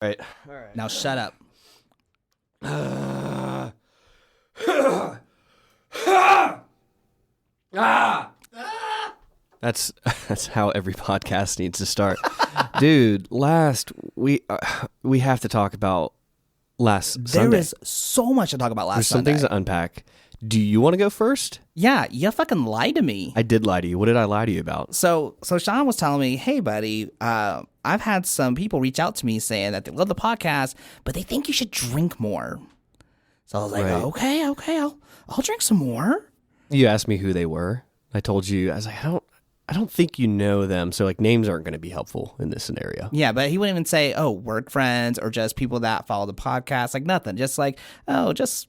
Right. Now shut up. That's how every podcast needs to start. Dude, we have to talk about last Sunday. There is so much to talk about last There's some Sunday. things to unpack. Do you want to go first? Yeah, you fucking lied to me. I did lie to you. What did I lie to you about? So Sean was telling me, hey, buddy, I've had some people reach out to me saying that they love the podcast, but they think you should drink more. So I was like, Right. okay, I'll drink some more. You asked me who they were. I told you, I was like, I don't think you know them. So like names aren't going to be helpful in this scenario. Yeah, but he wouldn't even say, oh, work friends or just people that follow the podcast. Like nothing. Just like, oh, just,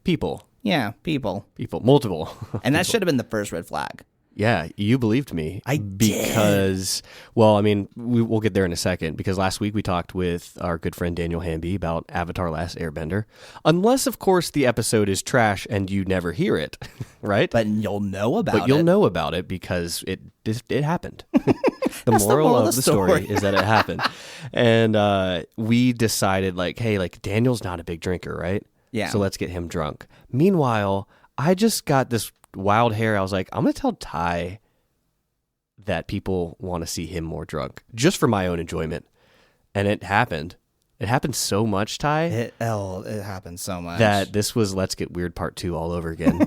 People. yeah, people. Multiple. And that should have been the first red flag. Yeah, you believed me. I did. Because, well, I mean, we'll get there in a second. Because last week we talked with our good friend Daniel Hamby about Avatar Last Airbender. Unless, of course, the episode is trash and you never hear it, right? But you'll know about it. But you'll know about it because it happened. The That's moral of the story is that it happened. And we decided, like, hey, like, Daniel's not a big drinker, right? Yeah. So let's get him drunk. Meanwhile, I just got this wild hair. I was like, I'm going to tell Ty that people want to see him more drunk just for my own enjoyment. And it happened. It happened so much, Ty. It happened so much. That this was Let's Get Weird Part 2 all over again.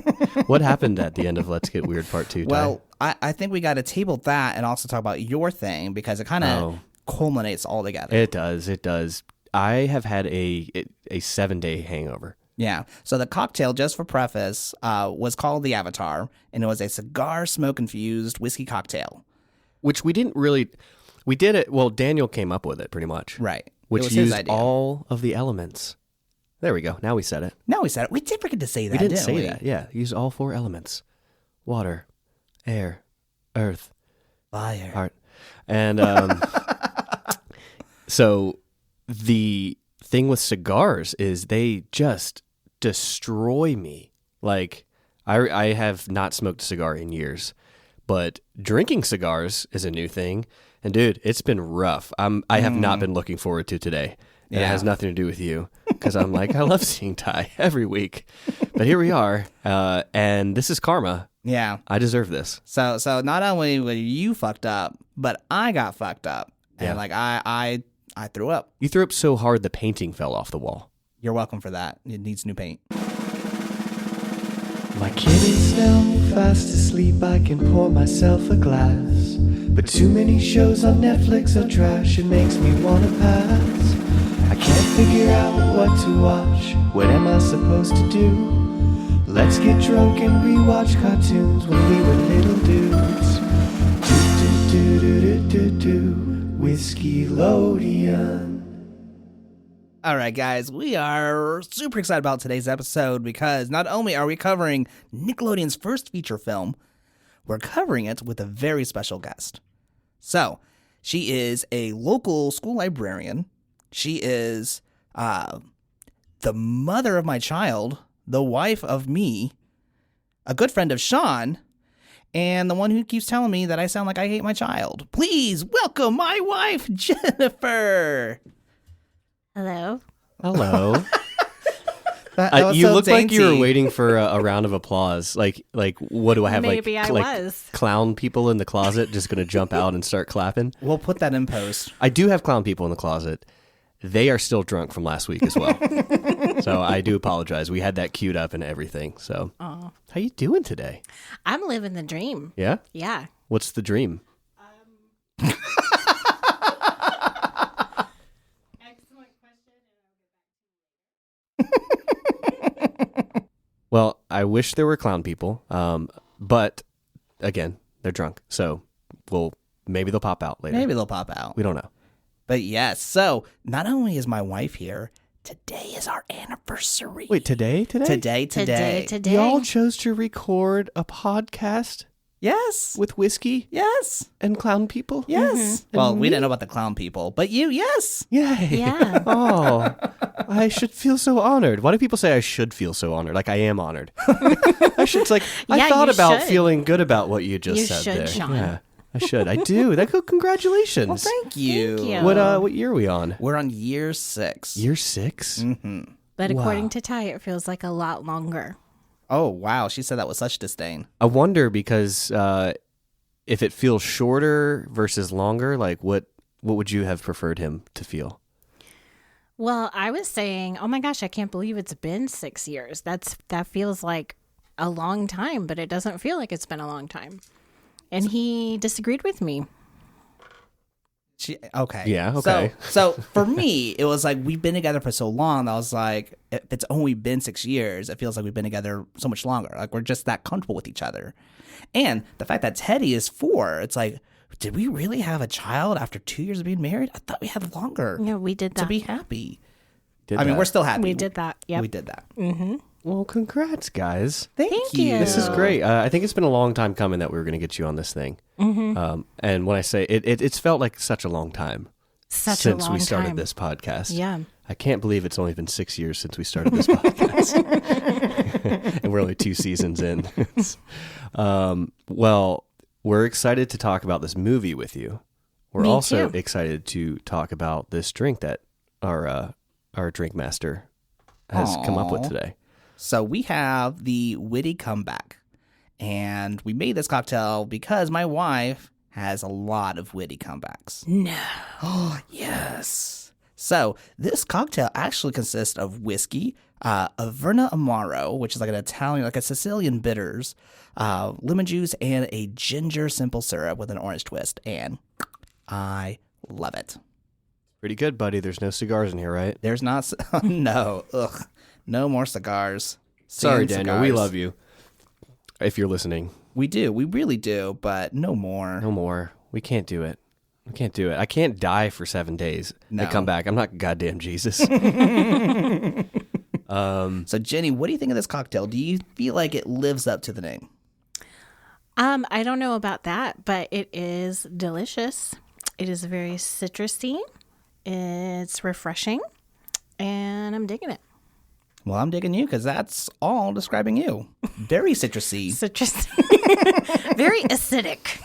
What happened at the end of Let's Get Weird Part 2, Ty? Well, I think we got to table that and also talk about your thing because it kind of culminates all together. It does. I have had a 7-day hangover. Yeah. So the cocktail, just for preface, was called the Avatar, and it was a cigar smoke infused whiskey cocktail. Which we didn't really. We did it. Well, Daniel came up with it pretty much. Right. Which it was his used idea. all of the elements. There we go. Now we said it. No, we said it. We did forget to say that. We didn't didn't say we? that. Yeah. Use all 4 elements: water, air, earth, Fire. heart. And so the thing with cigars is they just destroy me. Like I have not smoked a cigar in years, but drinking cigars is a new thing. And dude, it's been rough. I have not been looking forward to today. And it has nothing to do with you because I'm like, I love seeing Ty every week. But here we are. And this is karma. Yeah. I deserve this. So not only were you fucked up, but I got fucked up. And Yeah. like I threw up. You threw up so hard the painting fell off the wall. You're welcome for that. It needs new paint. My kitty's now fast asleep, I can pour myself a glass. But too many shows on Netflix are trash, it makes me wanna pass. I can't figure out what to watch, what am I supposed to do? Let's get drunk and rewatch cartoons when we were little dudes. Do-do-do-do-do-do-do, Whiskeylodeon. All right, guys, we are super excited about today's episode because not only are we covering Nickelodeon's first feature film, we're covering it with a very special guest. So, she is a local school librarian. She is the mother of my child, the wife of me, a good friend of Sean, and the one who keeps telling me that I sound like I hate my child. Please welcome my wife, Jennifer. Hello. Hello. That was You so look like you were dainty. waiting for a round of applause. Like what do I have? Maybe I like was. clown people in the closet just going to jump out and start clapping. We'll put that in post. I do have clown people in the closet. They are still drunk from last week as well. So I do apologize. We had that queued up and everything. So how you doing today? I'm living the dream. Yeah? Yeah. What's the dream? Excellent question. Well, I wish there were clown people. But again, they're drunk. So maybe they'll pop out later. Maybe they'll pop out. We don't know. But yes, so not only is my wife here, today is our anniversary. Wait, today? Today. Y'all chose to record a podcast Yes. with whiskey Yes. and clown people? Yes. Well, we didn't know about the clown people, but you, yes. Yay. Yeah. Oh, I should feel so honored. Why do people say I should feel so honored? Like I am honored. I should. It's like I Yeah, thought you about should. feeling good about what you just You said should, there. Sean. Yeah. I should. I do. Congratulations. Well, thank you. Thank you. What year are we on? We're on year 6. Year 6? Mm-hmm. But according to Ty, it feels like a lot longer. Oh, wow. She said that with such disdain. I wonder because if it feels shorter versus longer, like what would you have preferred him to feel? Well, I was saying, oh my gosh, I can't believe it's been 6 years. That feels like a long time, but it doesn't feel like it's been a long time. And he disagreed with me. Okay. Yeah, okay. So for me, it was like we've been together for so long. I was like, if it's only been 6 years, it feels like we've been together so much longer. Like we're just that comfortable with each other. And the fact that Teddy is 4, it's like, did we really have a child after 2 years of being married? I thought we had longer. Yeah, we did that. To be happy. Did I mean, that. we're still happy. We did that. Yep. We did that. Mm-hmm. Well, congrats, guys. Thank you. This is great. I think it's been a long time coming that we were going to get you on this thing. Mm-hmm. And when I say it's felt like such a long time Such a since long we started time. this podcast. Yeah. I can't believe it's only been 6 years since we started this podcast. And we're only 2 seasons in. Well, we're excited to talk about this movie with you. We're Me also too. excited to talk about this drink that our drink master has come up with Aw. today. So we have the witty comeback. And we made this cocktail because my wife has a lot of witty comebacks. No. Oh, yes. So this cocktail actually consists of whiskey, Averna Amaro, which is like an Italian, like a Sicilian bitters, lemon juice, and a ginger simple syrup with an orange twist. And I love it. Pretty good, buddy. There's no cigars in here, right? There's not, no, ugh, no more cigars. Sorry, Sans Daniel. We cigars. love you. If you're listening. We do. We really do, but no more. No more. We can't do it. We can't do it. I can't die for 7 days No. and come back. I'm not goddamn Jesus. So, Jenny, what do you think of this cocktail? Do you feel like it lives up to the name? I don't know about that, but it is delicious. It is very citrusy. It's refreshing, and I'm digging it. Well, I'm digging you because that's all describing you. Very citrusy. Citrusy. Very acidic.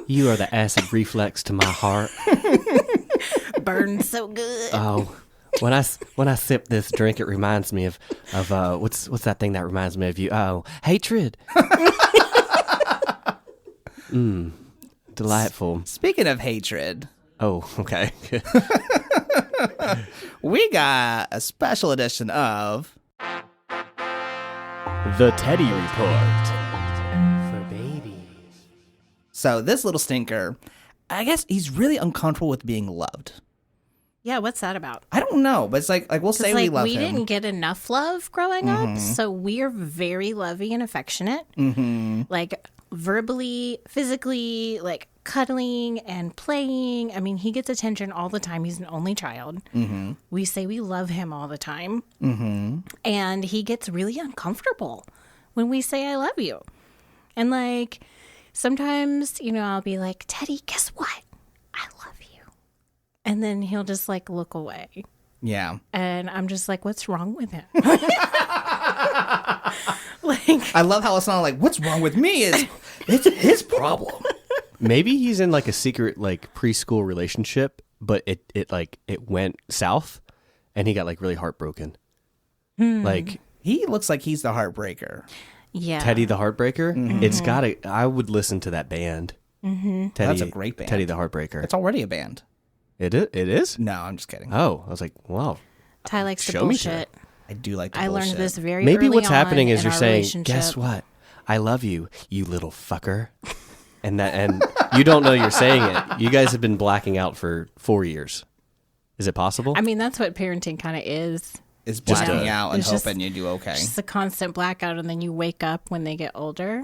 You are the acid reflex to my heart. Burns so good. Oh, when I sip this drink, it reminds me of what's that thing that reminds me of you? Oh, hatred. Delightful. Speaking of hatred, Oh, okay. we got a special edition of The Teddy Report for babies. So this little stinker, I guess he's really uncomfortable with being loved. Yeah, what's that about? I don't know, but it's like we'll say we love him. didn't get enough love growing up, so we're very lovey and affectionate. Mm-hmm. Like verbally, physically, like cuddling and playing. I mean, he gets attention all the time. He's an only child. Mm-hmm. We say we love him all the time. Mm-hmm. And he gets really uncomfortable when we say I love you. And like sometimes, I'll be like, Teddy, guess what? I love you. And then he'll just like look away. Yeah. And I'm just like, what's wrong with him? I love how it's not like, what's wrong with me? It's his problem. Maybe he's in like a secret like preschool relationship, but it went south, and he got like really heartbroken. Like He looks like he's the heartbreaker. Yeah. Teddy the Heartbreaker. It's gotta. I would listen to that band. Teddy, That's a great band. Teddy the Heartbreaker. It's already a band. It is. No, I'm just kidding. Oh, I was like, wow. Ty likes the Show me bullshit. I do like the I bullshit. learned this very Maybe early what's on happening is in you're our saying, relationship. guess what? I love you, you little fucker. And you don't know you're saying it. You guys have been blacking out for 4 years. Is it possible? I mean, that's what parenting kind of is. Is Just blacking out and it's just- hoping you do okay. Just a constant blackout, and then you wake up when they get older.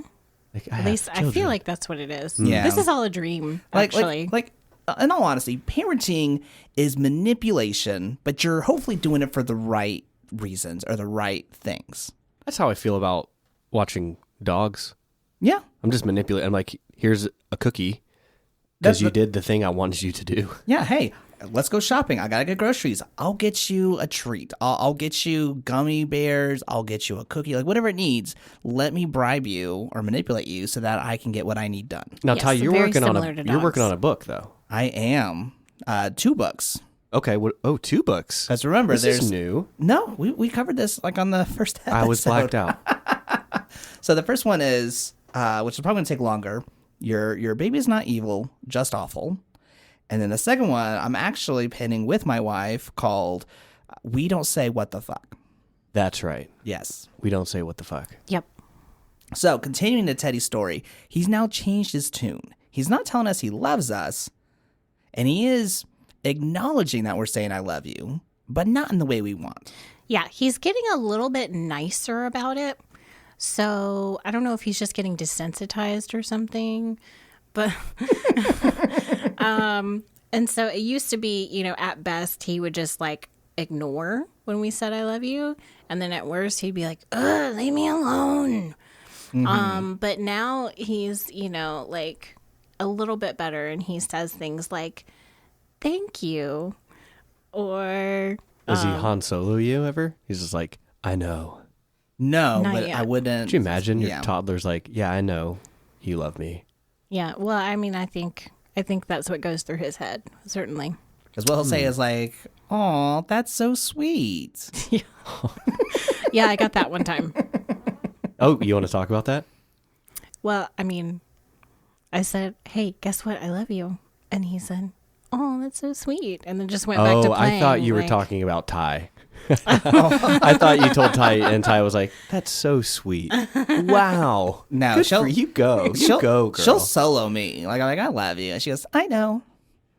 Like, I At have least I children. feel like that's what it is. Yeah. This is all a dream, actually. In all honesty, parenting is manipulation, but you're hopefully doing it for the right reasons or the right things. That's how I feel about watching dogs. Yeah. I'm just manipulating. I'm like, here's a cookie because That's you the- did the thing I wanted you to do. Yeah. Hey, let's go shopping. I gotta get groceries. I'll get you a treat. I'll get you gummy bears. I'll get you a cookie, like whatever it needs. Let me bribe you or manipulate you so that I can get what I need done. Now, Yes, Ty, you're very working similar to you're working dogs. on a book though. I am 2 books. Okay. What? Oh, 2 books. Because remember, This there's is new. no. We covered this like on the first episode. I was blacked out. So the first one is, which is probably gonna take longer. Your baby is not evil, just awful. And then the second one, I'm actually penning with my wife, called "We Don't Say What the Fuck." That's right. Yes. We don't say what the fuck. Yep. So continuing the Teddy story, he's now changed his tune. He's not telling us he loves us, and he is acknowledging that we're saying "I love you," but not in the way we want. Yeah, he's getting a little bit nicer about it. So I don't know if he's just getting desensitized or something, but and so it used to be, at best he would just like ignore when we said "I love you," and then at worst he'd be like, "Ugh, leave me alone." But now he's, like a little bit better, and he says things like, "Thank you," or Does he Han Solo you ever? He's just like, I know. No, Not but yet. I wouldn't. Could you imagine your Yeah. toddler's like, yeah, I know you love me. yeah. Well, I mean, I think that's what goes through his head, certainly. Because what he'll say is like, "Oh, that's so sweet." Yeah, I got that one time. Oh, you want to talk about that? Well, I mean, I said, "Hey, guess what? I love you," and he said, "Oh, that's so sweet," and then just went back to Oh, playing. I thought you were like- talking about Ty. I thought you told Ty, and Ty was like, "That's so sweet." Wow. No, Good she'll for you. Go. You she'll go, girl. She'll solo me. Like I'm like, "I love you," and she goes, "I know."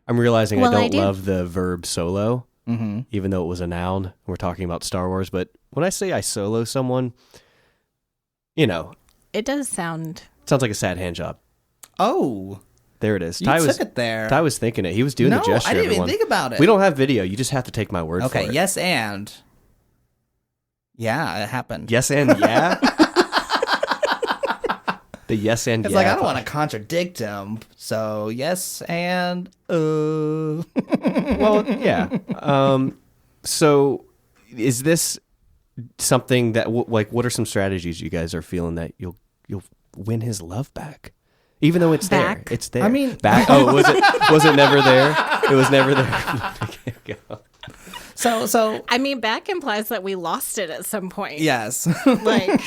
I'm realizing Well, I I don't do. love the verb solo, even though it was a noun. We're talking about Star Wars, but when I say I solo someone, It does sound. it sounds like a sad hand job. Oh, There it is. you took it there. Ty was thinking it. He was doing No, the gesture. I didn't even everyone. think about it. We don't have video. You just have to take my word for Okay, it. yes, and yeah, it happened. Yes and yeah. The yes and It's yeah. like I don't want to contradict him, so yes and Well, yeah. So, is this something that what are some strategies you guys are feeling that you'll win his love back, even though it's Back? there? It's there. I mean- back. Oh, was it never there? It was never there. so I mean, back implies that we lost it at some point. yes. Like,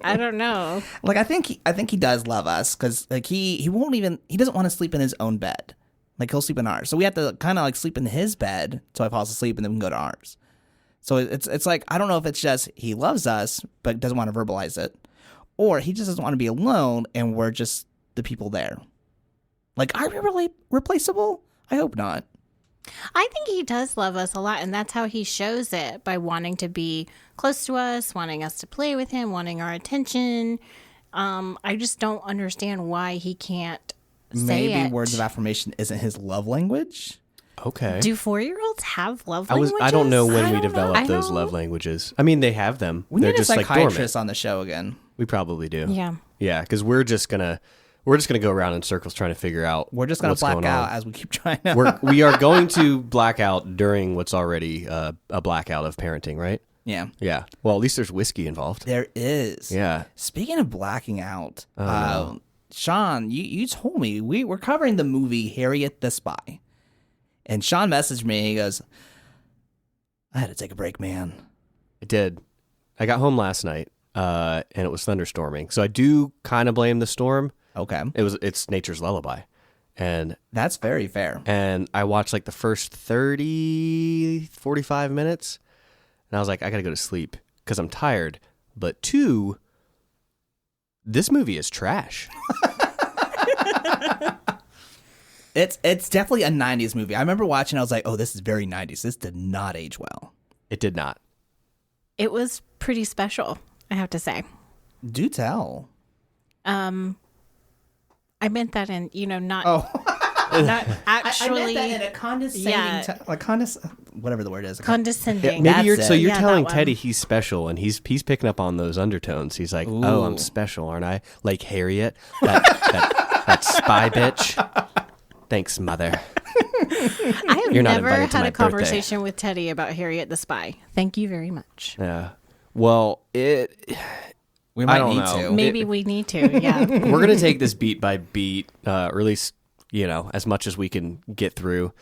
I don't know. Like I think he does love us because like he doesn't want to sleep in his own bed. Like he'll sleep in ours, so we have to kind of like sleep in his bed so I falls asleep and then we can go to ours. So it's like I don't know if it's just he loves us but doesn't want to verbalize it, or he just doesn't want to be alone and we're just the people there. Like are we really replaceable? I hope not. I think he does love us a lot, and that's how he shows it, by wanting to be close to us, wanting us to play with him, wanting our attention. I just don't understand why he can't say Maybe it. words of affirmation isn't his love language. Okay. Do 4-year-olds have love I languages? don't know when I we don't know. developed I those don't love know. languages. I mean, they have them. We They're need a just like dormant. psychiatrist on the show again. We probably do. Yeah. Yeah, because we're just gonna go around in circles trying to figure out. We're just gonna what's black going out on. as we keep trying to. We are going to black out during what's already a blackout of parenting, right? Yeah, Yeah. Well, at least there's whiskey involved. there is. Yeah. Speaking of blacking out, no. Sean, you told me we're covering the movie Harriet the Spy, and Sean messaged me. He goes, "I had to take a break, man." I did. I got home last night, and it was thunderstorming. So I do kind of blame the storm. Okay, It's nature's lullaby. And that's very fair. I watched like the first 30, 45 minutes, and I was like, I got to go to sleep because I'm tired. But 2, this movie is trash. It's definitely a 90s movie. I remember watching, I was like, oh, this is very 90s. This did not age well. It did not. It was pretty special, I have to say. Do tell. I meant that in, not, Oh. not actually I meant that in a condescending, Yeah. whatever the word is. condescending. Maybe That's you're it. so you're Yeah, telling that one. Teddy he's special, and he's picking up on those undertones. He's like, "Oh, I'm Ooh. special, aren't I? Like Harriet, that spy bitch." Thanks, mother. I have You're not never invited to had my a conversation with Teddy about Harriet the Spy. Thank you very much. Yeah. Well, We I might don't need know. to. Maybe we need to, yeah. we're going to take this beat by beat, or at least, as much as we can get through.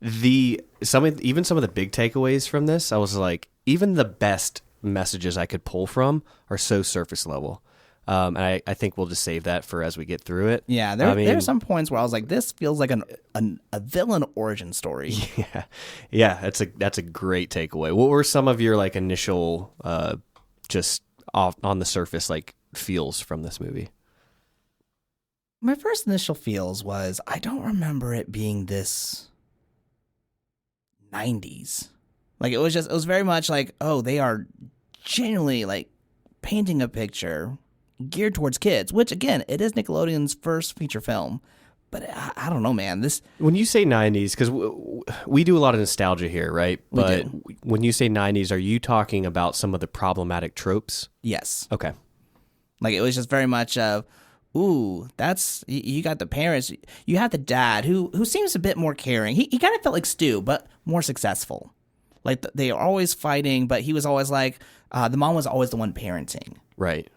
Even some of the big takeaways from this, I was like, even the best messages I could pull from are so surface level. And I think we'll just save that for as we get through it. Yeah, there are some points where I was like, this feels like a villain origin story. Yeah, that's a great takeaway. What were some of your like initial, just off on the surface like feels from this movie? My first initial feels was I don't remember it being this 90s. Like it was very much like, oh, they are genuinely like painting a picture geared towards kids, which again, it is Nickelodeon's first feature film. But I don't know, man. When you say 90s, because we do a lot of nostalgia here, right? But when you say 90s, are you talking about some of the problematic tropes? Yes. Okay. Like it was just very much of, ooh, that's you got the parents, you have the dad who seems a bit more caring. He kind of felt like Stu, but more successful. Like they are always fighting, but he was always like the mom was always the one parenting. Right.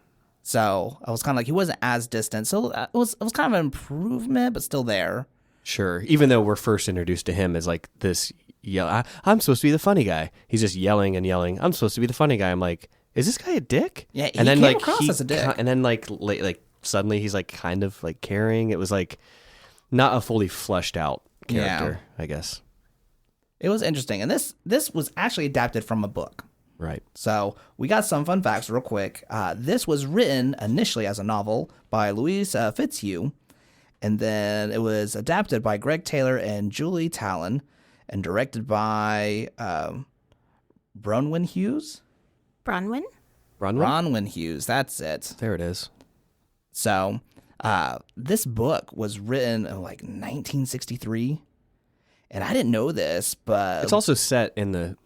So I was kind of like he wasn't as distant. So it was kind of an improvement, but still there. Sure. Even though we're first introduced to him as like this I'm supposed to be the funny guy. He's just yelling and yelling. I'm supposed to be the funny guy. I'm like, is this guy a dick? Yeah, and then came across as a dick. And then like suddenly he's like kind of like caring. It was like not a fully fleshed out character, I guess. It was interesting. And this was actually adapted from a book. Right. So we got some fun facts real quick. This was written initially as a novel by Louise Fitzhugh, and then it was adapted by Greg Taylor and Julie Talon, and directed by Bronwyn Hughes. Bronwyn? Bronwyn Hughes, that's it. There it is. So this book was written in like 1963, and I didn't know this, but It's also set in the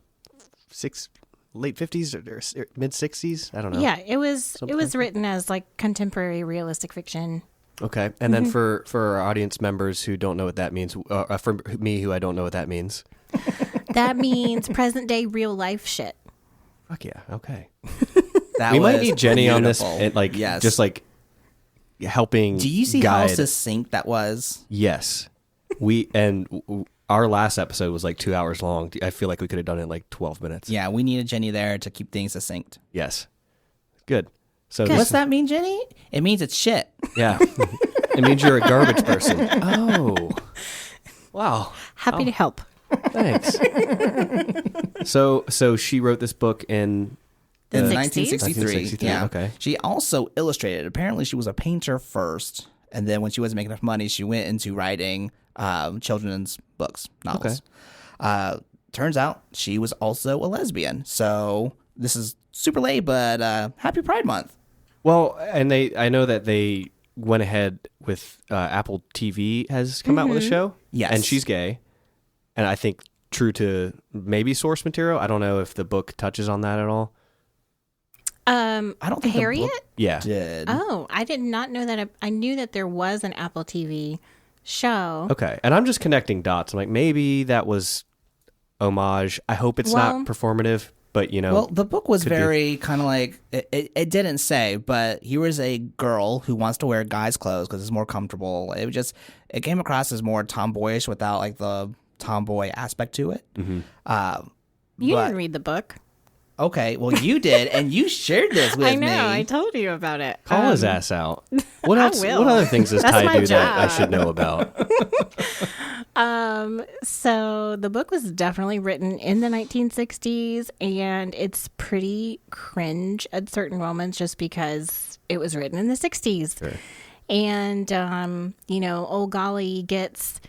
late 50s or mid 60s. I don't know. Yeah, it was written as like contemporary realistic fiction. Okay. And then for our audience members who don't know what that means, for me who I don't know what that means. That means present day real life shit. Fuck yeah. Okay. that We was might need Jenny on this, beautiful. and Yes. just like helping. Do you see guide. how succinct that was? Yes. Our last episode was like 2 hours long. I feel like we could have done it in like 12 minutes. Yeah, we needed Jenny there to keep things succinct. Yes. Good. So What's that mean, Jenny? It means it's shit. Yeah. It means you're a garbage person. Oh. Wow. Happy to help. Thanks. So she wrote this book in The 60s? 1963. 1963, Yeah. okay. She also illustrated. Apparently, she was a painter first, and then when she wasn't making enough money, she went into writing children's books, novels. Turns out she was also a lesbian. So this is super late, but happy Pride Month. Well, and I know that they went ahead with Apple TV has come out with a show. Yes. And she's gay. And I think true to maybe source material. I don't know if the book touches on that at all. I don't think Harriet? the book Yeah. did. Oh, I did not know that. I knew that there was an Apple TV show. Okay. And I'm just connecting dots. I'm like, maybe that was homage. I hope it's not performative, but Well, the book was could be. very kind of like, it didn't say, but here was a girl who wants to wear guys' clothes because it's more comfortable. It came across as more tomboyish without like the tomboy aspect to it. Mm-hmm. You didn't read the book. Okay, well, you did, and you shared this with I know. me. I told you about it. Call his ass out. What else? will. What other things does That's Ty my do that I job. should know about? So the book was definitely written in the 1960s, and it's pretty cringe at certain moments just because it was written in the 60s. Sure. And, old Golly gets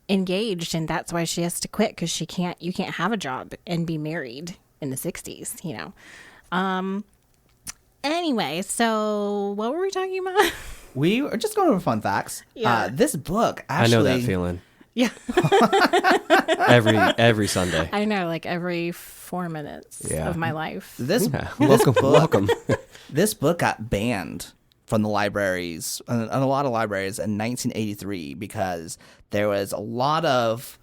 engaged, and that's why she has to quit because you can't have a job and be married in the 60s, Anyway, so what were we talking about? We were just going over fun facts. Yeah. This book I actually... know that feeling. Yeah. Every Sunday. I know, like every 4 minutes Yeah. of my life. This Welcome. book, Welcome. This book got banned from the libraries, and a lot of libraries in 1983 because there was a lot of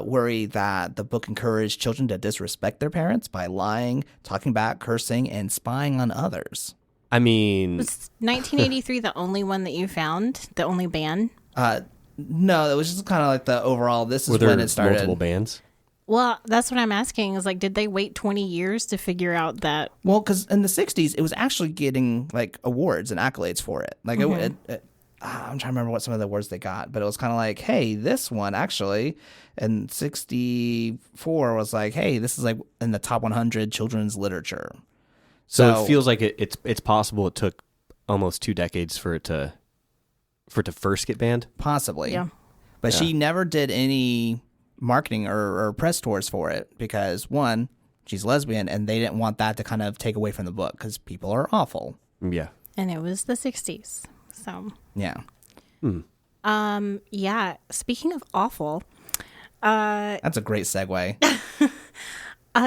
worry that the book encouraged children to disrespect their parents by lying, talking back, cursing, and spying on others. I mean, Was 1983 the only one that you found? The only ban? No, it was just kind of like the overall, this were is there when it started. multiple bands? Well, that's what I'm asking is like, did they wait 20 years to figure out that? Well, because in the 60s, it was actually getting like awards and accolades for it. Like, I'm trying to remember what some of the awards they got, but it was kind of like, hey, this one actually in 64 was like, hey, this is like in the top 100 children's literature. So it feels like it's possible it took almost 2 decades for it to first get banned. Possibly. Yeah. But she never did any marketing or press tours for it because, one, she's lesbian, and they didn't want that to kind of take away from the book because people are awful. Yeah. And it was the 60s. So, Yeah. yeah. Speaking of awful, That's a great segue.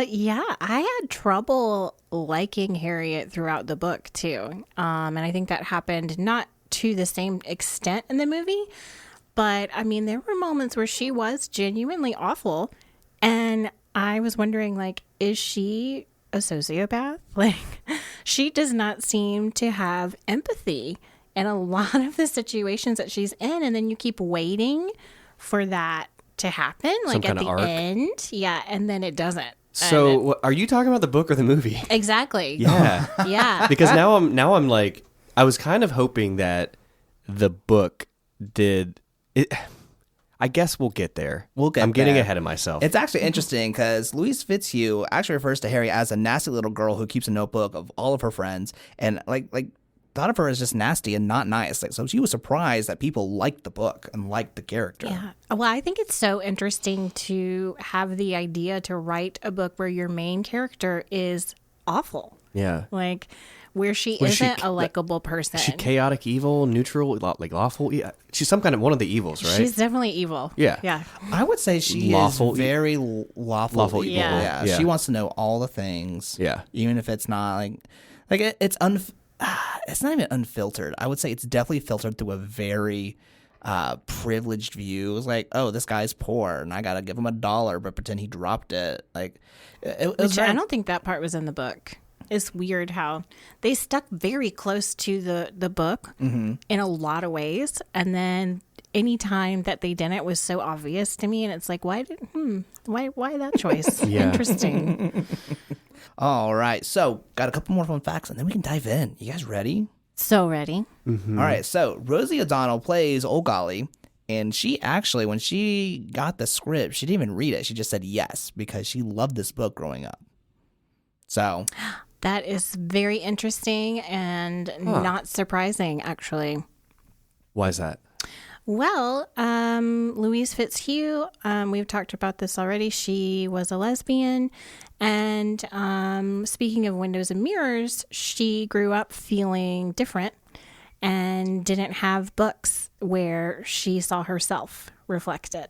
yeah, I had trouble liking Harriet throughout the book too. And I think that happened not to the same extent in the movie, but I mean, there were moments where she was genuinely awful. And I was wondering, like, is she a sociopath? Like, she does not seem to have empathy in a lot of the situations that she's in. And then you keep waiting for that to happen, like at the arc. end. Yeah. And then it doesn't. So are you talking about the book or the movie? Exactly. Yeah. Yeah. Because now I'm like, I was kind of hoping that the book did it. I guess we'll get there. I'm getting there. ahead of myself. It's actually interesting because Louise Fitzhugh actually refers to Harry as a nasty little girl who keeps a notebook of all of her friends and like thought of her as just nasty and not nice. Like, so she was surprised that people liked the book and liked the character. Yeah. Well, I think it's so interesting to have the idea to write a book where your main character is awful. Yeah. Like, where she Was she isn't a likable person. Is she chaotic, evil, neutral, like lawful? Yeah. She's some kind of one of the evils, right? She's definitely evil. Yeah. Yeah. I would say she Lawful is very lawful evil. Yeah. She wants to know all the things. Yeah. Even if it's not it's not even unfiltered. I would say it's definitely filtered through a very privileged view. It's like, oh, this guy's poor and I gotta give him $1 but pretend he dropped it. Like it was Which I don't think that part was in the book. It's weird how they stuck very close to the book in a lot of ways. And then any time that they didn't was so obvious to me. And it's like, why that choice? Yeah. Interesting. All right. So got a couple more fun facts and then we can dive in. You guys ready? So ready. All right. So Rosie O'Donnell plays Old Golly. And she actually, when she got the script, she didn't even read it. She just said yes because she loved this book growing up. So That is very interesting and not surprising, actually. Why is that? Well, Louise Fitzhugh, we've talked about this already. She was a lesbian. And speaking of windows and mirrors, she grew up feeling different and didn't have books where she saw herself reflected.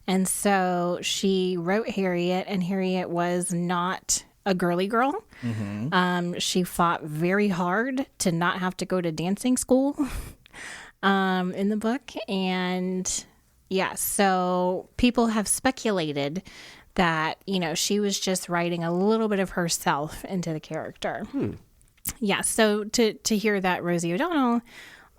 And so she wrote Harriet, and Harriet was not a girly girl. She fought very hard to not have to go to dancing school in the book. And yeah, so people have speculated that, she was just writing a little bit of herself into the character. Yeah, so to hear that Rosie O'Donnell,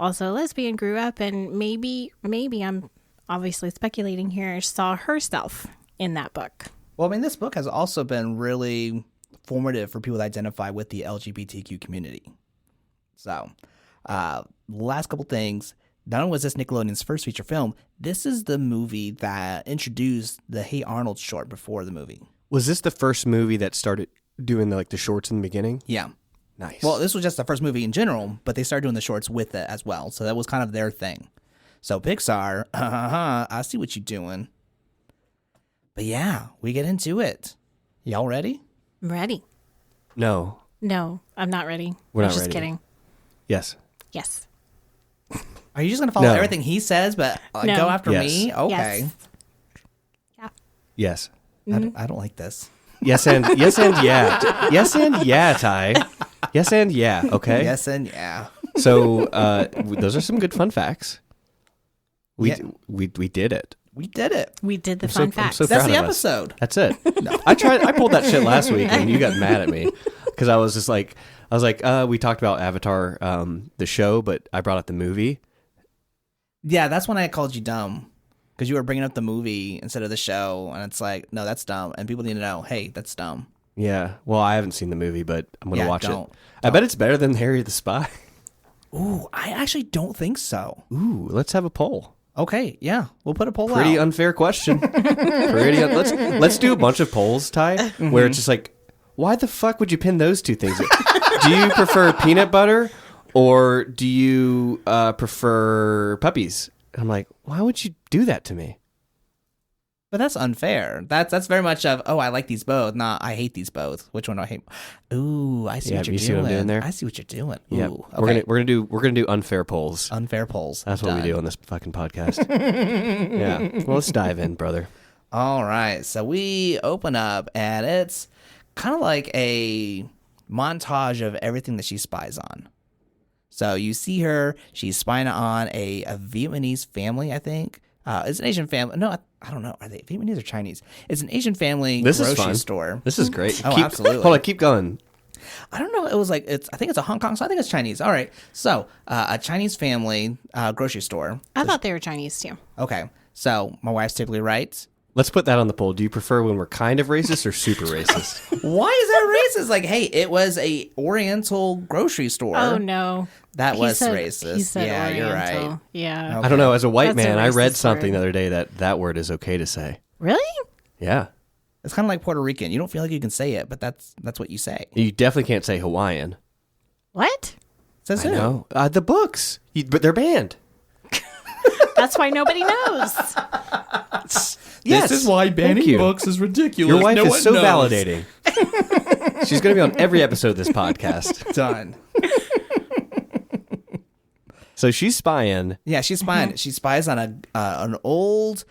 also a lesbian, grew up and maybe I'm obviously speculating here, saw herself in that book. well, I mean, this book has also been really formative for people that identify with the LGBTQ community. So, last couple things. Not only was this Nickelodeon's first feature film, this is the movie that introduced the Hey Arnold short before the movie. Was this the first movie that started doing the shorts in the beginning? Yeah. Nice. Well, this was just the first movie in general, but they started doing the shorts with it as well. So that was kind of their thing. So Pixar, I see what you're doing. But yeah, we get into it. Y'all ready? I'm ready. No. No, I'm not ready. We're I'm not just ready. kidding. Yes. Yes. Are you just going to follow No. everything he says, but No. go after Yes. me? Okay. Yes. Yeah. Yes. I don't like this. Yes and yeah. Yes and yeah, Ty. Yes and yeah. Okay. Yes and yeah. So those are some good fun facts. We Yeah. we did it. We did it. We did the I'm fun so facts. proud That's the of us. episode. That's it. I pulled that shit last week, and you got mad at me because I was like, we talked about Avatar, the show, but I brought up the movie. Yeah, that's when I called you dumb. Because you were bringing up the movie instead of the show, and it's like, no, that's dumb. And people need to know, hey, that's dumb. Yeah. Well, I haven't seen the movie, but I'm going to watch don't. it. I bet it's better than Harriet the Spy. Ooh, I actually don't think so. Ooh, let's have a poll. Okay, yeah, we'll put a poll Pretty out. unfair question. Let's do a bunch of polls, Ty, where it's just like, why the fuck would you pin those two things? Do you prefer peanut butter or do you prefer puppies? And I'm like, why would you do that to me? But that's unfair. That's very much of, oh, I like these both. Nah, I hate these both. Which one do I hate? Ooh, I see Yeah, what you're you doing. see what I'm doing there? I see what you're doing. Yeah, Ooh, okay. we're gonna do unfair polls. Unfair polls. That's what Done. we do on this fucking podcast. Yeah, well, let's dive in, brother. All right, so we open up, and it's kind of like a montage of everything that she spies on. So you see her, she's spying on a Vietnamese family, I think. It's an Asian family. No, I don't know. Are they Vietnamese or Chinese? It's an Asian family This is grocery fun. store. This is great. Oh, absolutely. Hold on, keep going. I don't know. It was like, I think it's a Hong Kong, so I think it's Chinese. All right. So a Chinese family grocery store. I thought they were Chinese too. Okay. So my wife's typically right. Let's put that on the poll. Do you prefer when we're kind of racist or super racist? Why is that racist? Like, hey, it was a Oriental grocery store. Oh no, That He was said- racist. He said Yeah, you're Oriental. right. Yeah. I don't know. As a white That's a man, I read racist something word. the other day that word is okay to say. Really? Yeah. It's kind of like Puerto Rican. You don't feel like you can say it, but that's what you say. You definitely can't say Hawaiian. What? Says I who? know. The books. But they're banned. That's why nobody knows. Yes. This is why Thank banning you. books is ridiculous. Your wife no is one so knows. validating. She's going to be on every episode of this podcast. Done. So she's spying. Yeah, she's spying. She spies on an old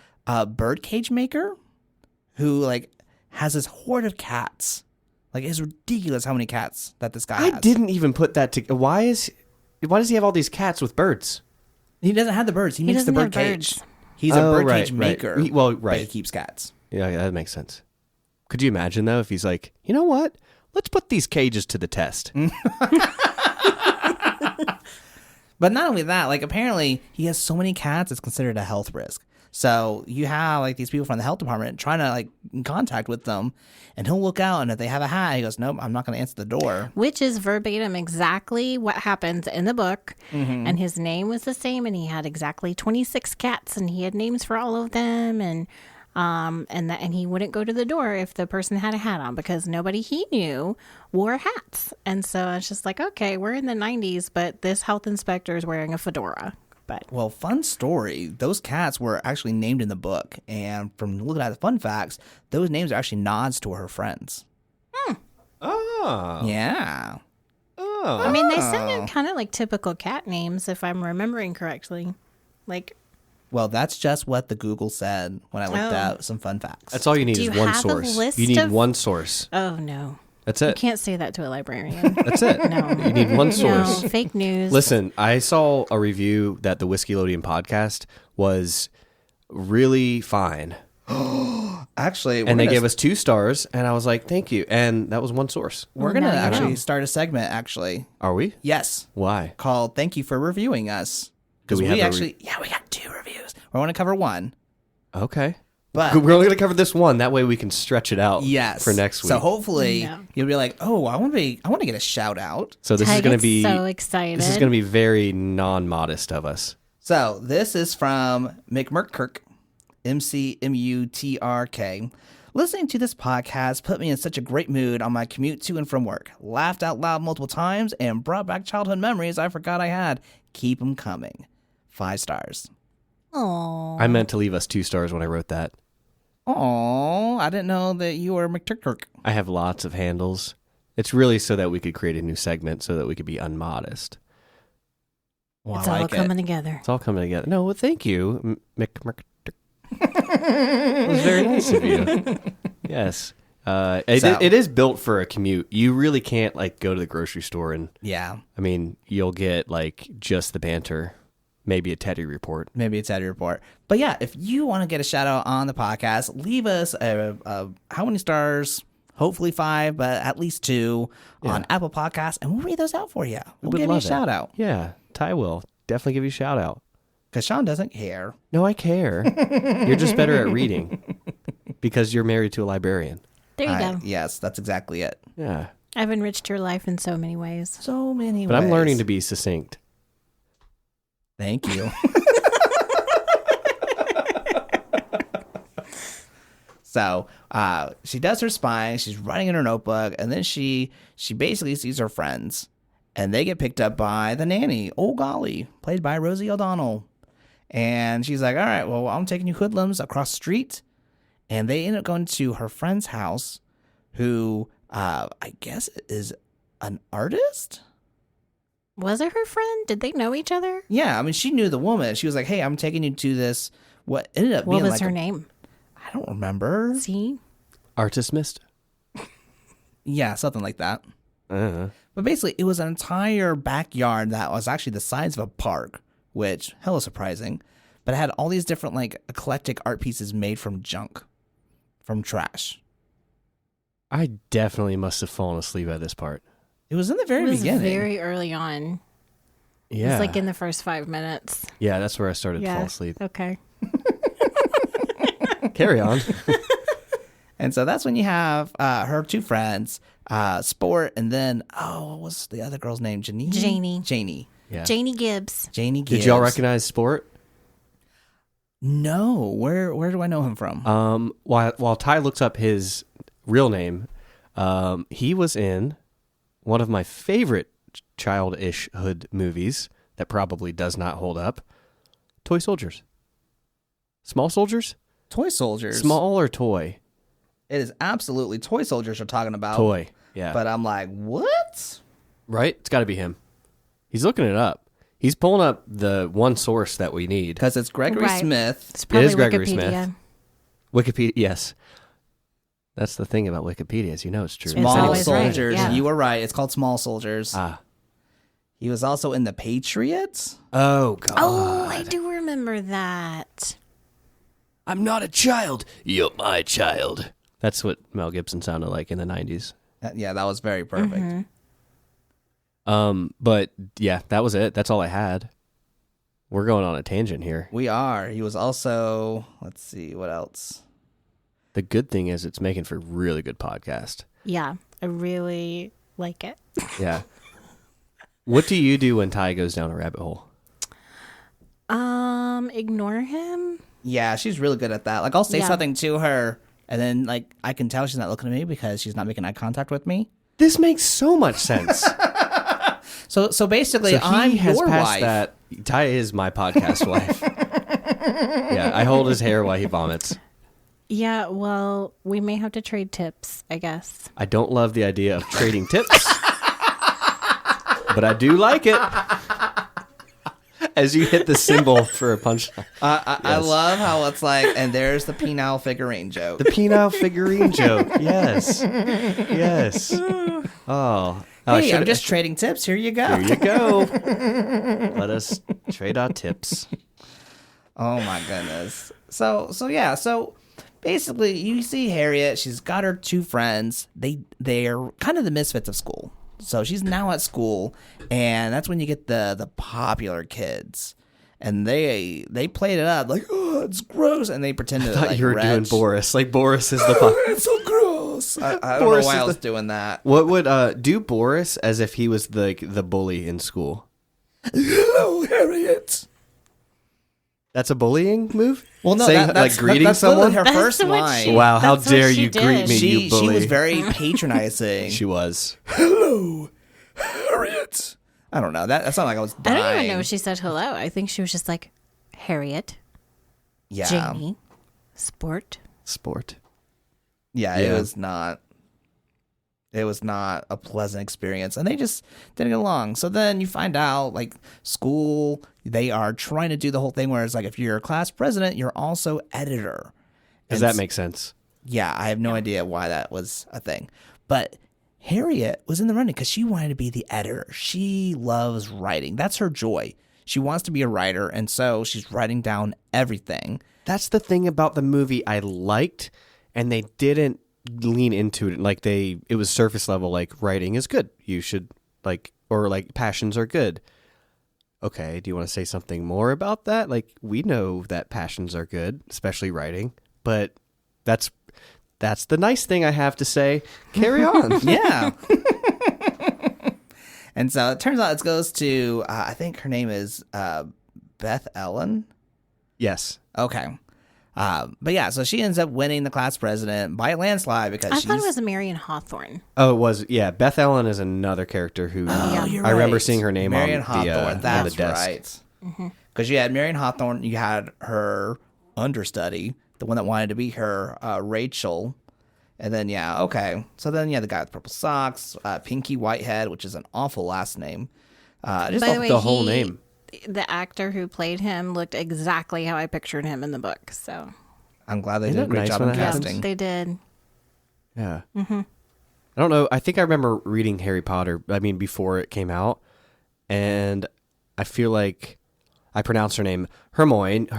birdcage maker who like has this horde of cats. Like it's ridiculous how many cats that this guy has. I didn't even put that together. Why does he have all these cats with birds? He doesn't have the birds. He makes the doesn't have birdcage. birds. He's a Oh, birdcage right. maker. But he keeps cats. Yeah, that makes sense. Could you imagine, though, if he's like, you know what? Let's put these cages to the test. But not only that, like apparently he has so many cats, it's considered a health risk. So you have like these people from the health department trying to like in contact with them, and he'll look out, and if they have a hat, he goes, "Nope, I'm not going to answer the door." Which is verbatim exactly what happens in the book. And his name was the same, and he had exactly 26 cats, and he had names for all of them, and he wouldn't go to the door if the person had a hat on because nobody he knew wore hats. And so it's just like, okay, we're in the 90s, but this health inspector is wearing a fedora. But Well, fun story. Those cats were actually named in the book, and from looking at the fun facts, those names are actually nods to her friends. Oh. Yeah. Oh. I mean, they sounded kind of like typical cat names, if I'm remembering correctly. Like, Well, that's just what the Google said when I looked at some fun facts. That's all you need Do is you one have a source. list You need of- one source. oh no. That's You it. can't say that to a librarian. That's it. No. You need one source. No, fake news. Listen, I saw a review that the Whiskeylodeon podcast was really fine. Actually, And they gave us 2 stars, and I was like, thank you. And that was one source. we're Well, gonna now you actually know. start a segment. Actually, Are we? yes, Why? called "Thank You for Reviewing Us." Do Because we we, have a actually, we got 2 reviews. We want to cover one, Okay. but We're only going to cover this one. That way we can stretch it out yes, for next week. So hopefully Yeah. you'll be like, "Oh, I want to get a shout out." So this is Tig going to be so excited. This is going to be very non-modest of us. So this is from McMurtrk, McMutrk. Listening to this podcast put me in such a great mood on my commute to and from work. Laughed out loud multiple times and brought back childhood memories I forgot I had. Keep them coming. 5 stars. Aw. I meant to leave us 2 stars when I wrote that. Oh, I didn't know that you were McTurk. I have lots of handles. It's really so that we could create a new segment so that we could be unmodest. Well, It's I all like coming it. together. It's all coming together. No, well, thank you, It was very nice of you. Yes. It is built for a commute. You really can't like go to the grocery store and Yeah. I mean, you'll get like just the banter, Maybe a Teddy report. Maybe a Teddy report. But yeah, if you want to get a shout out on the podcast, leave us a how many stars? Hopefully 5, but at least 2 on Apple Podcasts, and we'll read those out for you. We'll give you a shout out. Yeah, Ty will definitely give you a shout out. Because Sean doesn't care. No, I care. You're just better at reading because you're married to a librarian. There you go. Yes, that's exactly it. Yeah. I've enriched your life in so many ways. So many ways. But I'm learning to be succinct. Thank you. So she does her spying. She's writing in her notebook, and then she basically sees her friends, and they get picked up by the nanny. Oh golly, played by Rosie O'Donnell. And she's like, "All right, well, I'm taking you hoodlums across the street," and they end up going to her friend's house, who I guess is an artist. Was it her friend? Did they know each other? Yeah, I mean, she knew the woman. She was like, "Hey, I'm taking you to this." What ended up being What was like her name? I don't remember. See? Artist missed. Yeah, something like that. Uh-huh. But basically, it was an entire backyard that was actually the size of a park, which hella surprising. But it had all these different like eclectic art pieces made from junk, from trash. I definitely must have fallen asleep at this part. It was in the very It was beginning. very early on. Yeah. It was like in the first 5 minutes. Yeah, that's where I started to Yeah. fall asleep. Okay. Carry on. And so that's when you have her 2 friends, Sport, and then, what was the other girl's name? Janie. Janie. Yeah. Janie Gibbs. Janie Gibbs. Did y'all recognize Sport? No. Where do I know him from? While Ty looks up his real name, he was in one of my favorite childish-hood movies that probably does not hold up, Toy Soldiers. Small Soldiers? Toy Soldiers. Small or toy? It is absolutely Toy Soldiers we're talking about. Toy, yeah. But I'm like, what? Right? It's got to be him. He's looking it up. He's pulling up the one source that we need. Because it's Gregory Right. Smith. It's probably is Gregory Wikipedia. Smith. Wikipedia, yes. That's the thing about Wikipedia, is you know it's true. It's Small always right, Soldiers. yeah. You were right. It's called Small Soldiers. Ah. He was also in The Patriots. Oh, God. Oh, I do remember that. I'm not a child. You're my child. That's what Mel Gibson sounded like in the 90s. Yeah, that was very perfect. But yeah, that was it. That's all I had. We're going on a tangent here. We are. He was also, let's see, what else? The good thing is it's making for a really good podcast. Yeah, I really like it. Yeah. What do you do when Ty goes down a rabbit hole? Ignore him. Yeah, she's really good at that. Like, I'll say Yeah. something to her, and then, like, I can tell she's not looking at me because she's not making eye contact with me. This makes so much sense. So basically, So he I'm has your passed wife. that. Ty is my podcast wife. Yeah, I hold his hair while he vomits. Yeah, well, we may have to trade tips, I guess. I don't love the idea of trading tips, but I do like it. As you hit the symbol for a punchline. I love how it's like, and there's the penile figurine joke. The penile figurine joke. Yes. Yes. Oh. Hey, I'm just trading tips. Here you go. Here you go. Let us trade our tips. Oh my goodness. So yeah. So basically, you see Harriet. She's got her 2 friends. They're kind of the misfits of school. So she's now at school, and that's when you get the popular kids, and they played it up like, oh, it's gross, and they pretended I thought like you were doing retch. Boris. Like Boris is the It's so gross. I don't Boris know why is I was the- doing that. What would do Boris as if he was the bully in school? Hello, Harriet. That's a bullying move? Well, no, Saying, that's like greeting that's literally someone? her That's first what line. she- Wow, how That's what dare she you did. greet me, you She bully. was very patronizing. She was. Hello, Harriet. I don't know. That sounded like I was I dying. don't even know if she said hello. I think she was just like, Harriet, Yeah. Janie, Sport. Sport. Yeah, Yeah. it was not. It was not a pleasant experience, and they just didn't get along. So then you find out, like, school, they are trying to do the whole thing where it's like, if you're a class president, you're also editor. Does And that make sense? Yeah, I have no idea why that was a thing. But Harriet was in the running because she wanted to be the editor. She loves writing. That's her joy. She wants to be a writer, and so she's writing down everything. That's the thing about the movie I liked, and they didn't lean into it. Like it was surface level, like writing is good. You should or passions are good. Okay, do you want to say something more about that? Like, we know that passions are good, especially writing, but that's the nice thing I have to say. Carry on. Yeah. And so it turns out it goes to, I think her name is Beth Ellen. Yes. Okay. But yeah, so she ends up winning the class president by a landslide because I thought it was Marion Hawthorne. Oh, it was. Yeah, Beth Ellen is another character who you're I remember right. seeing her name Marion on Hawthorne. the desk. Right. Because you had Marion Hawthorne, you had her understudy, the one that wanted to be her, Rachel. And then, so then, the guy with purple socks, Pinky Whitehead, which is an awful last name. Just By the way, the whole name. The actor who played him looked exactly how I pictured him in the book. So I'm glad they Isn't did a that great nice job when of that happens? casting. they did. Yeah. Mm-hmm. I don't know. I think I remember reading Harry Potter, before it came out, and I feel like I pronounced her name Hermione.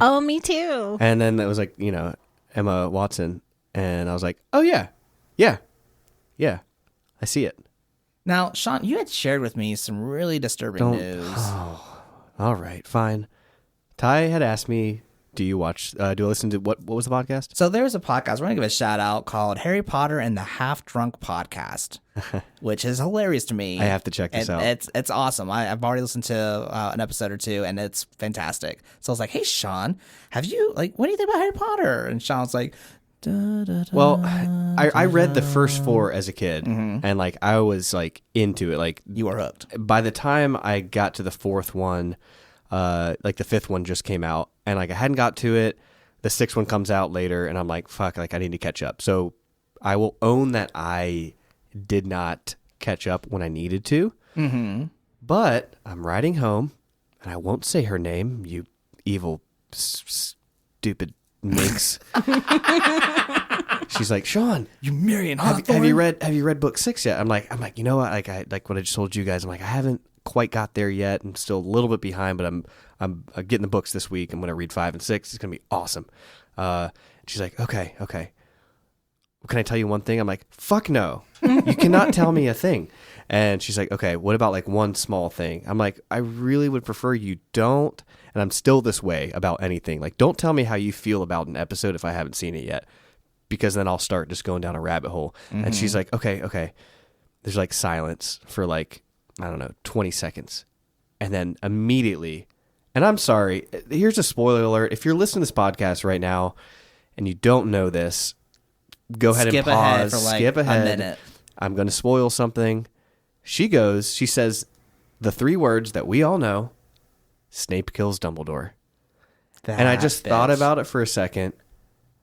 Oh, me too. And then it was like, Emma Watson. And I was like, oh, yeah. I see it. Now, Sean, you had shared with me some really disturbing news. All right, fine. Ty had asked me, do I listen to, what was the podcast? So there's a podcast, we're going to give a shout out, called Harry Potter and the Half Drunk Podcast, which is hilarious to me. I have to check this out. It's awesome. I've already listened to an episode or two, and it's fantastic. So I was like, hey, Sean, what do you think about Harry Potter? And Sean was like, well, I read the first 4 as a kid, and I was into it. You were hooked. By the time I got to the 4th one, the 5th one just came out, and I hadn't got to it. The 6th one comes out later, and I'm like, fuck, I need to catch up. So I will own that I did not catch up when I needed to. Mm-hmm. But I'm riding home, and I won't say her name, you evil, stupid minx. She's like, Sean, You Marion Hawthorne? have you read book 6 yet? I'm like, you know what? I what I just told you guys. I'm like, I haven't quite got there yet. I'm still a little bit behind, but I'm getting the books this week. I'm going to read 5 and 6. It's going to be awesome. She's like, okay. Well, can I tell you one thing? I'm like, fuck no. You cannot tell me a thing. And she's like, okay, what about one small thing? I'm like, I really would prefer you don't. And I'm still this way about anything. Don't tell me how you feel about an episode if I haven't seen it yet, because then I'll start just going down a rabbit hole. Mm-hmm. And she's like, okay. There's silence for I don't know, 20 seconds. And then immediately, and I'm sorry, here's a spoiler alert. If you're listening to this podcast right now and you don't know this, go ahead and pause. Skip ahead. A minute. I'm going to spoil something. She says the 3 words that we all know: Snape kills Dumbledore. And I just thought about it for a second,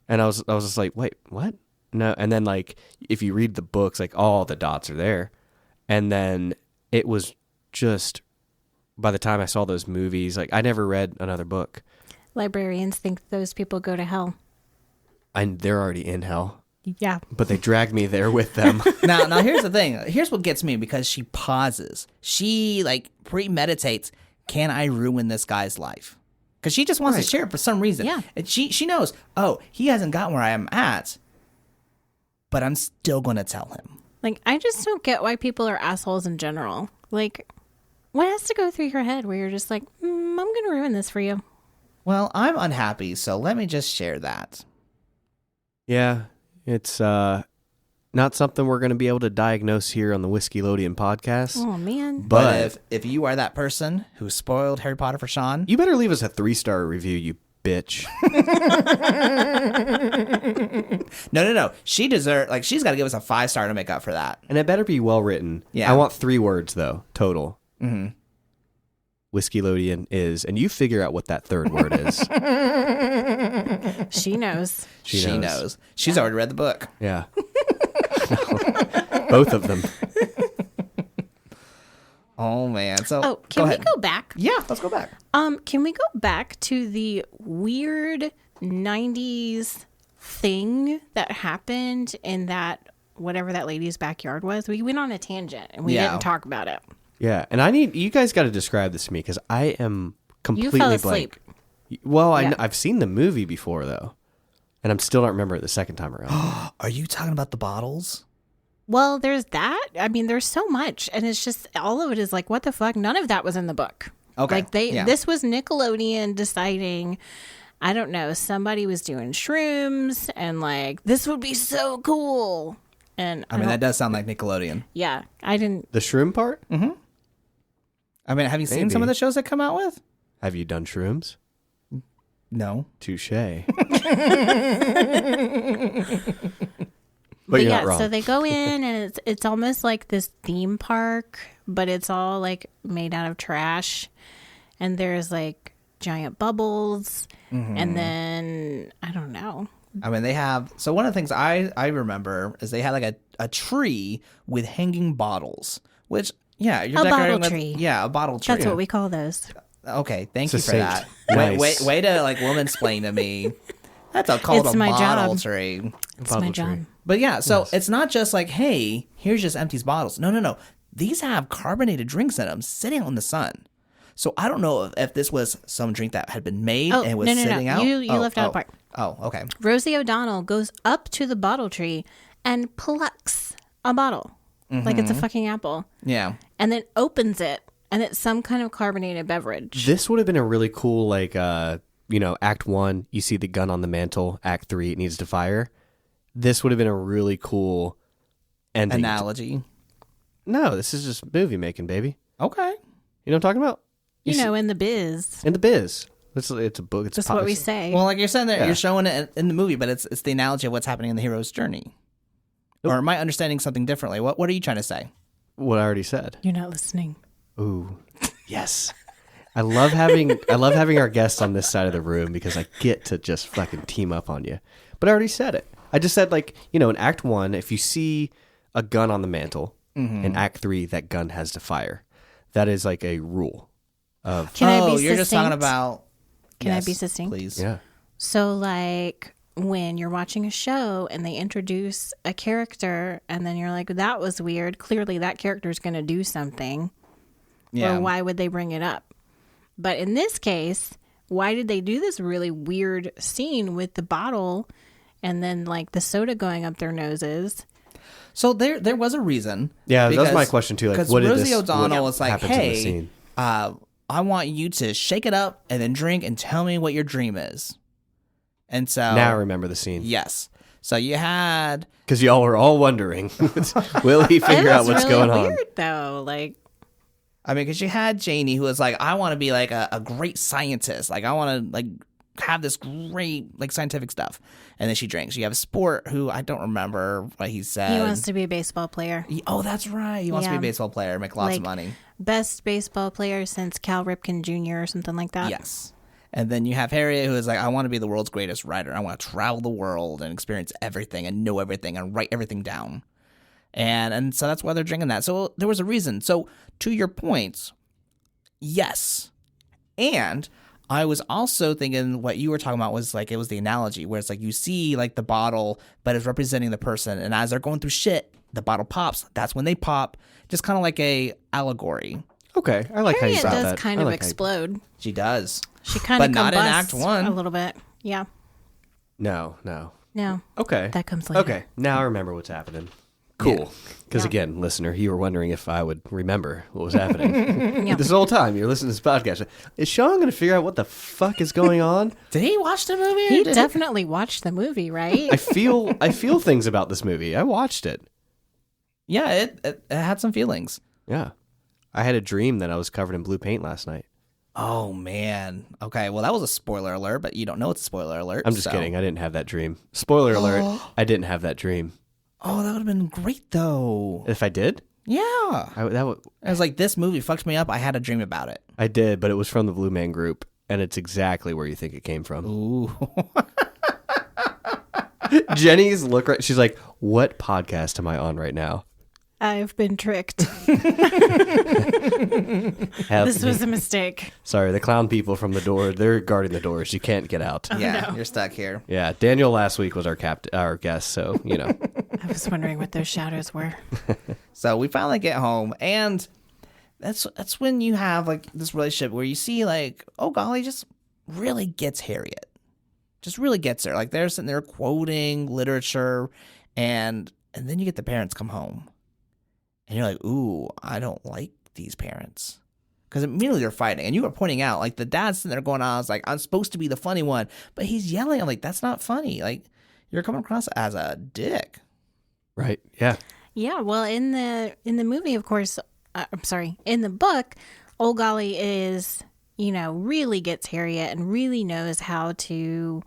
and I was just like, wait, what? No. And then if you read the books, all the dots are there. And then it was just, by the time I saw those movies, I never read another book. Librarians think those people go to hell. And they're already in hell. Yeah. But they dragged me there with them. Now here's the thing. Here's what gets me, because she pauses. She premeditates. Can I ruin this guy's life? Because she just wants to share it for some reason. Yeah. And she knows, he hasn't gotten where I am at, but I'm still going to tell him. I just don't get why people are assholes in general. What has to go through your head where you're just like, I'm going to ruin this for you? Well, I'm unhappy, so let me just share that. Yeah, it's not something we're going to be able to diagnose here on the Whiskeylodeon podcast. Oh, man. But if you are that person who spoiled Harry Potter for Sean, you better leave us a 3-star review, you bitch. No. She deserves, she's got to give us a 5-star to make up for that. And it better be well written. Yeah. I want 3 words, though, total. Mm-hmm. Whiskeylodeon is, and you figure out what that 3rd word is. She knows. She knows. She's already read the book. Yeah. Both of them. Oh, man. So, can we go back? Yeah, let's go back. Can we go back to the weird 90s thing that happened in that, whatever that lady's backyard was? We went on a tangent and we didn't talk about it. Yeah, and you guys got to describe this to me because I am completely fell blank. asleep. Well, Yeah. I've seen the movie before though, and I'm still don't remember it the second time around. Are you talking about the bottles? Well, there's that. I mean, there's so much, and it's just all of it is like, what the fuck? None of that was in the book. Okay, Like this was Nickelodeon deciding. I don't know. Somebody was doing shrooms, and like this would be so cool. And I mean, that does sound like Nickelodeon. Yeah, I didn't. The shroom part? I mean, have you seen some of the shows that come out with? Have you done shrooms? No. Touche. But you're yeah, not wrong. so they go in, and it's almost like this theme park, but it's all like made out of trash, and there's like giant bubbles, and then I don't know. I mean, they have. So one of the things I remember is they had like a tree with hanging bottles, which you're A decorating bottle with, tree. Yeah, a bottle tree. That's what we call those. Okay, thank It's you a for saint. that. Nice. Way to like woman-splain to me. That's called It's a my bottle job. tree. It's Bottle my tree. job. But yeah, so it's not just like, hey, here's just empty bottles. No. These have carbonated drinks in them sitting on the sun. So I don't know if this was some drink that had been made Oh, and was no. sitting out. You left out a part. Oh, okay. Rosie O'Donnell goes up to the bottle tree and plucks a bottle like it's a fucking apple, Yeah. and then opens it, and it's some kind of carbonated beverage. This would have been a really cool, like, Act 1, you see the gun on the mantle. Act 3, it needs to fire. This would have been a really cool ending. Analogy. No, this is just movie making, baby. Okay. You know what I'm talking about? You know, in the biz. In the biz. It's a book. It's That's what we say. Well, like you're saying there, Yeah. you're showing it in the movie, but it's the analogy of what's happening in the hero's journey. Nope. Or am I understanding something differently? What are you trying to say? What I already said. You're not listening. Ooh, yes. I love having our guests on this side of the room because I get to just fucking team up on you. But I already said it. I just said, like, in Act 1, if you see a gun on the mantle, in Act 3, that gun has to fire. That is like a rule of. Can I be you're just talking succinct? about. Can I Yes, be succinct? Please. Yeah. So, like, when you're watching a show and they introduce a character, and then you're like, that was weird. Clearly, that character's going to do something. Yeah. Or why would they bring it up? But in this case, why did they do this really weird scene with the bottle and then, like, the soda going up their noses? So there was a reason. Yeah, that was my question, too. Like, Because what did Rosie this- O'Donnell what was like, happens in the hey, scene? I want you to shake it up and then drink and tell me what your dream is. And so. Now I remember the scene. Yes. So you had. Because y'all were all wondering, will he figure It out was what's really going on? weird, though. Like, I mean, because you had Janie, who was like, I want to be like a great scientist. Like, I want to like have this great like scientific stuff. And then she drinks. You have Sport, who I don't remember what he said. he wants to be a baseball player. Oh, that's right. He wants to be Yeah. a baseball player, make lots of Like, money. Best baseball player since Cal Ripken Jr. or something like that. Yes. And then you have Harriet, who is like, I want to be the world's greatest writer. I want to travel the world and experience everything and know everything and write everything down. And so that's why they're drinking that. So there was a reason. So to your point, yes. And I was also thinking what you were talking about was like, it was the analogy where it's like you see like the bottle, but it's representing the person. And as they're going through shit, the bottle pops. That's when they pop. Just kind of like a allegory. Okay, I like how you Harriet saw does that. kind I of like how you- explode. She does. She kind But of not in combusts Act 1. a little bit. Yeah. No. No. Okay. That comes later. Okay, now I remember what's happening. Cool. Because again, listener, you were wondering if I would remember what was happening. Yeah. This whole time you're listening to this podcast. Is Sean going to figure out what the fuck is going on? Did he watch the movie? He definitely watched the movie, right? I feel things about this movie. I watched it. Yeah, it had some feelings. Yeah. I had a dream that I was covered in blue paint last night. Oh, man. Okay, well, that was a spoiler alert, but you don't know it's a spoiler alert. I'm just so- kidding. I didn't have that dream. Spoiler alert. I didn't have that dream. Oh, that would have been great, though. If I did, Yeah. I was like, this movie fucked me up. I had a dream about it. I did, but it was from the Blue Man Group, and it's exactly where you think it came from. Ooh. Jenny's look right. She's like, "What podcast am I on right now?" I've been tricked. Help This me. was a mistake. Sorry, the clown people from the door. They're guarding the doors. You can't get out. Yeah, you're stuck here. Yeah, Daniel last week was our guest, so you know. I was wondering what those shadows were. So we finally get home, and that's when you have like this relationship where you see like, oh golly, just really gets Harriet. Just really gets her. Like they're sitting there quoting literature and then you get the parents come home. And you're like, ooh, I don't like these parents. Because immediately they're fighting. And you were pointing out, like, the dad's sitting there going on, I was like, I'm supposed to be the funny one. But he's yelling. I'm like, that's not funny. Like, you're coming across as a dick. Right. Yeah. Yeah. Well, in the movie, of course, I'm sorry, in the book, Old Golly is, really gets Harriet and really knows how to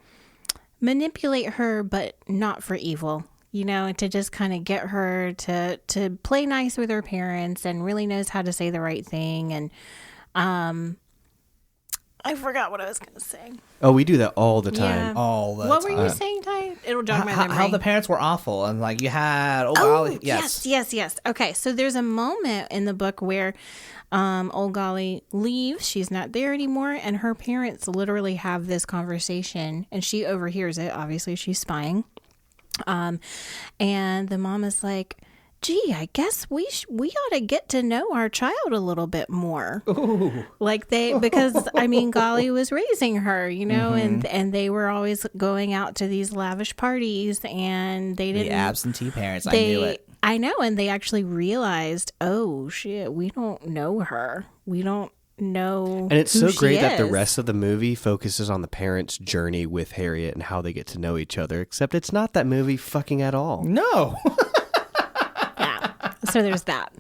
manipulate her, but not for evil. To just kind of get her to play nice with her parents and really knows how to say the right thing. And I forgot what I was going to say. Oh, we do that all the time. Yeah. All the time. What were you saying, Ty? It'll jog my memory. How the parents were awful. And like you had, yes. Okay, so there's a moment in the book where Old Golly leaves. She's not there anymore. And her parents literally have this conversation. And she overhears it. Obviously, she's spying. And the mom is like, gee, I guess we ought to get to know our child a little bit more. Ooh. Because Golly was raising her, and they were always going out to these lavish parties and they didn't. The absentee parents, I knew it. I know. And they actually realized, oh shit, we don't know her. We don't know. And it's so great that the rest of the movie focuses on the parents' journey with Harriet and how they get to know each other, except it's not that movie fucking at all. No. Yeah. So there's that.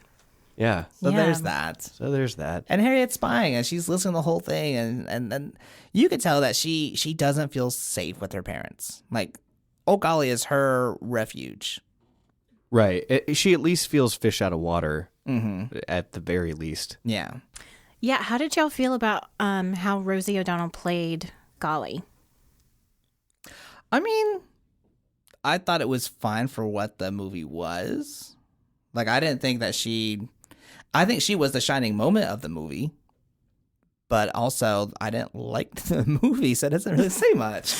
Yeah. So there's that. And Harriet's spying and she's listening to the whole thing and you could tell that she doesn't feel safe with her parents. Like, oh golly is her refuge. Right. She at least feels fish out of water at the very least. Yeah. Yeah, how did y'all feel about how Rosie O'Donnell played Golly? I thought it was fine for what the movie was. Like, I didn't think that I think she was the shining moment of the movie. But also, I didn't like the movie, so it doesn't really say much.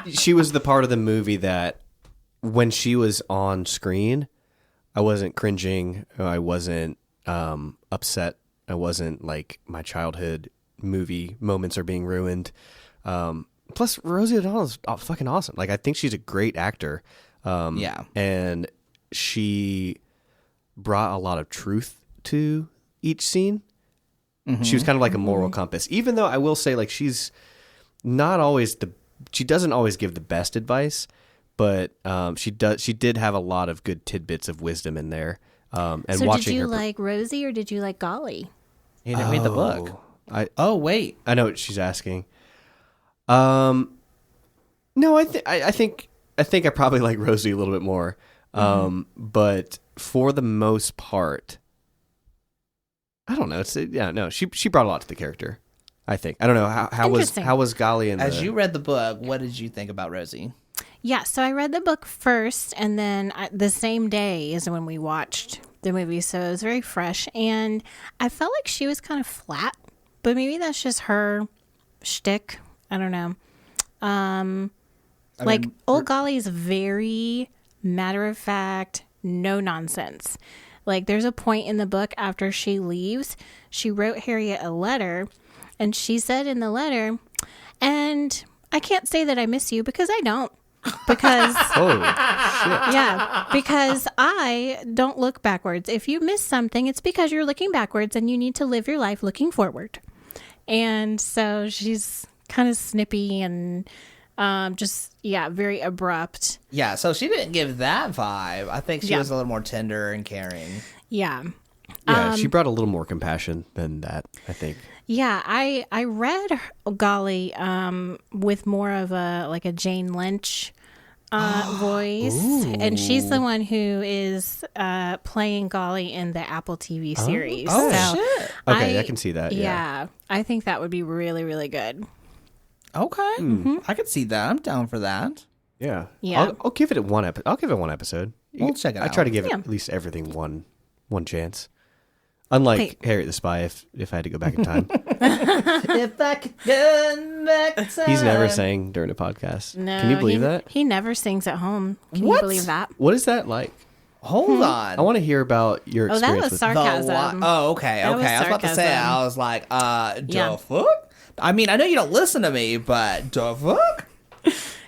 She was the part of the movie that when she was on screen, I wasn't cringing. I wasn't upset. I wasn't like my childhood movie moments are being ruined. Plus, Rosie O'Donnell is fucking awesome. Like, I think she's a great actor. Yeah. And she brought a lot of truth to each scene. Mm-hmm. She was kind of like a moral compass. Even though I will say, like, she's not always she doesn't always give the best advice, but she did have a lot of good tidbits of wisdom in there. And so watching did you her like Rosie or did you like Golly? You didn't read the book. Wait. I know what she's asking. No, I think I probably like Rosie a little bit more. But for the most part, I don't know. She brought a lot to the character. I think. I don't know how was Golly in As you read the book, what did you think about Rosie? Yeah, so I read the book first, and then the same day is when we watched the movie, so it was very fresh. And I felt like she was kind of flat, but maybe that's just her shtick. I don't know. Old Golly is very matter of fact, no nonsense. Like, there's a point in the book after she leaves, she wrote Harriet a letter, and she said in the letter, and I can't say that I miss you because I don't. Because because I don't look backwards. If you miss something, it's because you're looking backwards and you need to live your life looking forward. And so she's kind of snippy and very abrupt. Yeah, so she didn't give that vibe. I think she was a little more tender and caring. Yeah. Yeah, she brought a little more compassion than that, I think. Yeah, I read Golly with more of a Jane Lynch voice. Ooh. And she's the one who is playing Golly in the Apple TV series. Shit. Okay, I can see that. Yeah, I think that would be really, really good. Okay. Mm-hmm. I could see that. I'm down for that. Yeah. I'll give it one episode. I'll give it one episode. We'll check it out. I try to give at least everything one chance. Unlike Harriet the Spy, if I had to go back in time. If I could go back in time. He's never sang during a podcast. No, Can you believe that? He never sings at home. Can What? you believe that? What is that like? Hold on. I want to hear about your Oh, experience that was with sarcasm. Okay. That was I was about to say, sarcasm. I was like, Yeah. the fuck? I mean, I know you don't listen to me, but the fuck?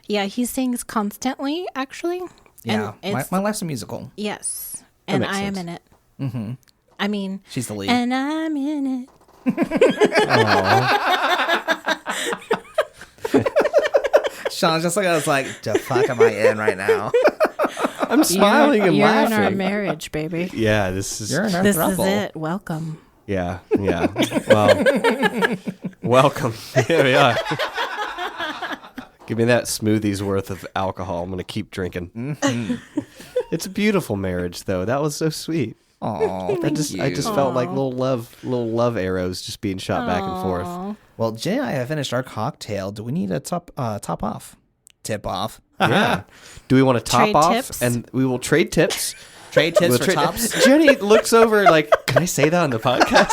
Yeah, he sings constantly, actually. Yeah, And it's, my life's a musical. yes. And makes I am sense. in it. Mm-hmm. I mean, She's the lead. and I'm in it. Sean's just like, I was like, the fuck am I in right now? I'm smiling and you're laughing. in our marriage, baby. Yeah, this is. You're in our This throuple. is it. Welcome. Yeah. Well, welcome. Here we are. Give me that smoothie's worth of alcohol. I'm gonna keep drinking. Mm-hmm. It's a beautiful marriage, though. That was so sweet. Oh, I just felt like little love arrows just being shot back and forth. Well, Jenny and I have finished our cocktail. Do we need a tip off? Yeah. Do we want to top Trade off? tips? And we will trade tips. Trade tips We'll for trade- tops. Jenny looks over like, can I say that on the podcast?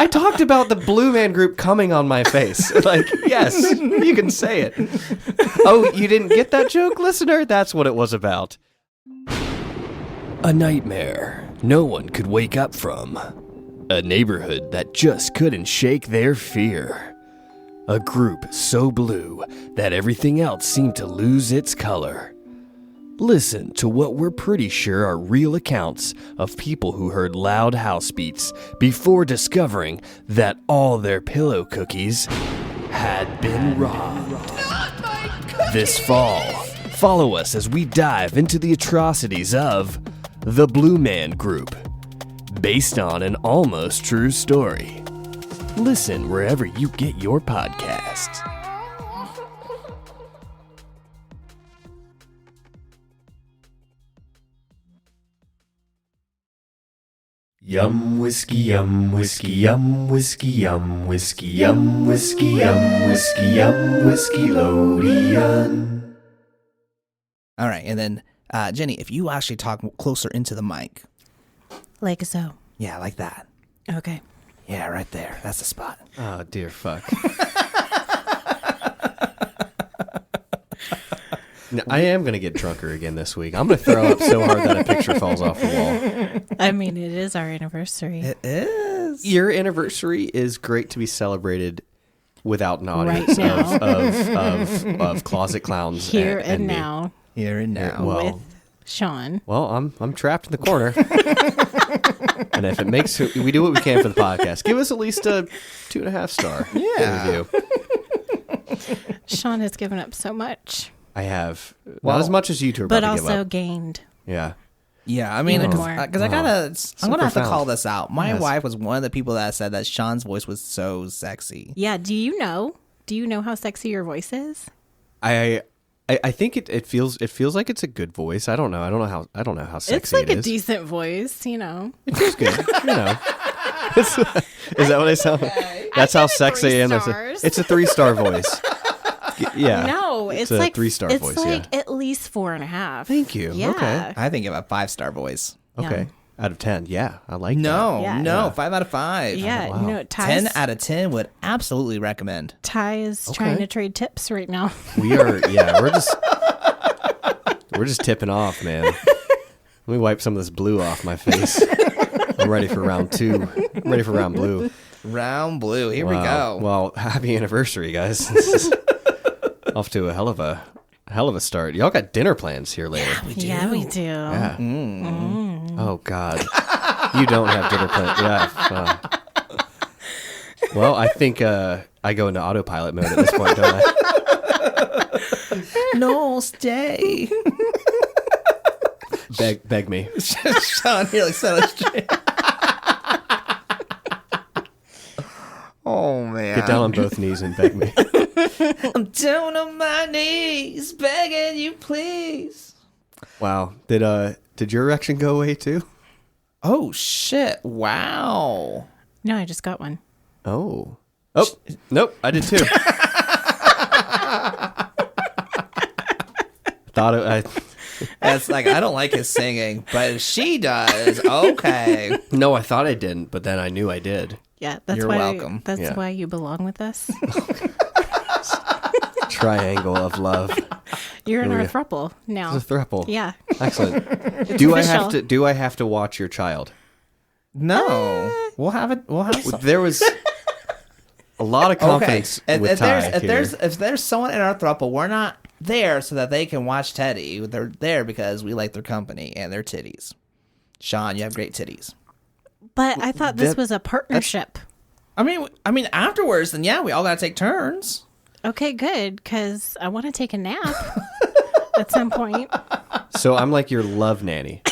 I talked about the Blue Man Group coming on my face. Like, yes, you can say it. Oh, you didn't get that joke, listener? That's what it was about. A nightmare no one could wake up from. A neighborhood that just couldn't shake their fear. A group so blue that everything else seemed to lose its color. Listen to what we're pretty sure are real accounts of people who heard loud house beats before discovering that all their pillow cookies had been robbed. This fall, follow us as we dive into the atrocities of the Blue Man Group, based on an almost true story. Listen wherever you get your podcasts. Yum whiskey, yum whiskey, yum whiskey, yum whiskey, yum whiskey, yum whiskey, yum Whiskeylodeon. All right, and then Jenny, if you actually talk closer into the mic. Like so. Yeah, like that. Okay. Yeah, right there. That's the spot. Oh, dear fuck. No, I am going to get drunker again this week. I'm going to throw up so hard that a picture falls off the wall. I mean, it is our anniversary. It is. Your anniversary is great to be celebrated without an audience Right now. of closet clowns Here and and me. now Here and now. Well, with Sean. Well, I'm trapped in the corner. And if it makes we do what we can for the podcast. Give us at least a 2.5 star review. Sean has given up so much, I have Well, not as much as you two are but about to give also up. gained. Yeah. Yeah, I mean, Even because more. I gotta, I'm gonna have to profound. call this out. My Yes. wife was one of the people that said that Sean's voice was so sexy. Yeah. Do you know how sexy your voice is? I think it feels like it's a good voice. I don't know how sexy It's like it a is. decent voice, you know. It feels good. You know. Is that what I sound like? That's how give it sexy I 3 am. stars. It's a 3-star voice. Yeah. No, it's a like 3-star it's voice. like Yeah. at least 4.5. Thank you. Yeah. Okay. I think you have a 5-star voice. Okay. Out of 10. Yeah. I like that. No, Yeah. no, 5 out of 5. Yeah, wow. you know, 10 out of 10 would absolutely recommend. Ty is trying to trade tips right now. We are, we're just tipping off, man. Let me wipe some of this blue off my face. I'm ready for round 2. I'm ready for round blue. Round blue. Here we Wow. go. Well, happy anniversary, guys. This is off to a hell of a start. Y'all got dinner plans here later. Yeah, we do. Yeah. Oh God, you don't have dinner plans. Yeah. Well, I think I go into autopilot mode at this point, don't I? No, stay. Beg me. Sean here like set us straight. Oh man. Get down on both knees and beg me. I'm down on my knees, begging you, please. Wow. Did your erection go away too? Oh shit! Wow. No, I just got one. Oh. Nope. I did too. That's like I don't like his singing, but she does. Okay. No, I thought I didn't, but then I knew I did. Yeah, that's You're why. welcome. That's Yeah. why you belong with us. Triangle of love. You're in Here our we go. throuple now. It's a throuple. Yeah. Excellent. Do I have official. to? Do I have to watch your child? No, we'll have it. We'll have some. There was a lot of confidence with Ty if there's someone in our throuple, we're not there so that they can watch Teddy. They're there because we like their company and their titties. Sean, you have great titties. But I thought this was a partnership. I mean, afterwards, then yeah, we all gotta take turns. Okay, good, because I want to take a nap at some point. So I'm like your love nanny.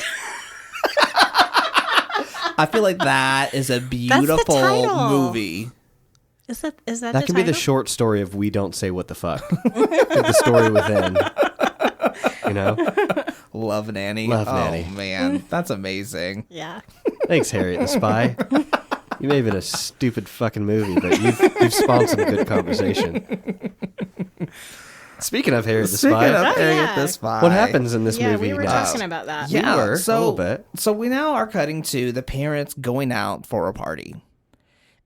I feel like that is a beautiful title. movie. Is that That can be the short story of We Don't Say What the Fuck. The story within. You know? Love Nanny. Love Oh, Nanny. man, that's amazing. Yeah. Thanks, Harriet the Spy. You may have been a stupid fucking movie, but you've spawned some good conversation. Speaking of Harriet the Speaking Spy, of Oh, Harriet yeah. the Spy, what happens in this Yeah, movie we were next? talking about that. Yeah. Yeah, were, a so little bit. So we now are cutting to the parents going out for a party,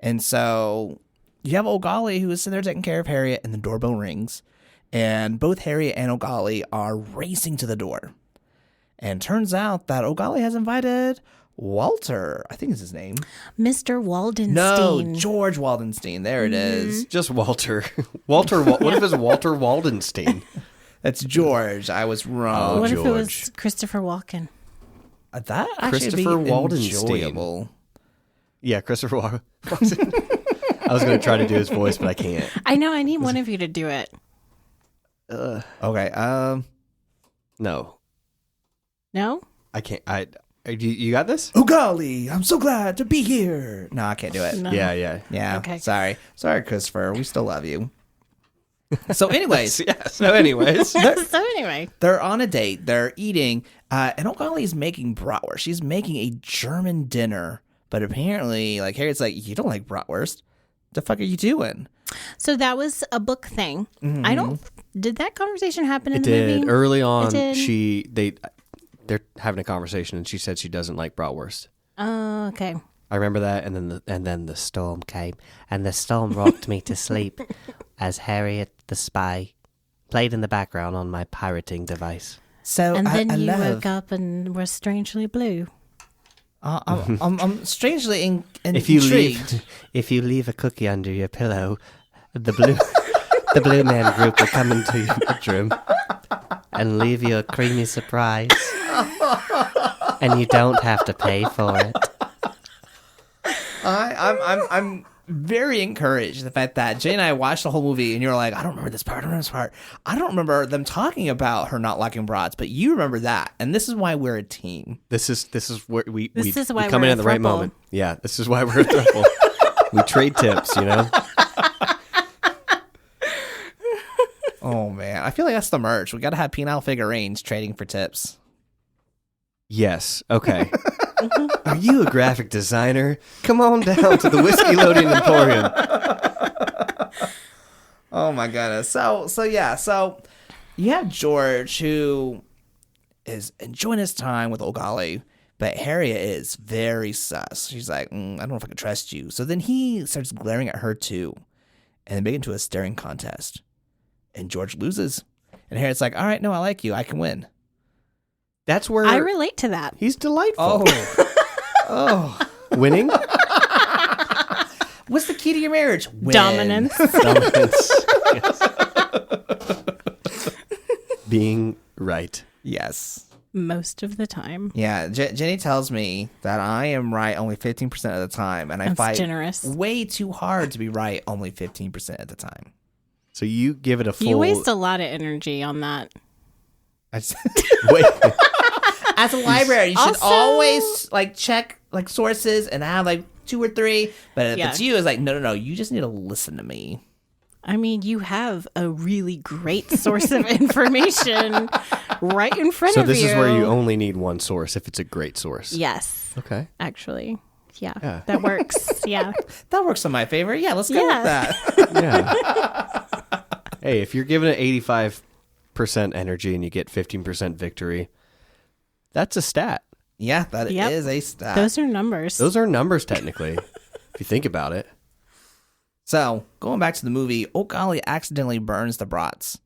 and so you have Ogali who is sitting there taking care of Harriet, and the doorbell rings, and both Harriet and Ogali are racing to the door, and turns out that Ogali has invited Walter, I think is his name. Mr. Waldenstein. No, George Waldenstein. There it is. Just Walter. What if it's Walter Waldenstein? That's George. I was wrong. What if it was George. Christopher Walken? That actually Christopher be Waldenstein. enjoyable. Yeah, Christopher Walken. I was going to try to do his voice, but I can't. I know. I need one of you to do it. Okay. No, No? I can't. You got this? Oh golly, I'm so glad to be here. No, I can't do it. No. Yeah. Yeah. Okay. Sorry, Christopher. We still love you. So, anyways, Yeah. So, anyways, So anyway. they're on a date. They're eating, and Ogali is making bratwurst. She's making a German dinner, but apparently, like Harriet's like, you don't like bratwurst. The fuck are you doing? So that was a book thing. I don't. Did that conversation happen in it the did movie? early on. did. They're having a conversation, and she said she doesn't like bratwurst. Oh, okay. I remember that, and then the storm came, and the storm rocked me to sleep as Harriet the Spy played in the background on my pirating device. So, And then I you love. woke up and were strangely blue. I'm strangely If you intrigued. leave a cookie under your pillow, the blue man group will come into your bedroom and leave you a creamy surprise, and you don't have to pay for it. I'm very encouraged the fact that Jay and I watched the whole movie and you're like, I don't remember this part. I don't remember them talking about her not liking brats, but you remember that, and this is why we're a team. This is where we why come we're in a at the right throuple. moment. Yeah, this is why we're a throuple. We trade tips, you know. Oh man, I feel like that's the merch. We got to have penile figurines trading for tips. Yes. Okay. Are you a graphic designer? Come on down to the Whiskeylodeon Emporium. Oh my goodness. So you have George who is enjoying his time with Ogali, but Harriet is very sus. She's like, I don't know if I can trust you. So then he starts glaring at her too, and they make it into a staring contest. And George loses. And Harriet's like, all right, no, I like you. I can win. That's where I relate to that. he's delightful. Oh. Winning? What's the key to your marriage? Win. Dominance. Dominance. Yes. Being right. Yes. Most of the time. Yeah, Jenny tells me that I am right only 15% of the time, and I That's fight generous. way too hard to be right only 15% of the time. So you give it a full... You waste a lot of energy on that. Wait. As a library, you should Also- always check sources and have 2 or 3. But if Yeah. it's you, it's no. You just need to listen to me. I mean, you have a really great source of information right in front So of you. this is where you only need one source if it's a great source. Yes, Okay. actually. Yeah, Yeah. that works. Yeah. That works in my favor. Yeah, let's go Yeah. with that. Yeah. Hey, if you're giving it 85% energy and you get 15% victory, that's a stat. Yeah, that is Yep. a stat. Those are numbers. Those are numbers, technically, if you think about it. So, going back to the movie, Ogali accidentally burns the brats.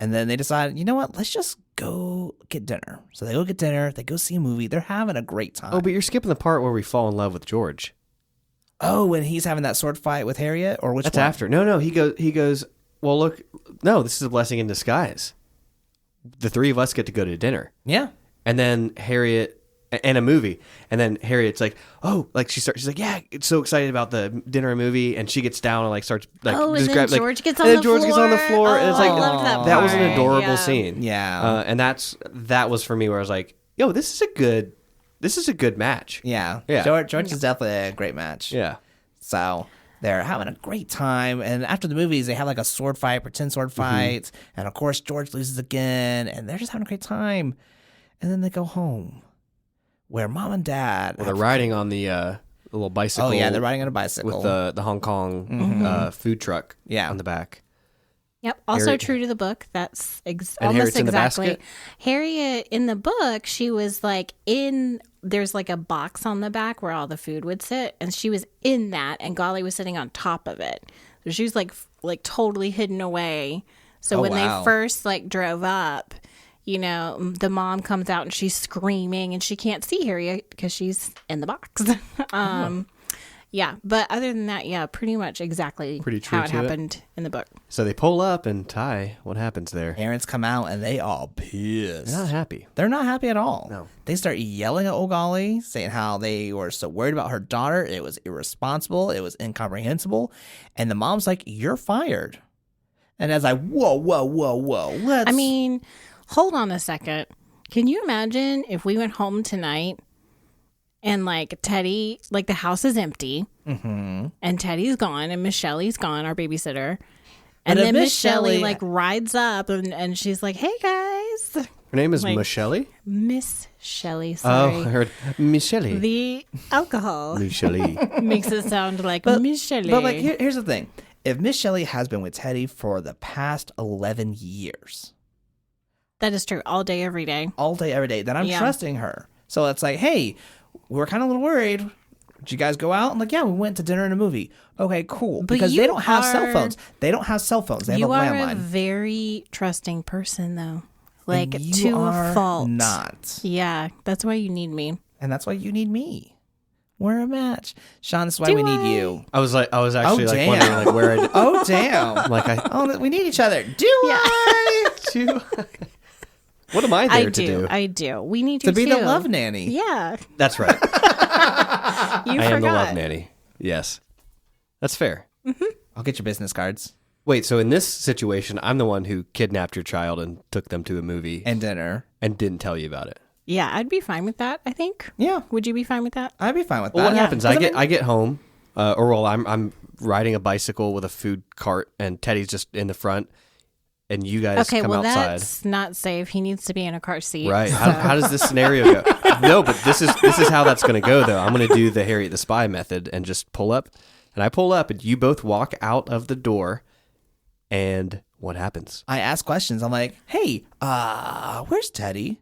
And then they decide, you know what? Let's just go get dinner. So they go get dinner. They go see a movie. They're having a great time. Oh, but you're skipping the part where we fall in love with George. Oh, when he's having that sword fight with Harriet, or which That's one? after. No. He goes. Well, look. No, this is a blessing in disguise. The three of us get to go to dinner, Yeah. and then Harriet and a movie, and then Harriet's like, oh, like she's like, yeah, it's so excited about the dinner and movie, and she gets down and like starts like, Oh, and then describe, like, George gets and on then the George gets on the floor, and it's Oh, like I loved that that was an part. adorable Yeah. scene. Yeah. And that was for me where I was like, yo, this is a good match. Yeah. Yeah. George is definitely a great match. Yeah. So they're having a great time. And after the movies, they have like a sword fight, pretend sword fight. And of course, George loses again. And they're just having a great time. And then they go home where mom and dad. Well, they're riding on the little bicycle. Oh, yeah. They're riding on a bicycle. with the Hong Kong food truck. Yeah. On the back. Yep. Also Harriet- true to the book. That's And almost Harriet's in the exactly. basket? Harriet in the book, she was like there's like a box on the back where all the food would sit, and she was in that, and Golly was sitting on top of it. So she was like totally hidden away. So Oh, when wow. they first like drove up, you know, the mom comes out and she's screaming, and she can't see Harriet because she's in the box. Yeah, but other than that, yeah, pretty much exactly Pretty true how it to it. happened in the book. So they pull up and Ty, what happens there? Parents come out and they all pissed. They're not happy. They're not happy at all. No. They start yelling at old Golly, saying how they were so worried about her daughter. It was irresponsible. It was incomprehensible. And the mom's like, you're fired. And as whoa. Let's. I mean, hold on a second. Can you imagine if we went home tonight and like Teddy, like the house is empty and Teddy's gone and Miss Shelley's gone, our babysitter. And if then Miss Miss Shelley Shelley- like rides up and she's like, hey guys. Her name is Like- Michelle? Miss Shelley, Oh, sorry. I heard Michelle. The alcohol Michelle. makes it sound like Miss Shelley. But like, here's the thing. If Miss Shelley has been with Teddy for the past 11 years, That is true. All day, every day. all day, every day, then I'm Yeah. trusting her. So it's like, hey, we were kind of a little worried. Did you guys go out? I'm like, yeah, we went to dinner and a movie. Okay, cool. But Because you they don't have are- cell phones. They don't have cell phones. They have You a are a landline. very trusting person, though. Like, And you to are a fault. not. Yeah, that's why you need me. And that's why you need me. We're a match. Sean, that's why we need you. I was actually like damn. wondering like where I'd, Oh, damn. like Oh, we need each other. Do I? what am I there I to do? I do. We need you To be too. the love nanny. Yeah, That's right. you I forgot. am the love nanny. Yes. That's fair. I'll get your business cards Wait, so in this situation, I'm the one who kidnapped your child and took them to a movie and dinner. and didn't tell you about it. Yeah, I'd be fine with that. I think. Yeah, Would you be fine with that? I'd be fine with that. Well, what happens? Doesn't I get home, I'm riding a bicycle with a food cart, and Teddy's just in the front, and you guys Okay, come well, outside. that's not safe. He needs to be in a car seat. Right? How does this scenario go? No, but this is how that's going to go, though. I'm going to do the Harriet the Spy method and just pull up, and I pull up, and you both walk out of the door, and what happens? I ask questions. I'm like, hey, where's Teddy?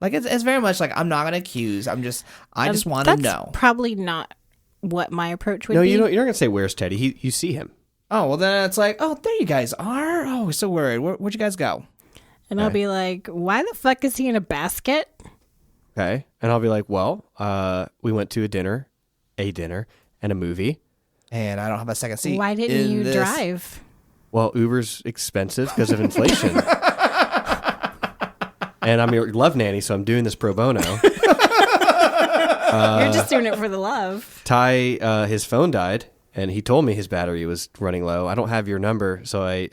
Like, it's very much like, I'm not going to accuse. I just want to That's know. probably not what my approach would No, be. you're not going to say where's Teddy. You see him. Oh, well, then it's like, oh, there you guys are. Oh, we're so worried. Where'd you guys go? And I'll be like, why the fuck is he in a basket? Okay. And I'll be like, well, we went to a dinner, and a movie. And I don't have a second seat. Why didn't in you this. drive? Well, Uber's expensive because of inflation. And I'm your love nanny, so I'm doing this pro bono. You're just doing it for the love. Ty, his phone died, and he told me his battery was running low. I don't have your number, so I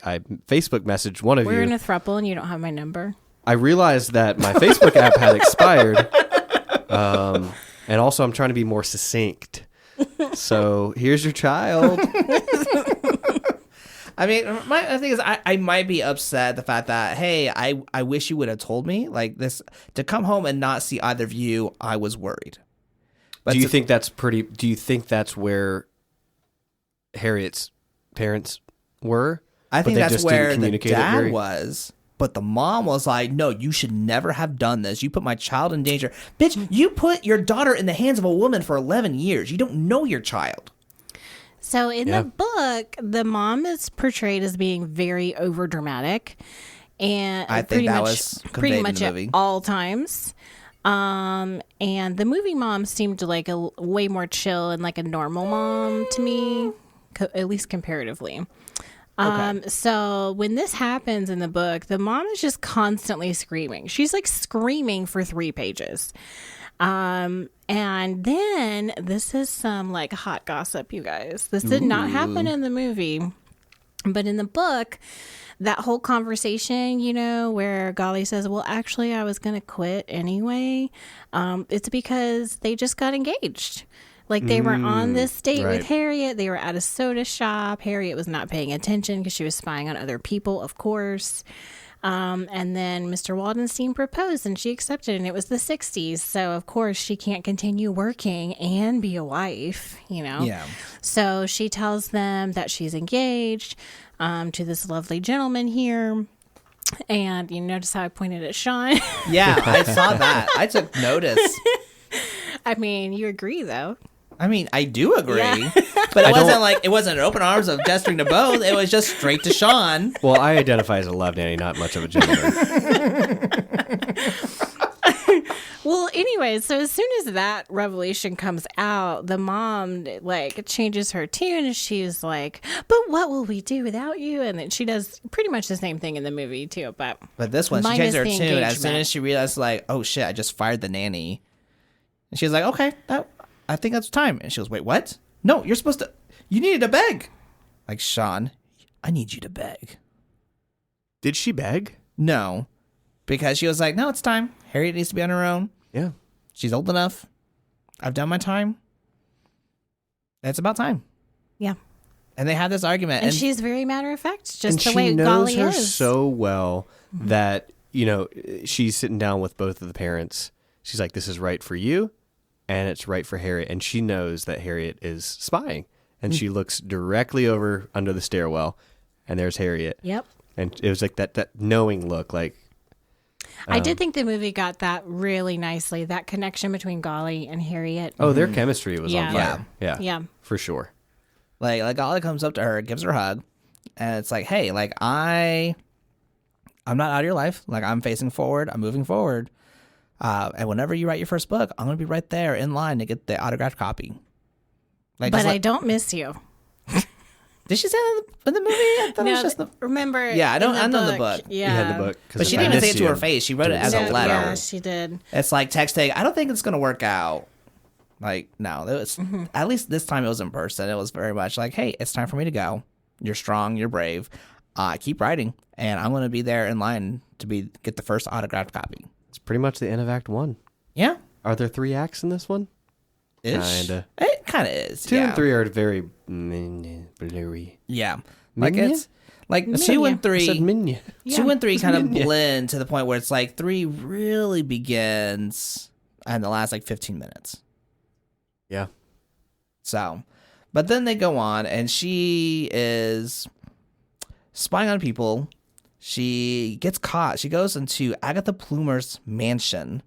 Facebook messaged one of We're in you. a throuple and you don't have my number. I realized that my Facebook app had expired, and also I'm trying to be more succinct. So here's your child. I mean, my thing is, I might be upset the fact that, hey, I wish you would have told me like this to come home and not see either of you. I was worried. But Do you think that's where Harriet's parents were? I think they that's just didn't where the communicate it dad very- was. But the mom was like, no, you should never have done this. You put my child in danger. Bitch, you put your daughter in the hands of a woman for 11 years. You don't know your child. So in Yeah. the book, the mom is portrayed as being very overdramatic. and I think pretty that much, was conveyed pretty in much the at movie. all times. And the movie mom seemed like a way more chill and like a normal mom to me, at least comparatively. So when this happens in the book, the mom is just constantly screaming. She's like screaming for 3 pages. And then this is some like hot gossip, you guys. This did not happen in the movie, but in the book, that whole conversation, you know, where Golly says, well, actually, I was going to quit anyway. It's because they just got engaged. Like they were on this date right. with Harriet. They were at a soda shop. Harriet was not paying attention because she was spying on other people, of course. And then Mr. Waldenstein proposed and she accepted, and it was the 60s. So, of course, she can't continue working and be a wife, you know? Yeah. So she tells them that she's engaged to this lovely gentleman here. And you notice how I pointed at Sean? Yeah, I saw that. I took notice. I mean, you agree, though. I mean, I do agree. Yeah. But it wasn't open arms of gesturing to both. It was just straight to Sean. Well, I identify as a love nanny, not much of a gentleman. Well, anyway, so as soon as that revelation comes out, the mom like changes her tune and she's like, but what will we do without you? And then she does pretty much the same thing in the movie too. But This one, she minus changed her the tune as soon engagement. as she realized, like, oh shit, I just fired the nanny. And she was like, okay, I think that's time. And she goes, wait, what? No, you needed to beg. Like, Sean, I need you to beg. Did she beg? No, because she was like, no, it's time. Harriet needs to be on her own. Yeah. She's old enough. I've done my time. It's about time. yeah. And they had this argument. And she's very matter of fact, just And the she way knows Golly her is. so well that, you know, she's sitting down with both of the parents. She's like, this is right for you, and it's right for Harriet. And she knows that Harriet is spying. And she looks directly over under the stairwell, and there's Harriet. Yep. And it was like that knowing look, like, I did think the movie got that really nicely, that connection between Golly and Harriet. oh, their chemistry was on Yeah. fire. Yeah. Yeah. For sure. like Golly comes up to her, gives her a hug, and it's like, hey, like I'm not out of your life. Like I'm facing forward. I'm moving forward. And whenever you write your first book, I'm gonna be right there in line to get the autographed copy. Like, But just I like- don't miss you. Did she say that in the movie? I thought it was just the. remember? Yeah, I know the book. Yeah. You had the book. 'cause But she if I didn't even say miss it to you, her face. She wrote it as a No, letter. Yeah, she did. It's like texting. I don't think it's gonna work out. Like no, it was at least this time it was in person. It was very much like, hey, it's time for me to go. You're strong. You're brave. Keep writing, and I'm gonna be there in line to get the first autographed copy. It's pretty much the end of Act 1. Yeah, Are there 3 acts in this one? ish. Kinda. It kind of is. 2 yeah. and 3 are very blurry. Yeah, like Minya? it's like Minya. 2 and I 3. said Minya. 2 and 3 kind of Minya. blend to the point where it's like 3 really begins in the last like 15 minutes. Yeah. So, but then they go on, and she is spying on people. She gets caught. She goes into Agatha Plumer's mansion.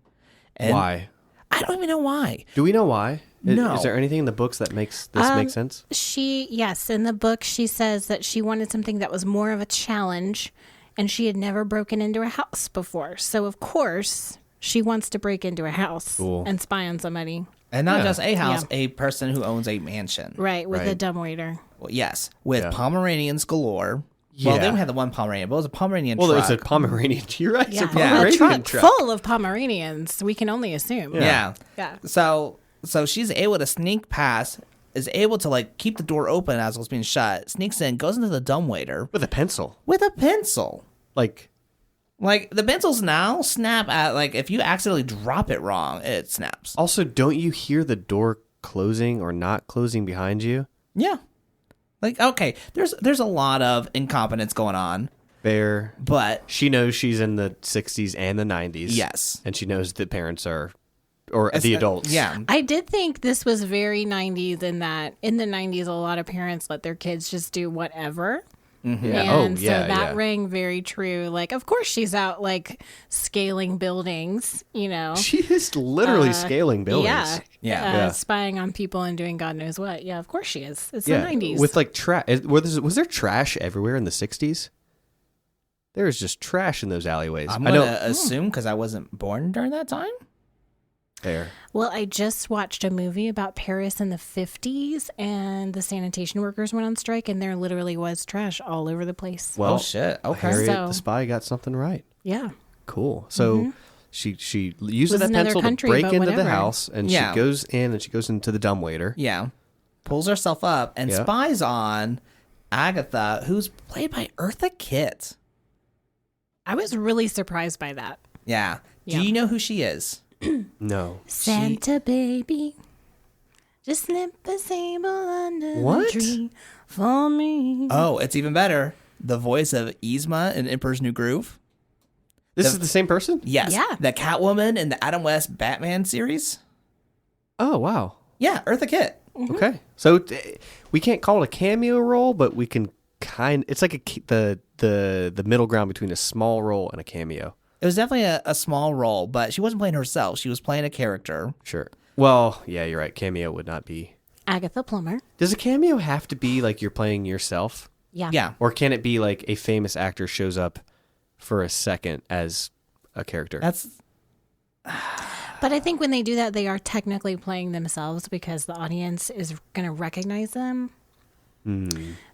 And Why? I don't even know why. Do we know why? No. Is there anything in the books that makes this make sense? Yes, in the book, she says that she wanted something that was more of a challenge, and she had never broken into a house before. So, of course, she wants to break into a house Cool. and spy on somebody. And not just a house, Yeah. a person who owns a mansion. Right, with a Right. dumbwaiter. Well, yes, with Yeah. Pomeranians galore. Well, they Yeah. only had the one Pomeranian, but it was a Pomeranian Well, truck. it's a Pomeranian. You're right. It's a Yeah, Pomeranian a truck truck. full of Pomeranians. We can only assume. Yeah. Yeah. So she's able to sneak past, is able to like keep the door open as it was being shut, sneaks in, goes into the dumbwaiter With a pencil. with a pencil. Like, Like the pencils now snap at like if you accidentally drop it wrong, it snaps. also, don't you hear the door closing or not closing behind you? Yeah. Like okay, there's a lot of incompetence going on, Fair. but She knows she's in the 60s and the 90s. yes. And she knows the parents are, or the adults. Yeah. I did think this was very 90s in that in the 90s, a lot of parents let their kids just do whatever. Yeah. And so yeah. that rang very true. Like, of course, she's out like scaling buildings, you know. She is literally scaling buildings. Yeah. Yeah. Yeah. Spying on people and doing God knows what. Yeah, of course she is. It's Yeah. the 90s. With like trash. Was there trash everywhere in the 60s? There is just trash in those alleyways. I'm I going know. to assume because I wasn't born during that time. There. Well, I just watched a movie about Paris in the 50s, and the sanitation workers went on strike, and there literally was trash all over the place. Well, Oh, shit. Okay. Harriet So- the Spy got something right. Yeah. Cool. So she uses Was that another pencil country, to break but into the whatever. house, and Yeah. she goes in and she goes into the dumbwaiter. Yeah. Pulls herself up and Yeah. spies on Agatha, who's played by Eartha Kitt. I was really surprised by that. Yeah. Yeah. Do you know who she is? No. Santa baby, just slip a sable under What? the tree for me. Oh, it's even better. The voice of Yzma in Emperor's New Groove. This is the same person? Yes. Yeah. The Catwoman in the Adam West Batman series. Oh, wow. Yeah, Eartha Kitt. Okay. So we can't call it a cameo role, but we can it's like the middle ground between a small role and a cameo. It was definitely a small role, but she wasn't playing herself. She was playing a character. Sure. Well, yeah, you're right. Cameo would not be. Agatha Plummer. Does a cameo have to be like you're playing yourself? Yeah. Yeah. Or can it be like a famous actor shows up for a second as a character? That's But I think when they do that, they are technically playing themselves because the audience is going to recognize them.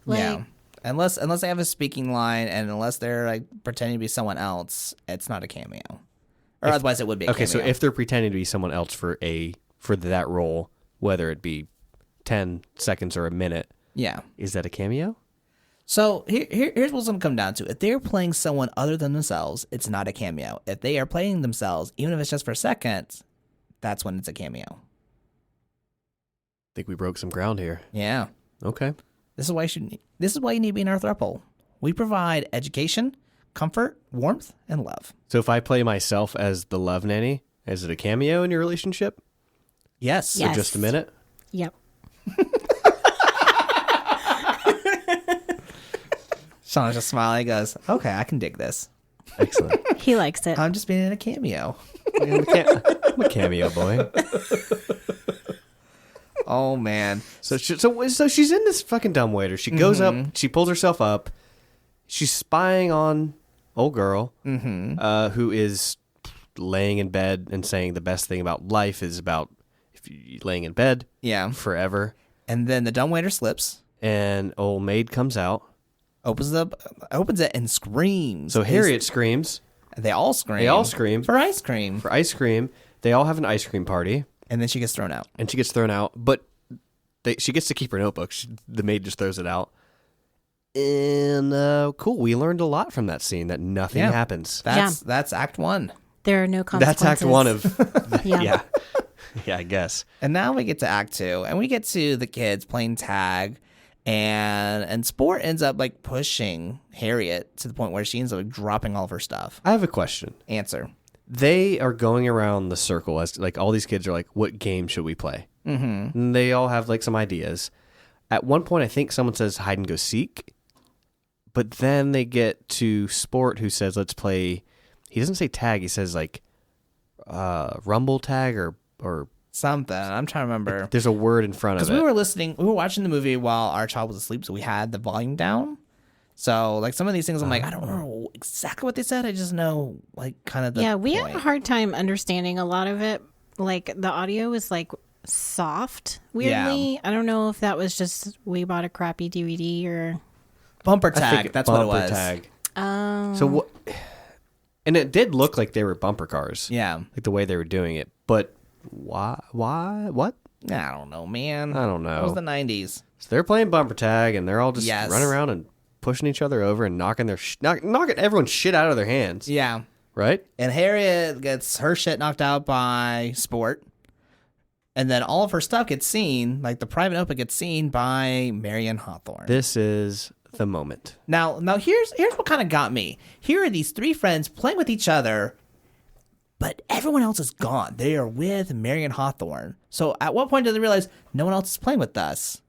yeah. Unless they have a speaking line and unless they're like pretending to be someone else, it's not a cameo. Or otherwise it would be a Okay, so cameo. if they're pretending to be someone else for that role, whether it be 10 seconds or a minute, Yeah. is that a cameo? So here's what's going to come down to. If they're playing someone other than themselves, it's not a cameo. If they are playing themselves, even if it's just for a second, that's when it's a cameo. I think we broke some ground here. Yeah. Okay. This is why you need to be in our throuple. We provide education, comfort, warmth, and love. So if I play myself as the love nanny, is it a cameo in your relationship? Yes. Yeah. For just a minute? Yep. Sean's just smiling. He goes, okay, I can dig this. Excellent. He likes it. I'm just being in a cameo. I'm a cameo boy. Oh, man. So she's in this fucking dumbwaiter. She goes up. She pulls herself up. She's spying on old girl who is laying in bed and saying the best thing about life is about if you laying in bed Yeah. forever. And then the dumbwaiter slips, And old maid comes out. opens it, and screams. So Harriet screams They all scream. They all scream. For ice cream. for ice cream. They all have an ice cream party. And then she gets thrown out. And she gets thrown out, but she gets to keep her notebook. The maid just throws it out. And cool, we learned a lot from that scene that nothing Yeah. happens. That's Act 1. There are no consequences. That's Act 1 of Yeah. yeah, I guess. And now we get to Act 2, and we get to the kids playing tag, and Sport ends up like pushing Harriet to the point where she ends up like, dropping all of her stuff. I have a question. Answer. They are going around the circle as like all these kids are like, what game should we play? Mm-hmm. And they all have like some ideas. At one point, I think someone says hide and go seek, but then they get to Sport, who says let's play. He doesn't say tag. He says like rumble tag or Something. I'm trying to remember. there's a word in front of Because it. we were watching the movie while our child was asleep, so we had the volume down. So like some of these things, I'm like, I don't know exactly what they said. I just know like kind of the Yeah, we had point. a hard time understanding a lot of it. Like the audio was like soft, weirdly. Yeah. I don't know if that was just we bought a crappy DVD or. Bumper I tag. think That's what it bumper was. Tag. Oh. So what? And it did look like they were bumper cars. Yeah. Like the way they were doing it, but why? What? I don't know, man. I don't know. That was the 90s. So they're playing bumper tag, and they're all just Yes. running around and pushing each other over and knocking knocking everyone's shit out of their hands. Yeah. Right? And Harriet gets her shit knocked out by Sport. And then all of her stuff gets seen, like the private notebook gets seen by Marion Hawthorne. This is the moment. Now here's what kind of got me. Here are these three friends playing with each other, but everyone else is gone. They are with Marion Hawthorne. So at what point do they realize no one else is playing with us?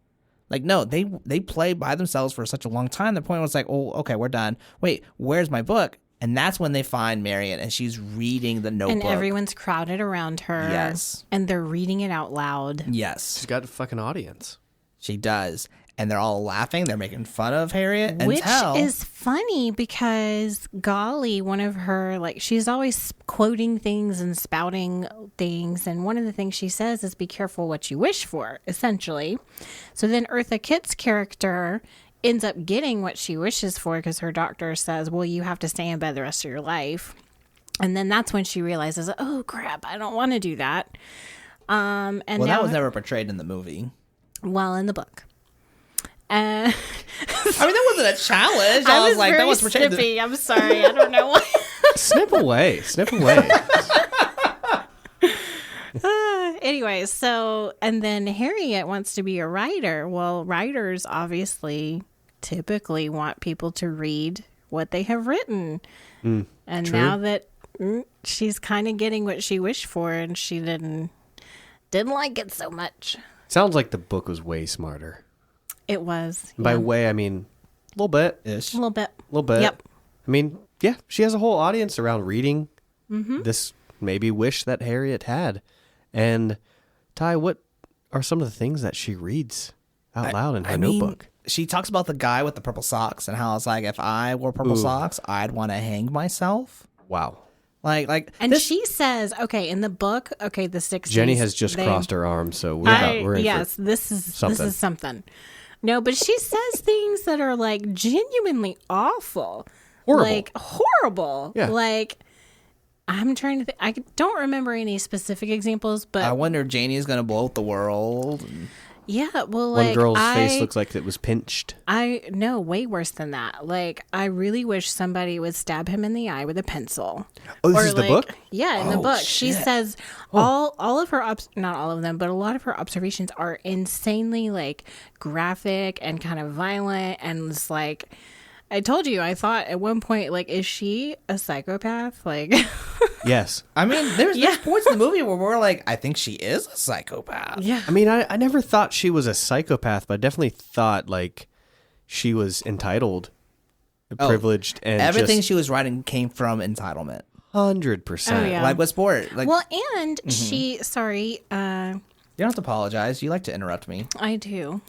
Like, no, they play by themselves for such a long time. The point was like, oh, okay, we're done. Wait, where's my book? And that's when they find Marion, and she's reading the notebook. And everyone's crowded around her. Yes. And they're reading it out loud. Yes, She's got a fucking audience. she does. and they're all laughing. They're making fun of Harriet. Which is funny because, golly, one of her, like, she's always quoting things and spouting things. And one of the things she says is, be careful what you wish for, essentially. So then Eartha Kitt's character ends up getting what she wishes for because her doctor says, well, you have to stay in bed the rest of your life. And then that's when she realizes, oh, crap, I don't want to do that. And well, that was never portrayed in the movie. Well, in the book. I mean, that wasn't a challenge. I was like, very that was portrayed. Snippy. I'm sorry. I don't know why. Snip away. Snip away. Anyway, so, and then Harriet wants to be a writer. Well, writers obviously typically want people to read what they have written. And true. now that she's kind of getting what she wished for, and she didn't like it so much. Sounds like the book was way smarter. It was. By way, I mean a little bit. Ish. A little bit. A little bit. Yep. I mean, yeah, she has a whole audience around reading this maybe wish that Harriet had. And Ty, what are some of the things that she reads out loud in her notebook? She talks about the guy with the purple socks and how it's like, if I wore purple socks, I'd want to hang myself. Wow. Like, and she says, okay, in the book, okay, the 60s. Jenni has just crossed her arms, so we're in this is something. No, but she says things that are like genuinely awful. Horrible. Like horrible. Yeah. Like, I'm trying to think. I don't remember any specific examples, but I wonder if Janie is going to blow up the world. yeah, well, like, one girl's face looks like it was pinched. No, way worse than that. Like, I really wish somebody would stab him in the eye with a pencil. Oh, this is the book? Yeah, in the book. She says all of her, not all of them, but a lot of her observations are insanely, like, graphic and kind of violent. And it's like, I told you, I thought at one point, like, is she a psychopath? Like, Yes. I mean, there's points in the movie where we're like, I think she is a psychopath. yeah. I mean, I never thought she was a psychopath, but I definitely thought, like, she was entitled, privileged, and Everything she was writing came from entitlement. 100%. Oh, yeah. Like with sport. Like, Well, and she, sorry, you don't have to apologize. You like to interrupt me. I do.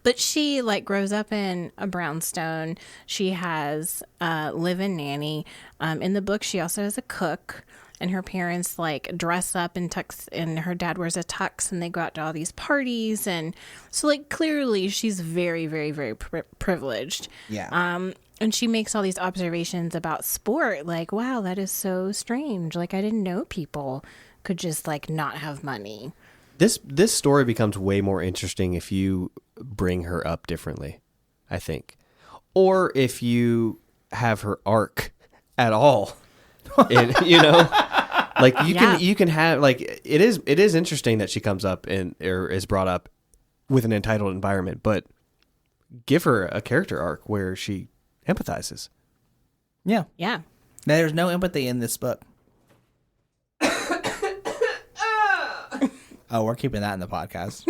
But she, like, grows up in a brownstone. She has live-in nanny. In the book, she also has a cook. And her parents, like, dress up in tux, and her dad wears a tux, and they go out to all these parties. And so, like, clearly she's very, very, very privileged. Yeah. And she makes all these observations about sport. Like, wow, that is so strange. Like, I didn't know people could just, like, not have money. This story becomes way more interesting if you bring her up differently, I think. Or if you have her arc at all. And, you know, like you can have, like, it is interesting that she comes up or is brought up with an entitled environment, but give her a character arc where she empathizes. Yeah. Yeah. There's no empathy in this book. Oh, we're keeping that in the podcast.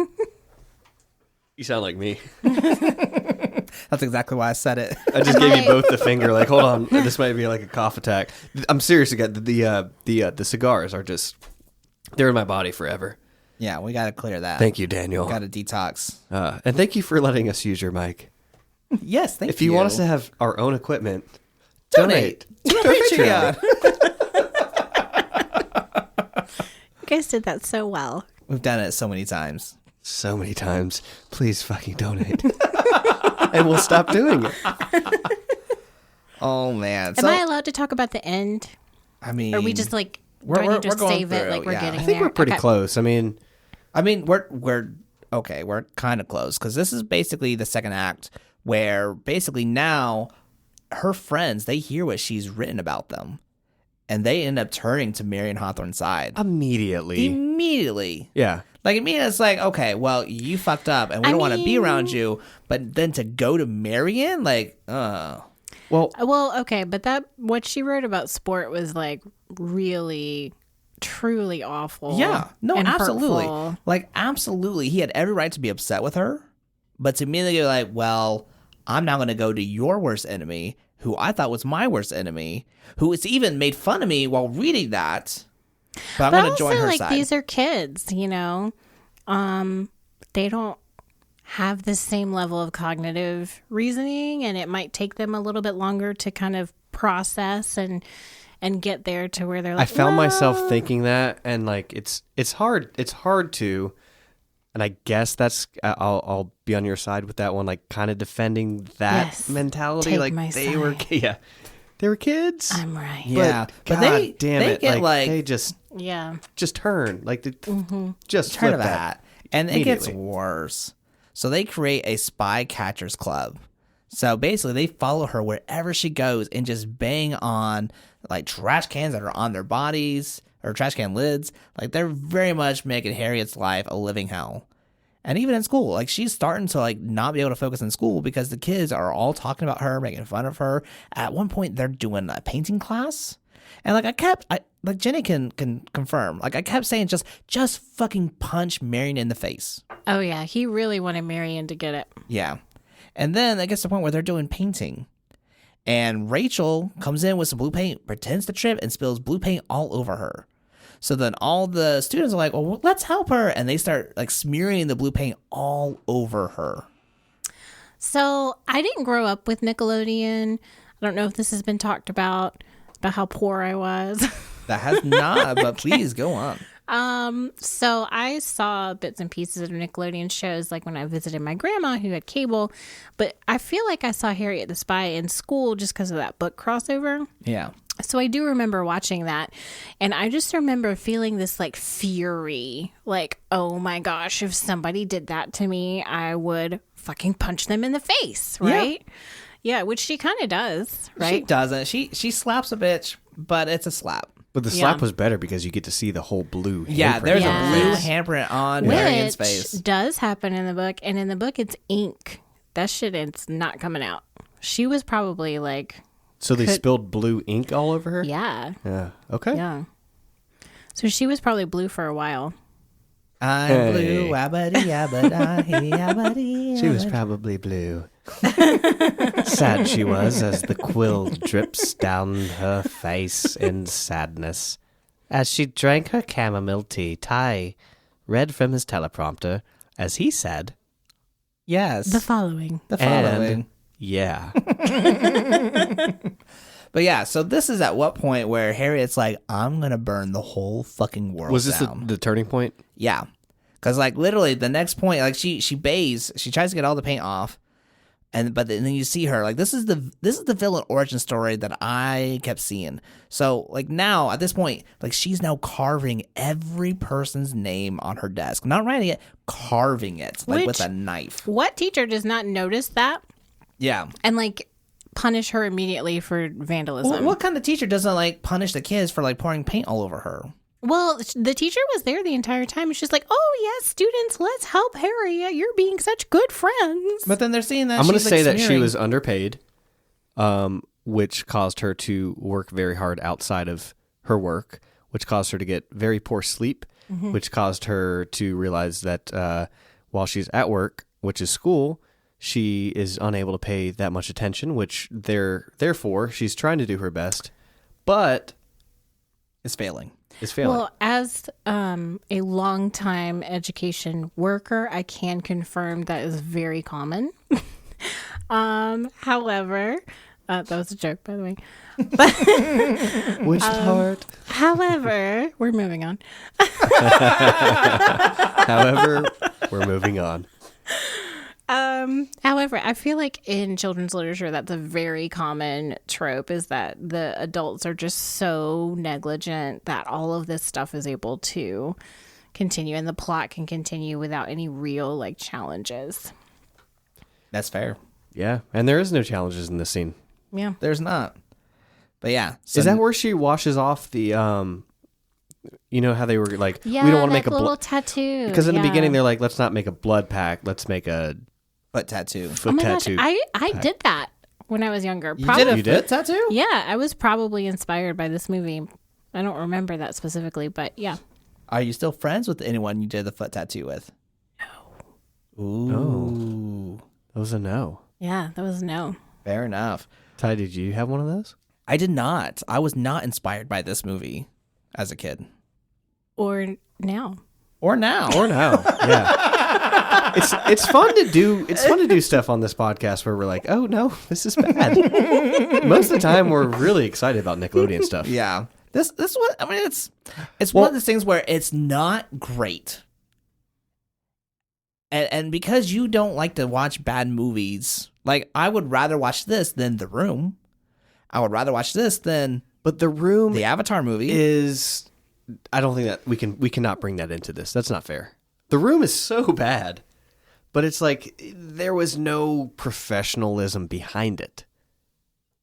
You sound like me. That's exactly why I said it. I just gave you both the finger. Like, hold on, this might be like a cough attack. I'm serious again. The cigars are they're in my body forever. Yeah, we got to clear that. Thank you, Daniel. Got to detox. And thank you for letting us use your mic. Yes, thank you. If you want us to have our own equipment, donate to Patreon. You guys did that so well. We've done it so many times. So many times. Please fucking donate. And we'll stop doing it. Oh, man. Am I allowed to talk about the end? I mean... Or we just, like, do we're I need to going save it? through, Like, we're yeah. getting I think there? we're pretty Okay. close. I mean, we're okay. We're kind of close because this is basically the second act where basically now her friends, they hear what she's written about them and they end up turning to Marion Hawthorne's side. Immediately. Yeah. Like, immediately it's like, okay, well, you fucked up and we don't want to be around you. But then to go to Marion, like, Well, okay, but what she wrote about sport was, like, really, truly awful. yeah. No, and absolutely. hurtful. Like, absolutely. He had every right to be upset with her. But to immediately be like, well, I'm now going to go to your worst enemy, who I thought was my worst enemy, who has even made fun of me while reading that. But I'm going to join her like, side. these are kids, you know? They don't have the same level of cognitive reasoning, and it might take them a little bit longer to kind of process and get there to where they're like, I found myself "Well." thinking that, and like it's hard to, and I guess that's I'll be on your side with that one, like kind of defending that Yes. mentality. Take Like my they were side. they were kids. I'm right. Yeah, but they damn it, get like they just Yeah. turn like just turn flip of a that. hat, and it gets immediately. worse. So they create a spy catchers club. So basically, they follow her wherever she goes and just bang on like trash cans that are on their bodies or trash can lids. Like they're very much making Harriet's life a living hell. And even in school, like she's starting to like not be able to focus in school because the kids are all talking about her, making fun of her. At one point, they're doing a painting class, and like Jenni can confirm. Like I kept saying, just fucking punch Marion in the face. Oh, yeah. He really wanted Marion to get it. Yeah. And then it gets to the point where they're doing painting. And Rachel comes in with some blue paint, pretends to trip, and spills blue paint all over her. So then all the students are like, well, let's help her. And they start like smearing the blue paint all over her. So I didn't grow up with Nickelodeon. I don't know if this has been talked about how poor I was. That has not, but please go on. So I saw bits and pieces of Nickelodeon shows like when I visited my grandma who had cable, but I feel like I saw Harriet the Spy in school just because of that book crossover. Yeah. So I do remember watching that, and I just remember feeling this like fury, like, oh my gosh, if somebody did that to me, I would fucking punch them in the face, right? Yeah, which she kind of does, right? She doesn't. She slaps a bitch, but it's a slap. But the slap was better because you get to see the whole blue. Yeah, handprint. there's Yes. a blue handprint on Marion's face. Which does happen in the book, and in the book it's ink. That shit is not coming out. She was probably like, So they spilled blue ink all over her? yeah, Yeah. Okay. yeah. So she was probably blue for a while. I'm Hey. blue, abadi, abadi, abadi. She was probably blue. Sad she was as the quill drips down her face in sadness. As she drank her chamomile tea, Ty read from his teleprompter as he said, Yes. The following. The following. and yeah. But yeah, so this is at what point where Harriet's like, I'm going to burn the whole fucking world Was this down. the turning point? Yeah. Because, like, literally the next point, like, she bathes, she tries to get all the paint off, but then you see her, like, this is the villain origin story that I kept seeing. So, like, now, at this point, like, she's now carving every person's name on her desk. Not writing it, carving it, like, with Which- a knife. What teacher does not notice that Yeah. and like punish her immediately for vandalism? What kind of teacher doesn't, like, punish the kids for, like, pouring paint all over her? Well, the teacher was there the entire time. It's just like, oh, yes, students, let's help Harriet. You're being such good friends. But then they're seeing that I'm going to she's, say like, that she smearing- was underpaid, which caused her to work very hard outside of her work, which caused her to get very poor sleep, which caused her to realize that while she's at work, which is school, she is unable to pay that much attention, which therefore she's trying to do her best, but is failing. is failing. Well, as a longtime education worker, I can confirm that is very common. However, that was a joke, by the way. Which part? However, we're moving on. However, we're moving on. However, I feel like in children's literature, that's a very common trope is that the adults are just so negligent that all of this stuff is able to continue and the plot can continue without any real like challenges. That's fair. Yeah, and there is no challenges in this scene. Yeah. There's not. But yeah. So Is that where she washes off the you know how they were like, Yeah, we don't want to that make a little blood tattoo. because in the Yeah. beginning they're like, let's not make a blood pact, let's make a foot tattoo? foot Oh my tattoo. gosh, I did that when I was younger. You Probably, did a You did? foot tattoo? yeah, I was probably inspired by this movie. I don't remember that specifically, but yeah. Are you still friends with anyone you did the foot tattoo with? No. Ooh. That was a no. Yeah, that was no. Fair enough. Ty, did you have one of those? I did not. I was not inspired by this movie as a kid. Or now. Or now. Or no? Yeah. it's fun to do. It's fun to do stuff on this podcast where we're like, oh no, this is bad. Most of the time, we're really excited about Nickelodeon stuff. Yeah. This one, I mean, it's one of those things where it's not great. And because you don't like to watch bad movies, like I would rather watch this than The Room. I would rather watch this than But The Room, the Avatar movie. is. I don't think that we cannot bring that into this. That's not fair. The Room is so bad, but it's like there was no professionalism behind it.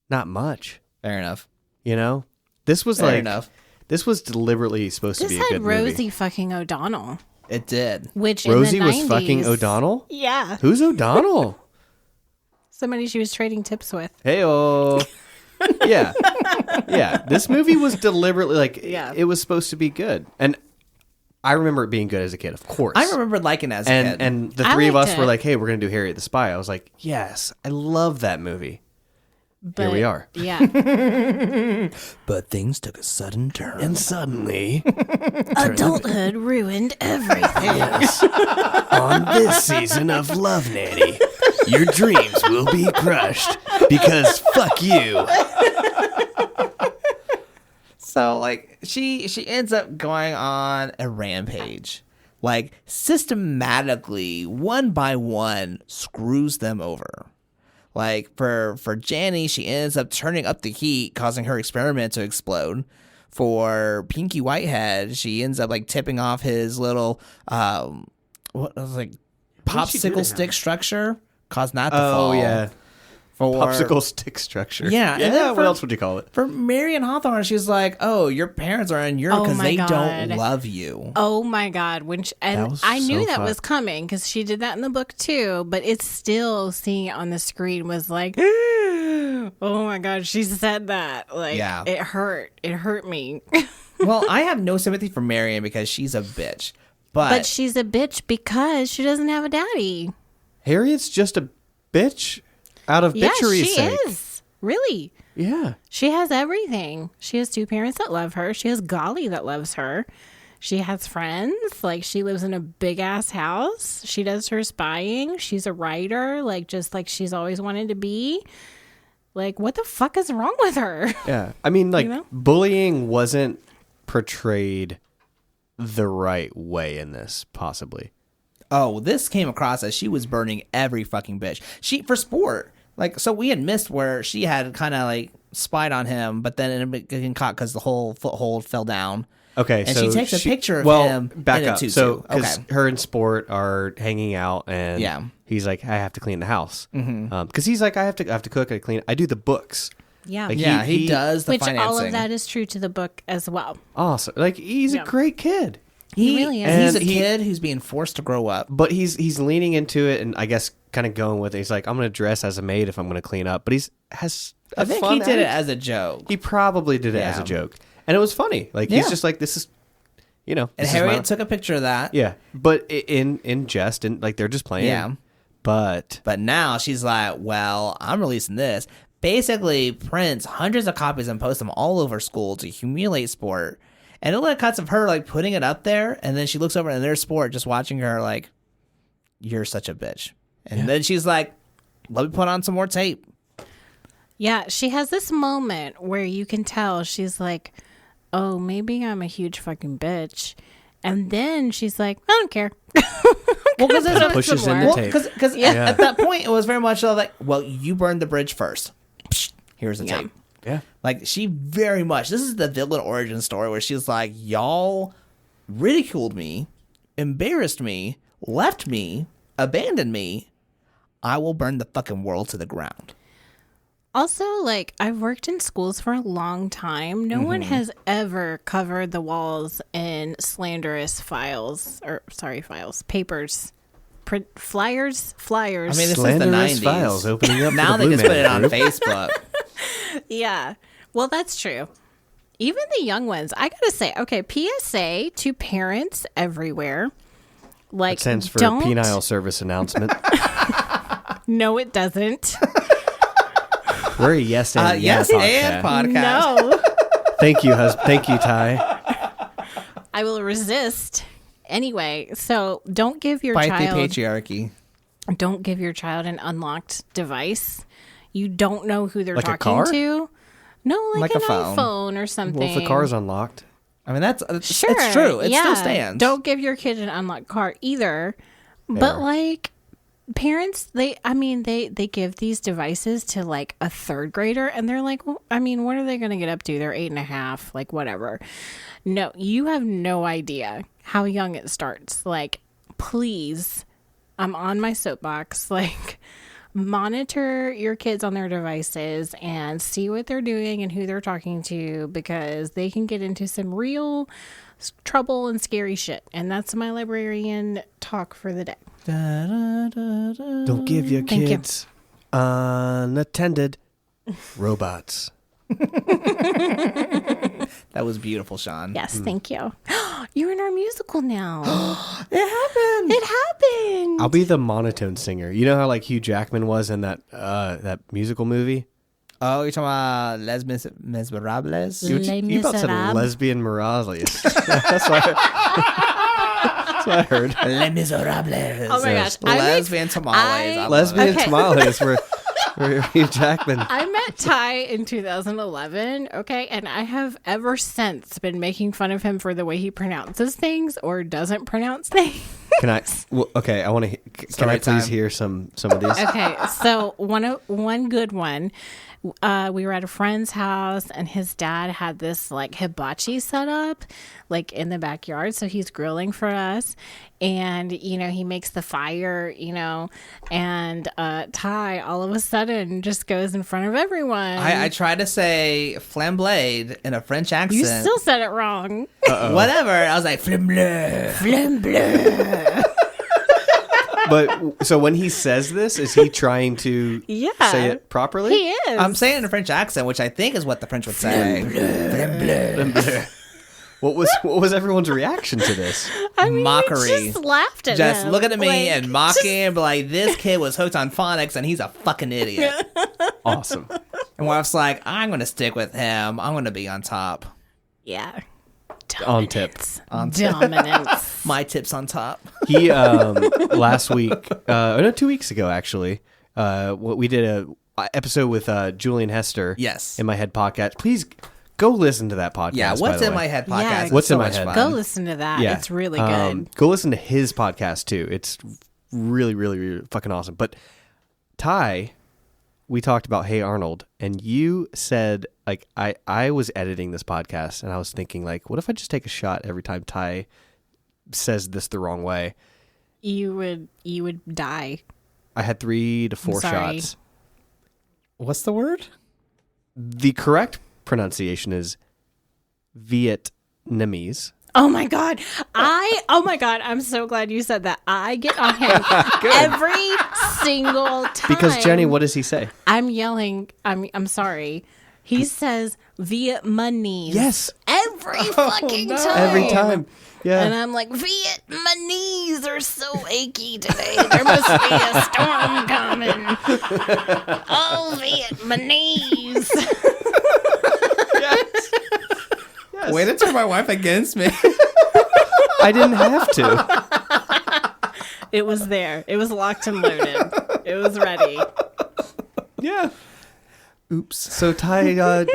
Not much. Fair enough. You know, this was Fair like enough. this was deliberately supposed to This be a had good Rosie movie. fucking O'Donnell, It did. which Rosie in the was 90s, fucking O'Donnell. Yeah, Who's O'Donnell? somebody she was trading tips with. Hey-oh. Yeah. Yeah. This movie was deliberately like, Yeah. it was supposed to be good. And I remember it being good as a kid, of course. I remember liking it as a kid. And the I three of liked us were it. like, hey, we're going to do Harriet the Spy. I was like, yes, I love that movie. Here we are. Yeah, But things took a sudden turn. And suddenly, adulthood ruined everything. on this season of Love Nanny, your dreams will be crushed because fuck you. So like she ends up going on a rampage. Like systematically, one by one, screws them over. Like for Jenni, she ends up turning up the heat, causing her experiment to explode. For Pinky Whitehead, she ends up like tipping off his little what was like What did she do to popsicle him? stick structure, causing that to Oh, fall. yeah. For Popsicle stick structure. Yeah, and Yeah, then what for- else would you call it? For Marion Hawthorne, she's like, "Oh, your parents are in Europe Oh because my they God. don't love you." Oh my God! And That was I knew so that was fucked. coming because she did that in the book too. But it's still seeing it on the screen was like, oh my God, she said that. Like, Yeah. it hurt. It hurt me. Well, I have no sympathy for Marion because she's a bitch. But she's a bitch because she doesn't have a daddy. Harriet's just a bitch out of Yeah, bitchery's she sake. is. Really. Yeah. She has everything. She has two parents that love her. She has Golly that loves her. She has friends. Like, she lives in a big ass house. She does her spying. She's a writer, like, just like she's always wanted to be. Like, what the fuck is wrong with her? Yeah. I mean, like, You know? bullying wasn't portrayed the right way in this, possibly. Oh, this came across as she was burning every fucking bitch. She for sport. Like, so we had missed where she had kind of like spied on him, but then ended up getting caught because the whole foothold fell down. Okay, And so she takes a picture of him back in a up. tutu. So, because Okay. her and Sport are hanging out, and Yeah. he's like, "I have to clean the house," because he's like, "I have to cook, I clean, I do the books." Yeah. Like, Yeah, he does the Which financing. all of that is true to the book as well. Awesome, like he's Yeah. a great kid, He really is. He's And a he- kid who's being forced to grow up. but he's leaning into it, and I guess kind of going with it. He's like, "I'm going to dress as a maid if I'm going to clean up," but has a I think fun he did it attitude. as a joke. He probably did it as Yeah. a joke, and it was funny. Like Yeah. he's just like, "This is, you know," And this is my- Harriet took a picture of that. yeah, but in jest, and like they're just playing. Yeah. But But now she's like, well, I'm releasing this. Basically, prints hundreds of copies and posts them all over school to humiliate Sport. And it look cuts of her like putting it up there, and then she looks over and there's Sport just watching her like, "You're such a bitch." And then she's like, "Let me put on some more tape." Yeah, she has this moment where you can tell she's like, oh, maybe I'm a huge fucking bitch. And then she's like, I don't care. Well, because Put up pushes some in more. the tape. because Yeah. at that point it was very much like, well, you burned the bridge first. Psh, here's the Yeah. tape. yeah, Like she very much. This is the villain origin story where she's like, y'all ridiculed me, embarrassed me, left me, abandoned me. I will burn the fucking world to the ground. Also, like, I've worked in schools for a long time. No one has ever covered the walls in slanderous papers, flyers. I mean, this Slanderous is the 90s. files opening up. Now for the they Blue just put Man it on Group. Facebook. Yeah. Well, that's true. Even the young ones, I gotta say, okay, PSA to parents everywhere. Like, It stands for don't. penile service announcement. No, it doesn't. We're a yes and yeah Yes, podcast. and podcast. No. Thank you, Ty. I will resist. Anyway, so don't give your Fight child the patriarchy. don't give your child an unlocked device. You don't know who they're Like a talking car? to. No, like Like an a phone. iPhone or something. Well, if the car's unlocked. I mean, it's Sure, true. It yeah. still stands. Don't give your kid an unlocked car either. But like parents, they give these devices to like a third grader, and they're like, well, I mean, what are they going to get up to? They're 8.5, like whatever. No, you have no idea how young it starts. Like, please, I'm on my soapbox. Like, monitor your kids on their devices and see what they're doing and who they're talking to, because they can get into some real trouble and scary shit. And that's my librarian talk for the day. Don't give your Thank you. kids unattended robots. That was beautiful, Sean. Yes, thank you. You're in our musical now. It happened. It happened. I'll be the monotone singer. You know how like Hugh Jackman was in that musical movie? Oh, you're talking about Les Miserables? You about said Miserables. lesbian morales. That's what I heard. Les Miserables. Oh my gosh. I Lesbian tamales. I love Lesbian Okay. tamales were Hugh Jackman. I met Ty in 2011, okay, and I have ever since been making fun of him for the way he pronounces things or doesn't pronounce things. Can I? Well, okay, I want to. Can Story I please time. hear some of these? Okay, so one good one. We were at a friend's house, and his dad had this like hibachi set up, like in the backyard. So he's grilling for us, and he makes the fire, and Ty all of a sudden just goes in front of everyone. I tried to say flamblade in a French accent. You still said it wrong. Whatever. I was like, flamblade. But so when he says this, is he trying to Yeah. say it properly? He is. I'm saying it in a French accent, which I think is what the French would say. Flamblade. What was everyone's reaction to this? I mean, Mockery. We just laughed at Just him. looking at me Like, and mocking and be like, this kid was hooked on phonics and he's a fucking idiot. Awesome. And wife's like, I'm going to stick with him. I'm going to be on top. Yeah. On tip. Dominance. My tip's on top. He last week, no, 2 weeks ago actually, we did a episode with Julian Hester. Yes. In My Head podcast. Please go listen to that podcast. Yeah, by What's the in way. My Head podcast. Yeah, is What's in so My much Head? fun. Go listen to that. Yeah. It's really good. Go listen to his podcast too. It's really, really, really fucking awesome. But Ty, we talked about Hey Arnold, and you said like I was editing this podcast and I was thinking like, what if I just take a shot every time Ty says this the wrong way? You would die. I had 3 to 4 sorry. shots. What's the word? The correct pronunciation is Vietnamese. Oh my god. I'm so glad you said that. I get on him every single time. Because Jenny, what does he say? I'm yelling. I'm sorry. He says Vietnamese. Yes. Every fucking time. Every time. Yeah. And I'm like, Vietnamese are so achy today. There must be a storm coming. Oh, Vietnamese. Yes. Way to turn my wife against me. I didn't have to. It was there. It was locked and loaded. It was ready. Yeah. Oops. So Ty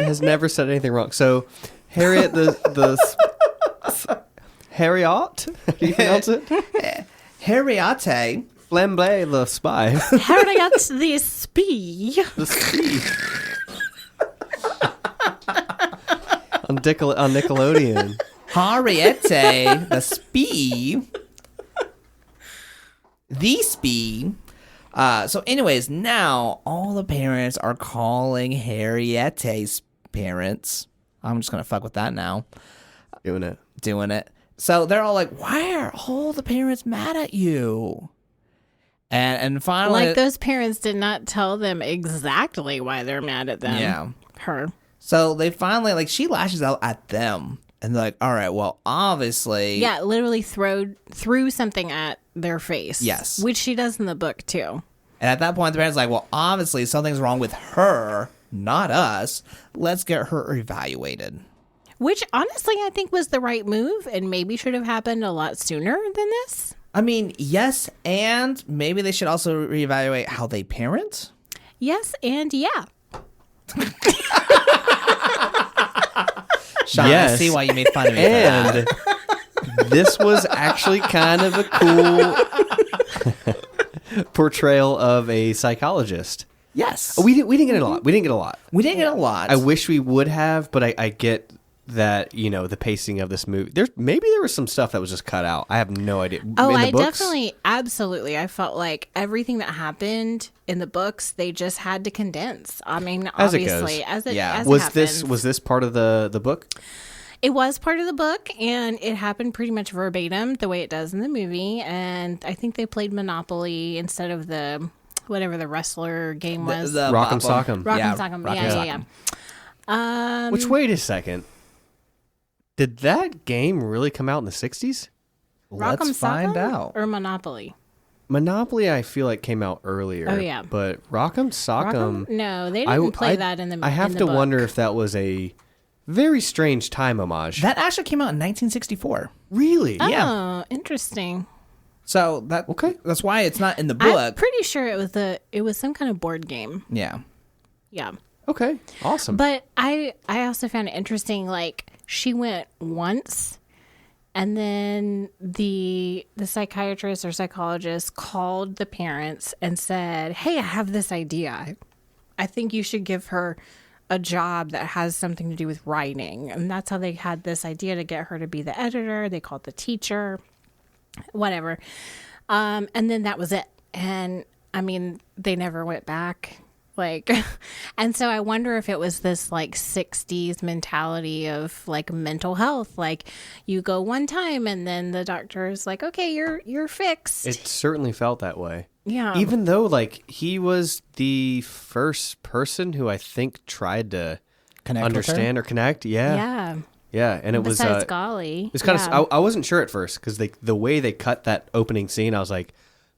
has never said anything wrong. So Harriet Harriet, how do you pronounce it? Harriet. Flambe the Spy. Harriet the Spy. The Spy. on Nickelodeon. Harriet the Spy. The Spy. So anyways, now all the parents are calling Harriet's parents. I'm just going to fuck with that now. Doing it. So they're all like, why are all the parents mad at you? And finally... Like those parents did not tell them exactly why they're mad at them. Yeah. Her. So they finally, like, she lashes out at them. And they're like, all right, well, obviously... Yeah, literally threw something at their face. Yes. Which she does in the book, too. And at that point, the parents are like, well, obviously something's wrong with her, not us. Let's get her evaluated. Which honestly I think was the right move and maybe should have happened a lot sooner than this. I mean, yes, and maybe they should also reevaluate how they parent. Yes, and yeah. Sean, Yes. I see why you made fun of me. And this was actually kind of a cool portrayal of a psychologist. Yes. We didn't get a lot. We didn't get a lot. We didn't get a lot. I wish we would have, but I get that, the pacing of this movie. Maybe there was some stuff that was just cut out. I have no idea. Oh, In the I books, definitely, absolutely. I felt like everything that happened in the books, they just had to condense. I mean, As it obviously, goes. as it was happens. this part of the book? It was part of the book, and it happened pretty much verbatim the way it does in the movie. And I think they played Monopoly instead of whatever the wrestler game was. Rock'em Sock'em. Rock'em Sock'em. Yeah. Which, wait a second. Did that game really come out in the 60s? Let's Rock'em find Sock'em out. or Monopoly. Monopoly, I feel like came out earlier. Oh, yeah. But Rock'em Sock'em, No, they didn't play that in the. I have in the to book. wonder if that was a very strange time homage. That actually came out in 1964. Really? Oh, Yeah. interesting. So that's why it's not in the book. I'm pretty sure it was some kind of board game. Yeah. Yeah. Okay. Awesome. But I also found it interesting, like she went once and then the psychiatrist or psychologist called the parents and said, "Hey, I have this idea. I think you should give her a job that has something to do with writing." And that's how they had this idea to get her to be the editor. They called the teacher, whatever. And then that was it. And I mean, they never went back. And so I wonder if it was this like 60s mentality of like mental health. Like you go one time and then the doctor's like, "Okay, you're fixed." it certainly felt that way. Yeah. Even though, like, he was the first person who I think tried to Connect with her? understand or connect. Yeah. Yeah. Yeah. And it was Besides Golly. it's kind Yeah. of I wasn't sure at first because the way they cut that opening scene, I was like,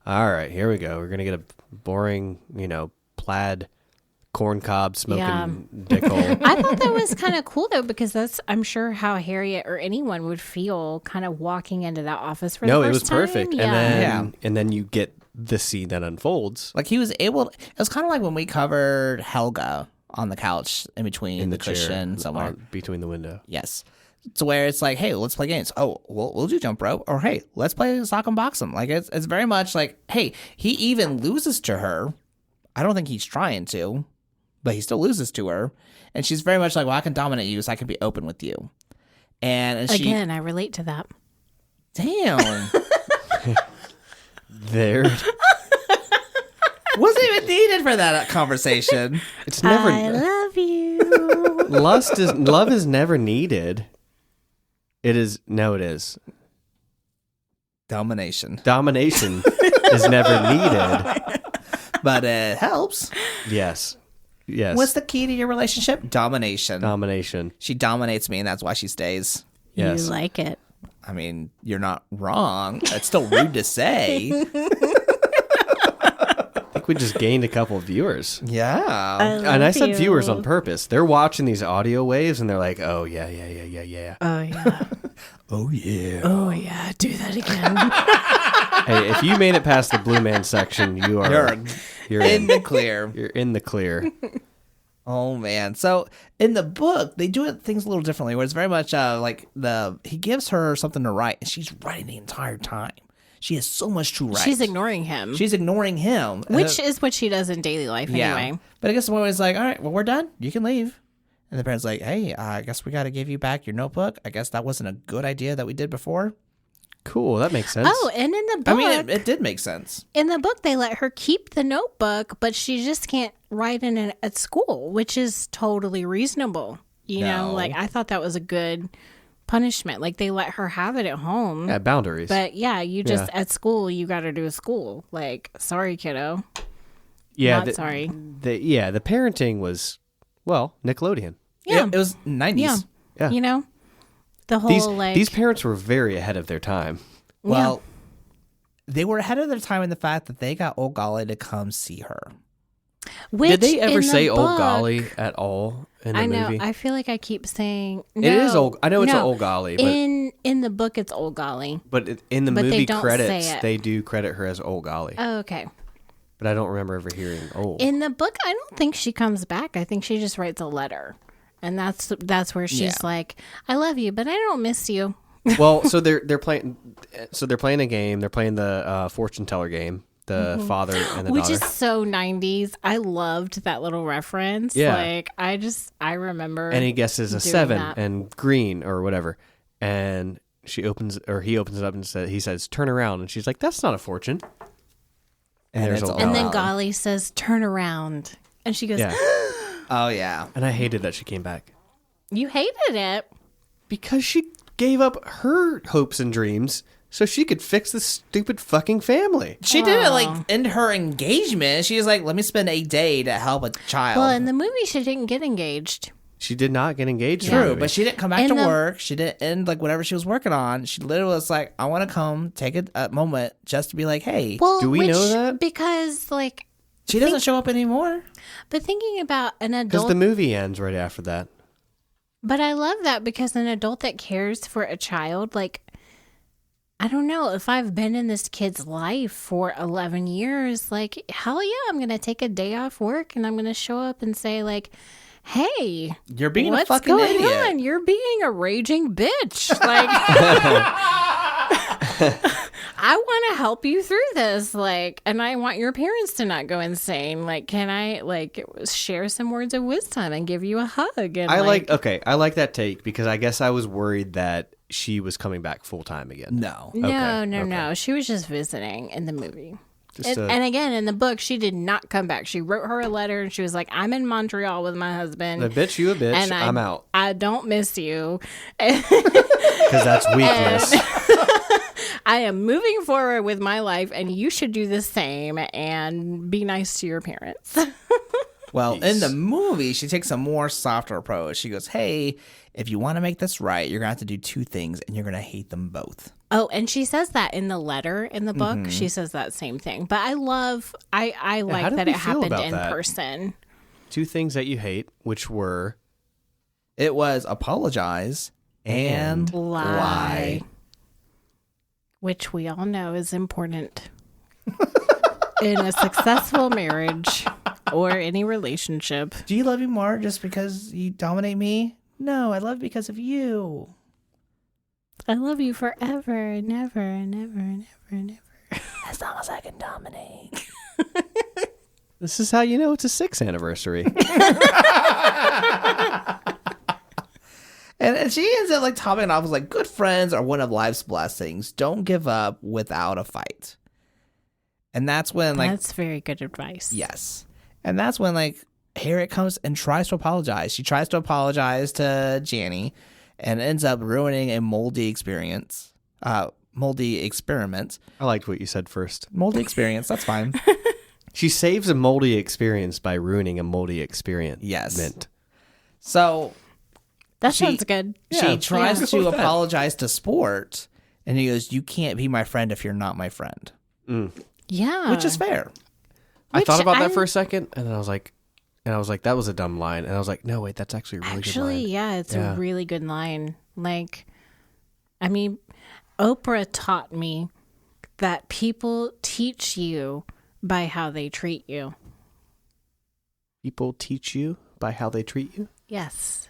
all right, here we go. We're gonna get a boring, plaid corncob smoking Yeah. dickhole. I thought that was kind of cool though, because that's, I'm sure, how Harriet or anyone would feel kind of walking into that office for the No, first it was time. perfect. Yeah. And then you get the scene that unfolds Like he was able. It was kind of like when we covered Helga on the couch in between in the the chair cushion somewhere. between the window. Yes. To where it's like, hey, let's play games. Oh, we'll do jump rope. Or hey, let's play sock and box 'em. Like it's very much like, hey, he even loses to her. I don't think he's trying to, but he still loses to her. And she's very much like, well, I can dominate you, so I can be open with you. And she, Again, I relate to that. damn, There, wasn't even needed for that conversation. it's never I love you. love is never needed. It is Domination, domination is never needed. but it helps. Yes. What's the key to your relationship? Domination. Domination. She dominates me, and that's why she stays. Yes. You like it. I mean, you're not wrong. It's still rude to say. I think we just gained a couple of viewers. Yeah. And I said you. viewers on purpose. They're watching these audio waves and they're like, "Oh yeah. Oh yeah. Oh, yeah. Oh yeah. Do that again. Hey, if you made it past the Blue Man section, you're In the clear. You're in the clear. Oh, man. So in the book, they do things a little differently, where it's very much like he gives her something to write, and she's writing the entire time. She has so much to write. She's ignoring him. She's ignoring him. Which is what she does in daily life anyway. But I guess the one was like, all right, well, we're done. You can leave. And the parent's like, hey, I guess we got to give you back your notebook. I guess that wasn't a good idea that we did before. Cool. That makes sense. Oh, and in the book, I mean, it did make sense. in the book, they let her keep the notebook, but she just can't write in it at school, which is totally reasonable. You know, No. like I thought that was a good punishment. Like they let her have it at home. Yeah, boundaries. But yeah, you just at school, you got to do school. Like, sorry, kiddo. yeah, Not sorry. The parenting was, well, Nickelodeon. Yeah. It was 90s. Yeah. Yeah. You know, the whole These parents were very ahead of their time. Well, they were ahead of their time in the fact that they got old Golly to come see her. Which, Did they ever in the say "old book- golly" at all in the I know. movie? I feel like I keep saying It is old. I know it's an no. old golly, but in the book it's old golly. in the but they movie don't credits, say it. they do credit her as old golly. Oh, okay. But I don't remember ever hearing old. In the book, I don't think she comes back. I think she just writes a letter, and that's where she's like, "I love you, but I don't miss you." Well, so they're playing. So they're playing a game. They're playing the fortune teller game. The father and the Which daughter. is so 90s. I loved that little reference. Yeah. Like, I remember. And he guesses a doing 7 that. and green or whatever. And he opens it up and he says, "Turn around." And she's like, "That's not a fortune." And there's it's a all- And then Wow. Golly says, "Turn around." And she goes, Yeah. Oh, yeah. And I hated that she came back "You hated it." because she gave up her hopes and dreams so she could fix this stupid fucking family. She did it like in her engagement. She was like, let me spend a day to help a child. Well, in the movie, she didn't get engaged. She did not get engaged. in the True, movie. but she didn't come back In to the- work. She didn't end like whatever she was working on. She literally was like, I want to come take a moment just to be like, hey. Well, Do we know that? Because, like, She doesn't show up anymore. but thinking about an Because adult. the movie ends right after that. But I love that because an adult that cares for a child, like, I don't know, if I've been in this kid's life for 11 years, like, hell yeah, I'm going to take a day off work and I'm going to show up and say, like, hey, You're being what's a fucking going idiot. on? You're being a raging bitch. Like, I want to help you through this. Like, and I want your parents to not go insane. Like, can I, like, share some words of wisdom and give you a hug? And I like that take because I guess I was worried that she was coming back full time again. No. No. She was just visiting in the movie. Just And again, in the book, she did not come back. She wrote her a letter and she was like, "I'm in Montreal with my husband. a bitch, you a bitch. and I'm out I don't miss you. because that's weakness. I am moving forward with my life, and you should do the same and be nice to your parents." Well, in the movie, she takes a more softer approach. She goes, hey, if you want to make this right, you're going to have to do two things, and you're going to hate them both. Oh, and she says that in the letter in the book. She says that same thing. But I like how did that we it feel happened about in that? person. 2 things that you hate, which were It was apologize and lie. Which we all know is important in a successful marriage or any relationship. Do you love me more just because you dominate me? No, I love you because of you. I love you forever and ever and ever and ever and ever. As long as I can dominate. this is how you know it's a 6th anniversary. And she ends up like topping it off as like, good friends are one of life's blessings. Don't give up without a fight. And that's when like, That's very good advice. yes. And that's when like Harriet comes and tries to apologize. She tries to apologize to Jenni and ends up ruining a moldy experiment. I liked what you said first. Moldy experience. That's fine. She saves a moldy experience by ruining a moldy experience. Yes. So That She- sounds good. she tries Yeah. to apologize to Sport, and he goes, "You can't be my friend if you're not my friend," Yeah. which is fair. I Which thought about that I- for a second, and then I was like, that was a dumb line. And I was like, no, wait, that's actually a really Actually, good line. yeah, it's Yeah. a really good line. Like, I mean, Oprah taught me that people teach you by how they treat you. People teach you by how they treat you. Yes.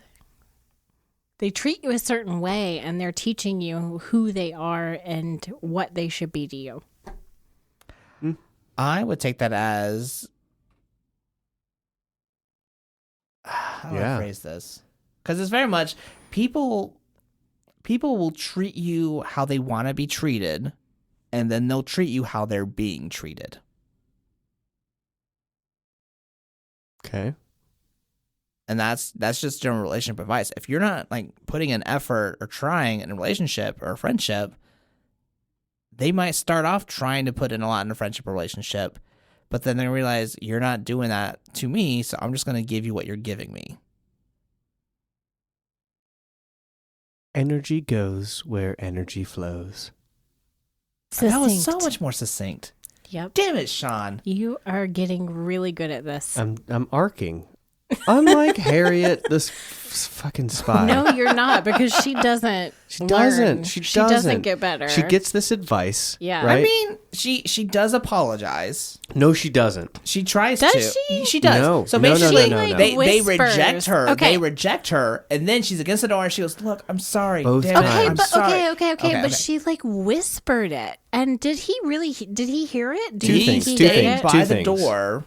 They treat you a certain way, and they're teaching you who they are and what they should be to you. I would take that as how do I Yeah. phrase this? Because it's very much people will treat you how they want to be treated, and then they'll treat you how they're being treated. Okay. And that's just general relationship advice. If you're not like putting an effort or trying in a relationship or a friendship, they might start off trying to put in a lot in a friendship or relationship, but then they realize you're not doing that to me, so I'm just going to give you what you're giving me. Energy goes where energy flows. That was so Succinct. much more succinct. Yep. Damn it, Sean. You are getting really good at this. I'm arcing. Unlike Harriet, this fucking spy. No, you're not, because she doesn't. She doesn't. learn. She doesn't get better. She gets this advice. Yeah. Right? I mean, she does apologize. No, she doesn't. She tries Does to. she? She does. No. So No, no, basically, no, no, no. they Whispers. reject her. Okay. They reject her, and then she's against the door, and she goes, "Look, I'm sorry. Both Damn it, times. I'm but sorry." okay. But she like whispered it, and did he hear it? Do Two you things, think two he did things. it? by Two the things. door.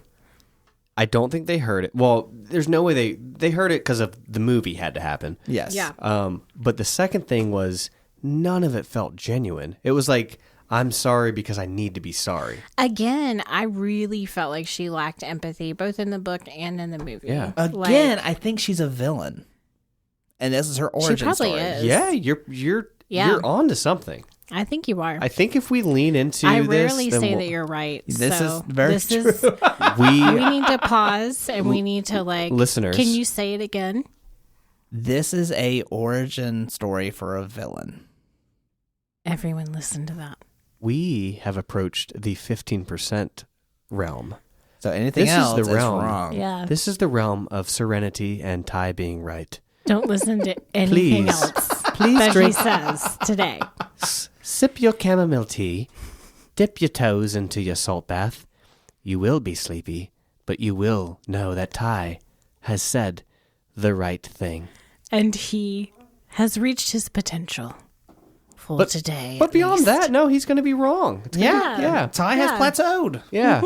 I don't think they heard it. Well, there's no way they heard it because of the movie had to happen. Yes. Yeah. But the second thing was none of it felt genuine. It was like, I'm sorry because I need to be sorry. Again, I really felt like she lacked empathy, both in the book and in the movie. Yeah. Again, I think she's a villain, and this is her origin she probably story. is. Yeah, Yeah. you're on to something. I think you are. I think if we lean into I this, rarely then say we'll- that you're right. This so is very this true. is we we need to pause and we need to like Listeners. Can you say it again? This is a origin story for a villain. Everyone listen to that. we have approached the 15% realm. So anything This is else the is realm. wrong. Yeah. This is the realm of serenity and Ty being right. Don't listen to anything Please. else Please that drink. he says today. Sip your chamomile tea. Dip your toes into your salt bath. You will be sleepy, but you will know that Ty has said the right thing. And he has reached his potential for today. But at beyond least. that, no, he's going to be wrong. It's gonna Yeah. be- yeah. Ty has Yeah. plateaued. Yeah.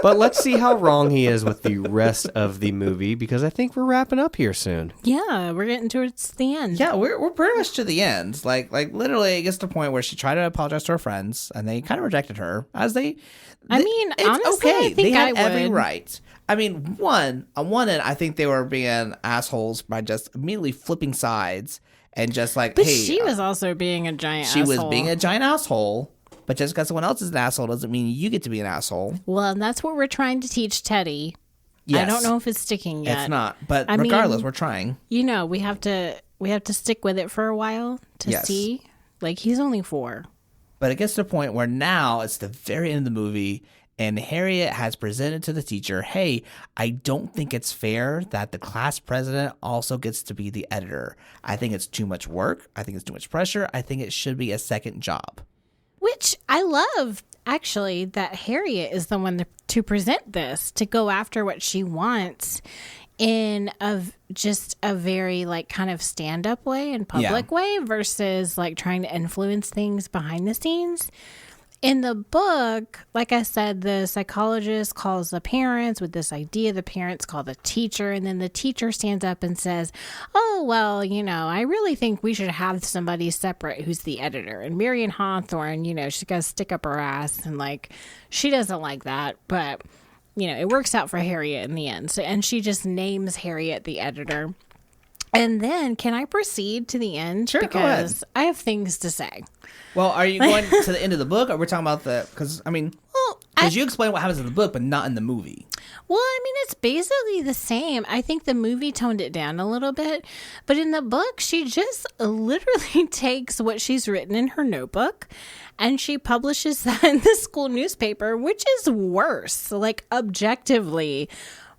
But let's see how wrong he is with the rest of the movie, because I think we're wrapping up here soon. Yeah, we're getting towards the end. Yeah, we're pretty much to the end. Like literally, it gets to the point where she tried to apologize to her friends, and they kind of rejected her. I mean, honestly, I think they had I every would. right. I mean, on one end, I think they were being assholes by just immediately flipping sides and just like, But hey, she was also being a giant she was asshole. being a giant asshole. But just because someone else is an asshole doesn't mean you get to be an asshole. Well, and that's what we're trying to teach Teddy. Yes. I don't know if it's sticking yet. It's not. But I mean, regardless, we're trying. You know, we have to stick with it for a while to Yes. see. Like, he's only 4. But it gets to the point where now it's the very end of the movie, and Harriet has presented to the teacher, hey, I don't think it's fair that the class president also gets to be the editor. I think it's too much work. I think it's too much pressure. I think it should be a second job. Which I love, actually, that Harriet is the one to present this, to go after what she wants in just a very like kind of stand-up way and public way versus like trying to influence things behind the scenes. In the book, like I said, the psychologist calls the parents with this idea. The parents call the teacher, and then the teacher stands up and says, oh, well, you know, I really think we should have somebody separate who's the editor. And Marion Hawthorne, you know, she's got to stick up her ass, and like, she doesn't like that, but, you know, it works out for Harriet in the end. So, and she just names Harriet the editor. And then, can I proceed to the end? Sure, go ahead. Because I have things to say. Well, are you going to the end of the book, or we're talking about because, I mean, Well, because you explain what happens in the book, but not in the movie. Well, I mean, it's basically the same. I think the movie toned it down a little bit, but in the book, she just literally takes what she's written in her notebook and she publishes that in the school newspaper, which is worse, like objectively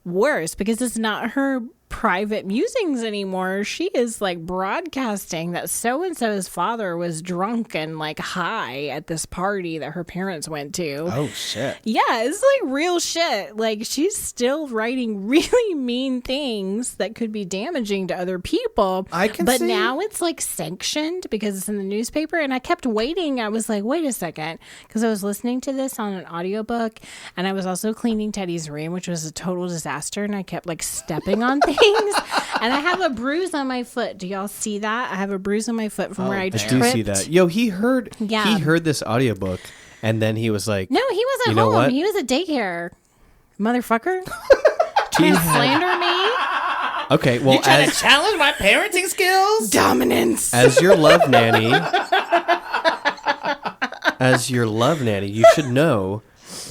worse, because it's not her private musings anymore. She is like broadcasting that so-and-so's father was drunk and like high at this party that her parents went to. Oh, shit. Yeah, it's like real shit. Like, she's still writing really mean things that could be damaging to other people. I can But see. now it's like sanctioned because it's in the newspaper. And I kept waiting. I was like, wait a second. Because I was listening to this on an audiobook. And I was also cleaning Teddy's room, which was a total disaster. And I kept like stepping on things. And I have a bruise on my foot. Do y'all see that? I have a bruise on my foot from where I I tripped. do see that. Yo, he heard Yeah. this audiobook, and then he was like, No, he wasn't You know home. what? He was at daycare. Motherfucker. Trying to slander me. okay, well, You trying to challenge my parenting skills? Dominance. as your love nanny, you should know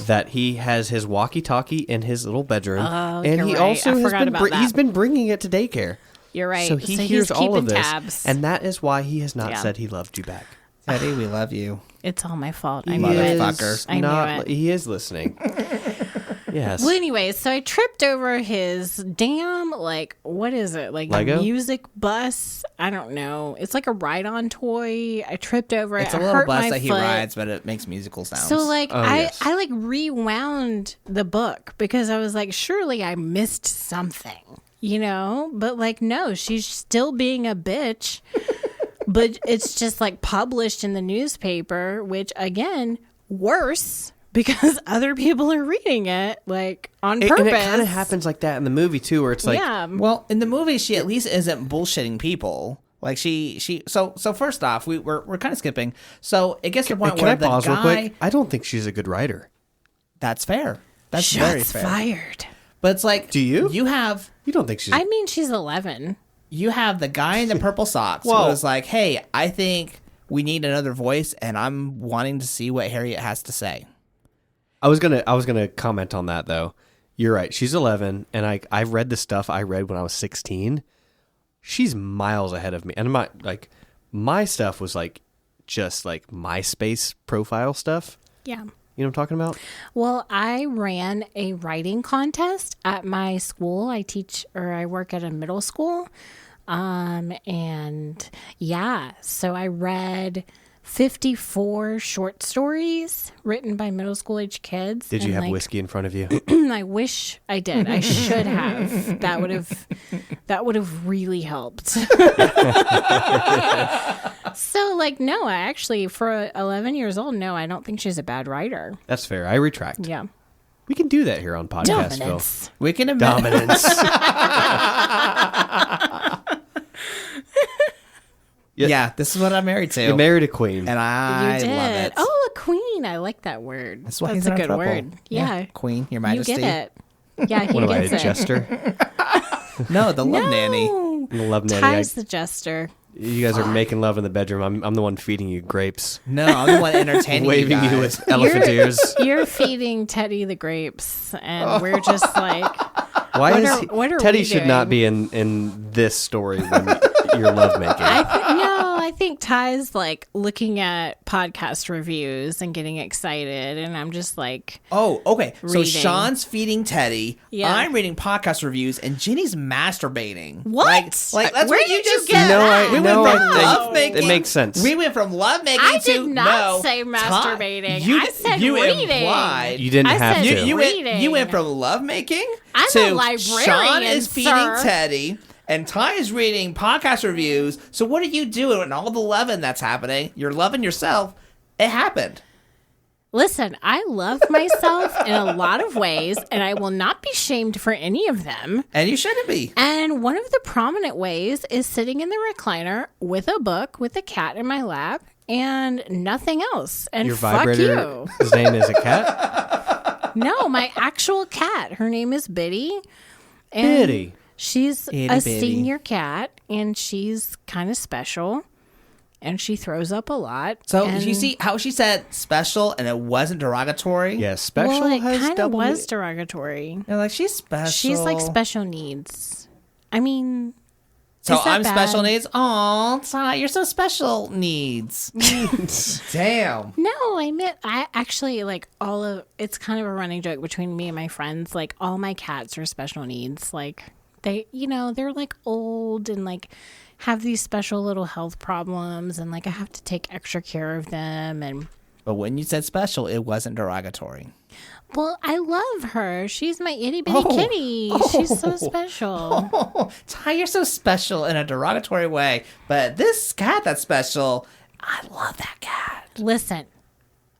that he has his walkie-talkie in his little bedroom, Oh, and you're he right. also I has forgot been about that. he's been bringing it to daycare. You're right. So he he's hears all of keeping this, tabs. and that is why he has not Yeah. said he loved you back. Teddy, we love you. It's all my fault. I He knew it. Motherfucker. I knew it. He is listening. Yes. Well, anyways, so I tripped over his damn, like, what is it? Like Lego? a music bus? I don't know. It's like a ride-on toy. I tripped over it. It's a I little hurt bus my that he foot. rides, but it makes musical sounds. So like yes. I like rewound the book because I was like, surely I missed something, you know? But like, no, she's still being a bitch. But it's just like published in the newspaper, which again, worse because other people are reading it like on purpose. And it kind of happens like that in the movie too, where it's like, yeah. well, in the movie, she at least isn't bullshitting people. Like so first off, we're kind of skipping. So it gets to the point can where I pause the real guy. quick? I don't think she's a good writer. That's fair. That's very Shots fair. fired. But it's like, Do you? You have You don't think she's? I mean, she's 11. the guy in the purple socks who Whoa. was like, "Hey, I think we need another voice, and I'm wanting to see what Harriet has to say." I was gonna comment on that though. You're right. She's 11, and I've read the stuff I read when I was 16. She's miles ahead of me, and my stuff was like just like MySpace profile stuff. Yeah. You know what I'm talking about? Well, I ran a writing contest at my school. I work at a middle school. And yeah, so I read 54 short stories written by middle school age kids. Did you and, have whiskey in front of you? I wish I did. I should have. That would have really helped. So like, no, I actually, for 11 years old, no, I don't think she's a bad writer. That's fair. I retract. Yeah. We can do that here on Podcastville. Dominance. We can admit. Dominance. Yeah, this is what I'm married to. You married a queen. and I You did. love it. Oh, a queen. I like that word. That's why That's he's a in our good throuple. word. Yeah. Queen, Your You Majesty. get it. Yeah, he What am I, a gets it. jester? No, the love No. nanny. I love Nanny. Ty's the jester. You guys are making love in the bedroom. I'm the one feeding you grapes, No, I'm the one entertaining waving you you guys. with elephant ears. You're feeding Teddy the grapes, and we're just like, Why What is are- he, what are Teddy we should not doing? be in this story when you're lovemaking? I think Ty's like looking at podcast reviews and getting excited, and I'm just like, Oh, okay. So Reading. Sean's feeding Teddy. Yeah. I'm reading podcast reviews, and Jenny's masturbating. What? Like that's Where what you did you just get said. that? We No, went from I- lovemaking. it makes sense. We went from lovemaking I to did not no, say masturbating. You, I said you reading. implied. You didn't I have said to. You reading. went from lovemaking I'm to a librarian, Sean is feeding sir. Teddy, and Ty is reading podcast reviews. So what are you doing in all the loving that's happening? You're loving yourself. It happened. listen, I love myself in a lot of ways, and I will not be shamed for any of them. And you shouldn't be. And one of the prominent ways is sitting in the recliner with a book with a cat in my lap and nothing else. And Your fuck vibrator, you. his name is a cat? No, my actual cat. Her name is Biddy. And Biddy. She's Itty a bitty. senior cat, and she's kind of special. And she throws up a lot. So and, you see how she said special and it wasn't derogatory? Yeah, special well, it has kind of double. was derogatory. You're like, she's special. She's like special needs. I mean, So is that I'm special bad? needs? Aw, Ty, you're so special needs. Damn. no, I actually like all of it's kind of a running joke between me and my friends. Like all my cats are special needs. Like they, they're like old and like have these special little health problems, and like I have to take extra care of them. And But when you said special, it wasn't derogatory. well, I love her. She's my itty bitty kitty. She's so special. Oh, Ty, you're so special in a derogatory way. But this cat that's special, I love that cat. Listen,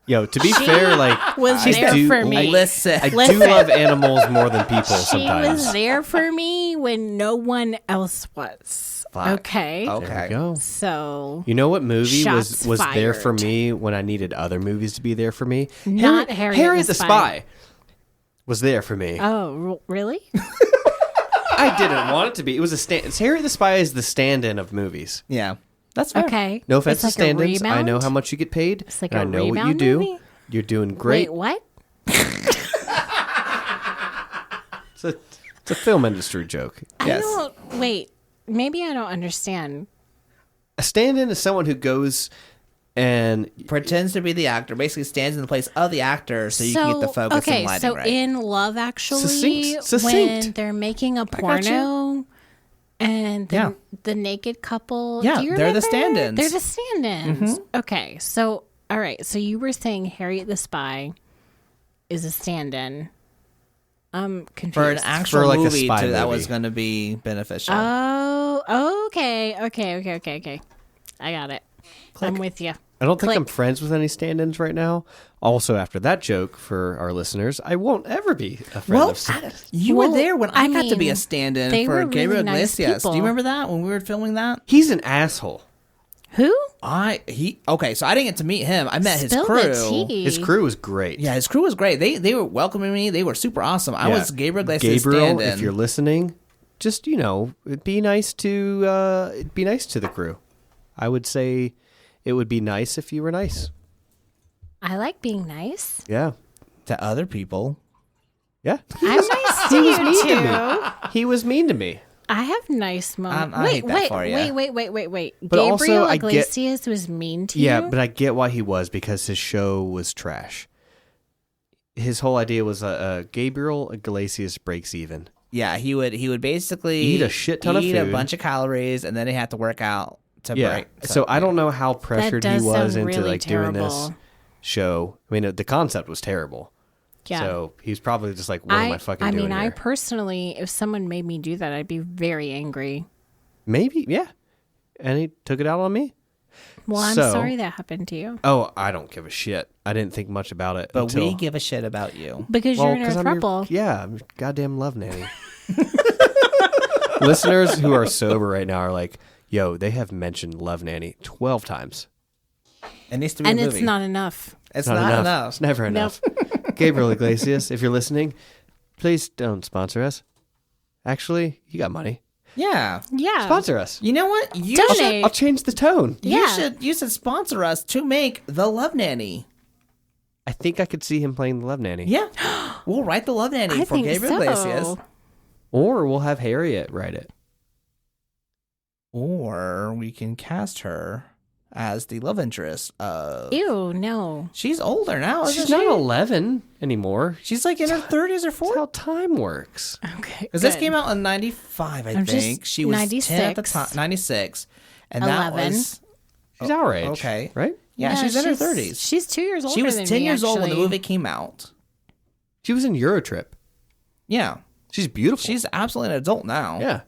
Yo, to be fair, like was I there do, for me. Listen. I do Listen. love animals more than people She sometimes. was there for me when no one else was. Okay. There we Okay. go. So You know what movie Shots was there for fired. me when I needed other movies to be there for me? Not Harriet the Spy. was there for me. Oh, really? I didn't want it to be. It was a stand. Harriet the Spy is the stand-in of movies. Yeah. That's fair. Okay. No offense It's to like a stand-ins. I know rebound? how much you get paid. It's like and a I know what you rebound do. movie? You're doing great. Wait, what? It's a film industry joke. Yes. Wait, maybe I don't understand. A stand-in is someone who goes And Pretends to be the actor, basically stands in the place of the actor so you can get the focus and lighting so right. in Love Actually, Succinct. when they're making a porno and the naked couple, Yeah, do you they're the remember? stand-ins. They're the stand-ins. Okay, so all right, so you were saying Harriet the Spy is a stand-in. I'm confused. For an actual like a movie spy that movie. was going to be beneficial. Oh, okay. I got it. I'm with you. I don't think Click. I'm friends with any stand-ins right now. Also, after that joke for our listeners, I won't ever be a friend of stand-ins. You Well, were there when I got to be mean, a stand-in they for were Gabriel really nice Iglesias. Do people. you remember that when we were filming that? He's an asshole. Who? Okay, so I didn't get to meet him. I met his Spill crew. the tea. His crew was great. Yeah, his crew was great. They were welcoming me. They were super awesome. I Yeah. was Gabriel Iglesias Gabriel, stand-in. if you're listening, just be nice to the crew. I would say it would be nice if you were nice. I like being nice. Yeah, to other people. yeah. I'm nice to you mean to too. me. He was mean to me. I have nice moments. I hate that for ya. Wait. But also, Gabriel I get- Iglesias was mean to you? Yeah, but I get why he was, because his show was trash. His whole idea was Gabriel Iglesias breaks even. Yeah, he would basically Eat a shit ton of eat a food. bunch of calories, and then he had to work out to Yeah. break. So I don't know how pressured he does was sound into really like doing this terrible. show. I mean, the concept was terrible. Yeah. So he's probably just like, what am I fucking doing I here? personally, if someone made me do that, I'd be very angry. Maybe, yeah. And he took it out on me. Well, I'm So- sorry that happened to you. Oh, I don't give a shit. I didn't think much about it. But until, we give a shit about you. Because you're in a 'cause I'm your- throuple. yeah, I'm your goddamn love nanny. Listeners who are sober right now are like, yo, they have mentioned Love Nanny 12 times. It needs to be And a it's movie. not enough. It's not enough. It's never enough. Gabriel Iglesias, if you're listening, please don't sponsor us. Actually, you got money. Yeah. Yeah. Sponsor us. You know what? You Donate. should I'll change the tone. Yeah. you should sponsor us to make the Love Nanny. I think I could see him playing the Love Nanny. Yeah. We'll write the Love Nanny I for think Gabriel so. Iglesias. Or we'll have Harriet write it. Or we can cast her as the love interest of... Ew, no. She's older now, isn't She's she? not 11 anymore. She's like in her 30s or That's 40s. how time works. Okay. Because this good. came out in 95, I I'm think. just- She was 10 at the 96. time. 96. And 11. that was... She's our age. okay. Right? Yeah, she's in her 30s. She's 2 years older She was than 10 me, years old when the actually. movie came out. She was in Eurotrip. Yeah. She's beautiful. She's absolutely an adult now. Yeah.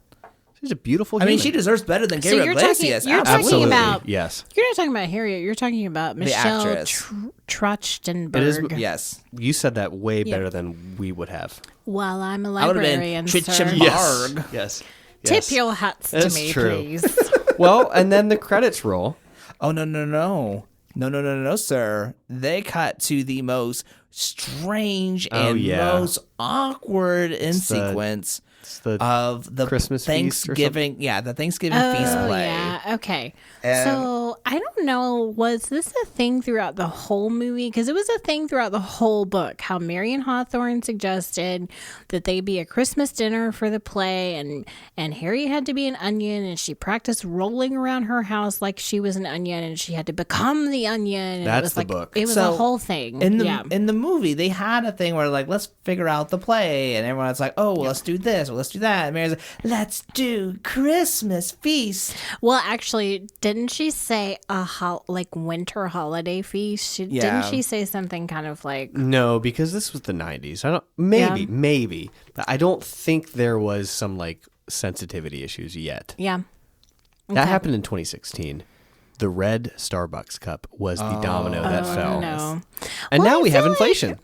She's a beautiful I mean, human. she deserves better than So Gabriel you're talking- Iglesias. you're absolutely. talking Absolutely. about- Yes. You're not talking about Harriet. You're talking about Michelle actress. Trachtenberg. It is- Yes. You said that way better than we would have. Well, I'm a I would have been librarian, sir. Trachtenberg. Yes. Tip your hats to That's me, true. please. Well, and then the credits roll. Oh, no, sir. They cut to the most strange and most awkward in sequence It's the of the Christmas feast or Thanksgiving. Yeah, the Thanksgiving feast Oh, play. yeah. Okay. And- So I don't know. Was this a thing throughout the whole movie? Because it was a thing throughout the whole book. How Marion Hawthorne suggested that they be a Christmas dinner for the play, and Harry had to be an onion, and she practiced rolling around her house like she was an onion, and she had to become the onion. And That's it was the like, book. It was So, a whole thing. In the yeah. in the movie, they had a thing where like, let's figure out the play, and everyone's like, oh, well, let's do this, or let's do that. And Mary's like, let's do Christmas feast. Well, actually, didn't she say like winter holiday feast? Yeah. Didn't she say something kind of like? No, because this was the 90s. I don't maybe, but I don't think there was some like sensitivity issues yet. Yeah. That happened in 2016. The red Starbucks cup was the domino that fell. No. And Well, now I we have feel like- inflation.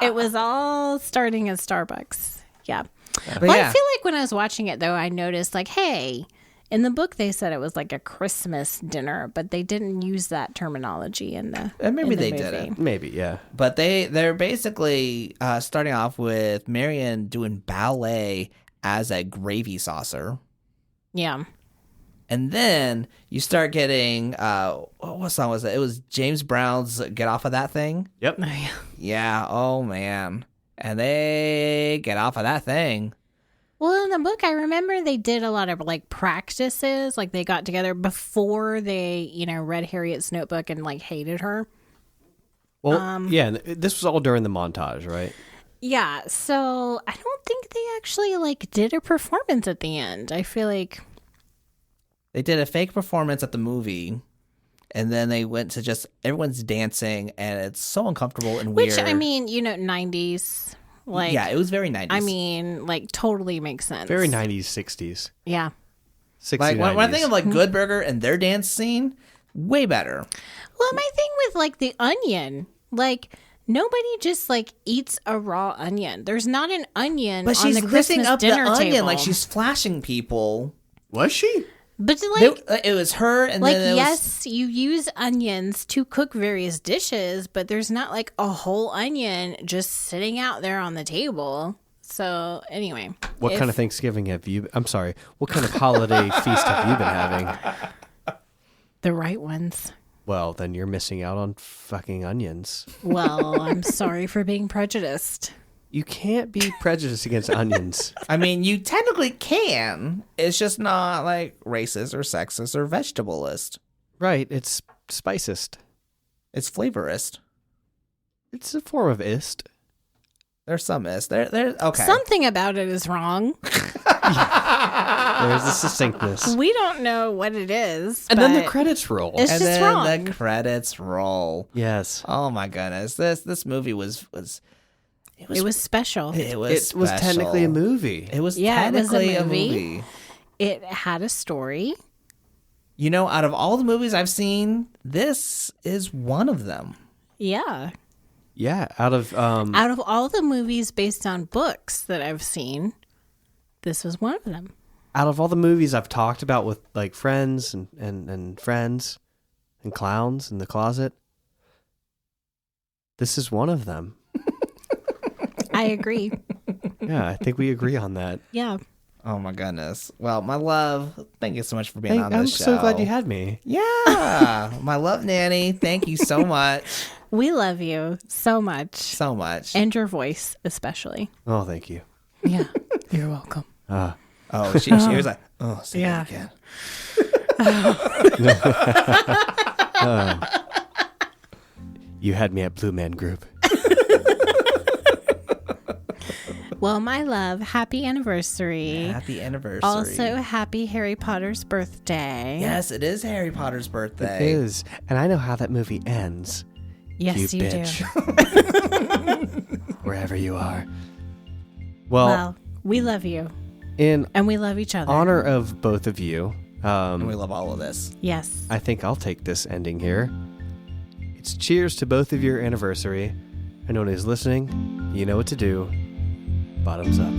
It was all starting at Starbucks. Yeah. But Well, yeah. I feel like when I was watching it, though, I noticed, like, hey, in the book, they said it was like a Christmas dinner, but they didn't use that terminology in the And maybe in the they movie. didn't. Maybe, yeah. But they're basically starting off with Marion doing ballet as a gravy saucer. Yeah. And then you start getting, what song was it? It was James Brown's Get Off of That Thing. Yep. Yeah, oh man. And they get off of that thing. Well, in the book, I remember they did a lot of like practices. Like they got together before they, read Harriet's notebook and like hated her. Well, yeah, this was all during the montage, right? Yeah. So I don't think they actually like did a performance at the end. I feel like They did a fake performance at the movie, and then they went to just everyone's dancing, and it's so uncomfortable and weird. which, I mean, 90s. Like, yeah, it was very 90s. I mean, like, totally makes sense. Very 90s, 60s. Yeah. 60s, like when I think of like Mm-hmm. Good Burger and their dance scene, way better. Well, my thing with like the onion, like nobody just like eats a raw onion. There's not an onion But on she's the lifting Christmas up the dinner onion table. like she's flashing people. Was she? But like, It was her, and like then it yes, you use onions to cook various dishes, but there's not like a whole onion just sitting out there on the table. So anyway, What kind of Thanksgiving have you? I'm sorry. What kind of holiday feast have you been having? the right ones? Well, then you're missing out on fucking onions. Well, I'm sorry for being prejudiced. You can't be prejudiced against onions. I mean, you technically can. It's just not like racist or sexist or vegetableist. Right. It's spicist. It's flavorist. It's a form of ist. There's some is. There okay. Something about it is wrong. There's a succinctness. We don't know what it is. And then the but credits roll. It's and just then wrong. the credits roll. Yes. Oh my goodness. This movie was It was special. it was It was technically a special. movie. It was Yeah, it was a technically a movie. movie. It had a story. Out of all the movies I've seen, this is one of them. Yeah. Yeah. Out of Out of all the movies based on books that I've seen, this was one of them. all the movies I've talked about with like friends and friends and clowns in the closet, this is one of them. I agree. Yeah, I think we agree on that. Yeah. Oh my goodness. Well, my love, thank you so much for being on I'm this show. so glad you had me. Yeah. My love, Nanny. Thank you so much. We love you so much. So much. And your voice, especially. Oh, thank you. Yeah. You're welcome. Oh, she was like, oh, say Yeah. that again. You had me at Blue Man Group. Well, my love, happy anniversary. Happy anniversary. Also, happy Harry Potter's birthday. yes, it is Harry Potter's birthday. It is. And I know how that movie ends. Yes, you bitch. do. Wherever you are. Well, we love you. In And we love each other. honor of both of you, And we love all of this. Yes. I think I'll take this ending here. It's cheers to both of your anniversary. Anyone who's listening, you know what to do. Bottoms up.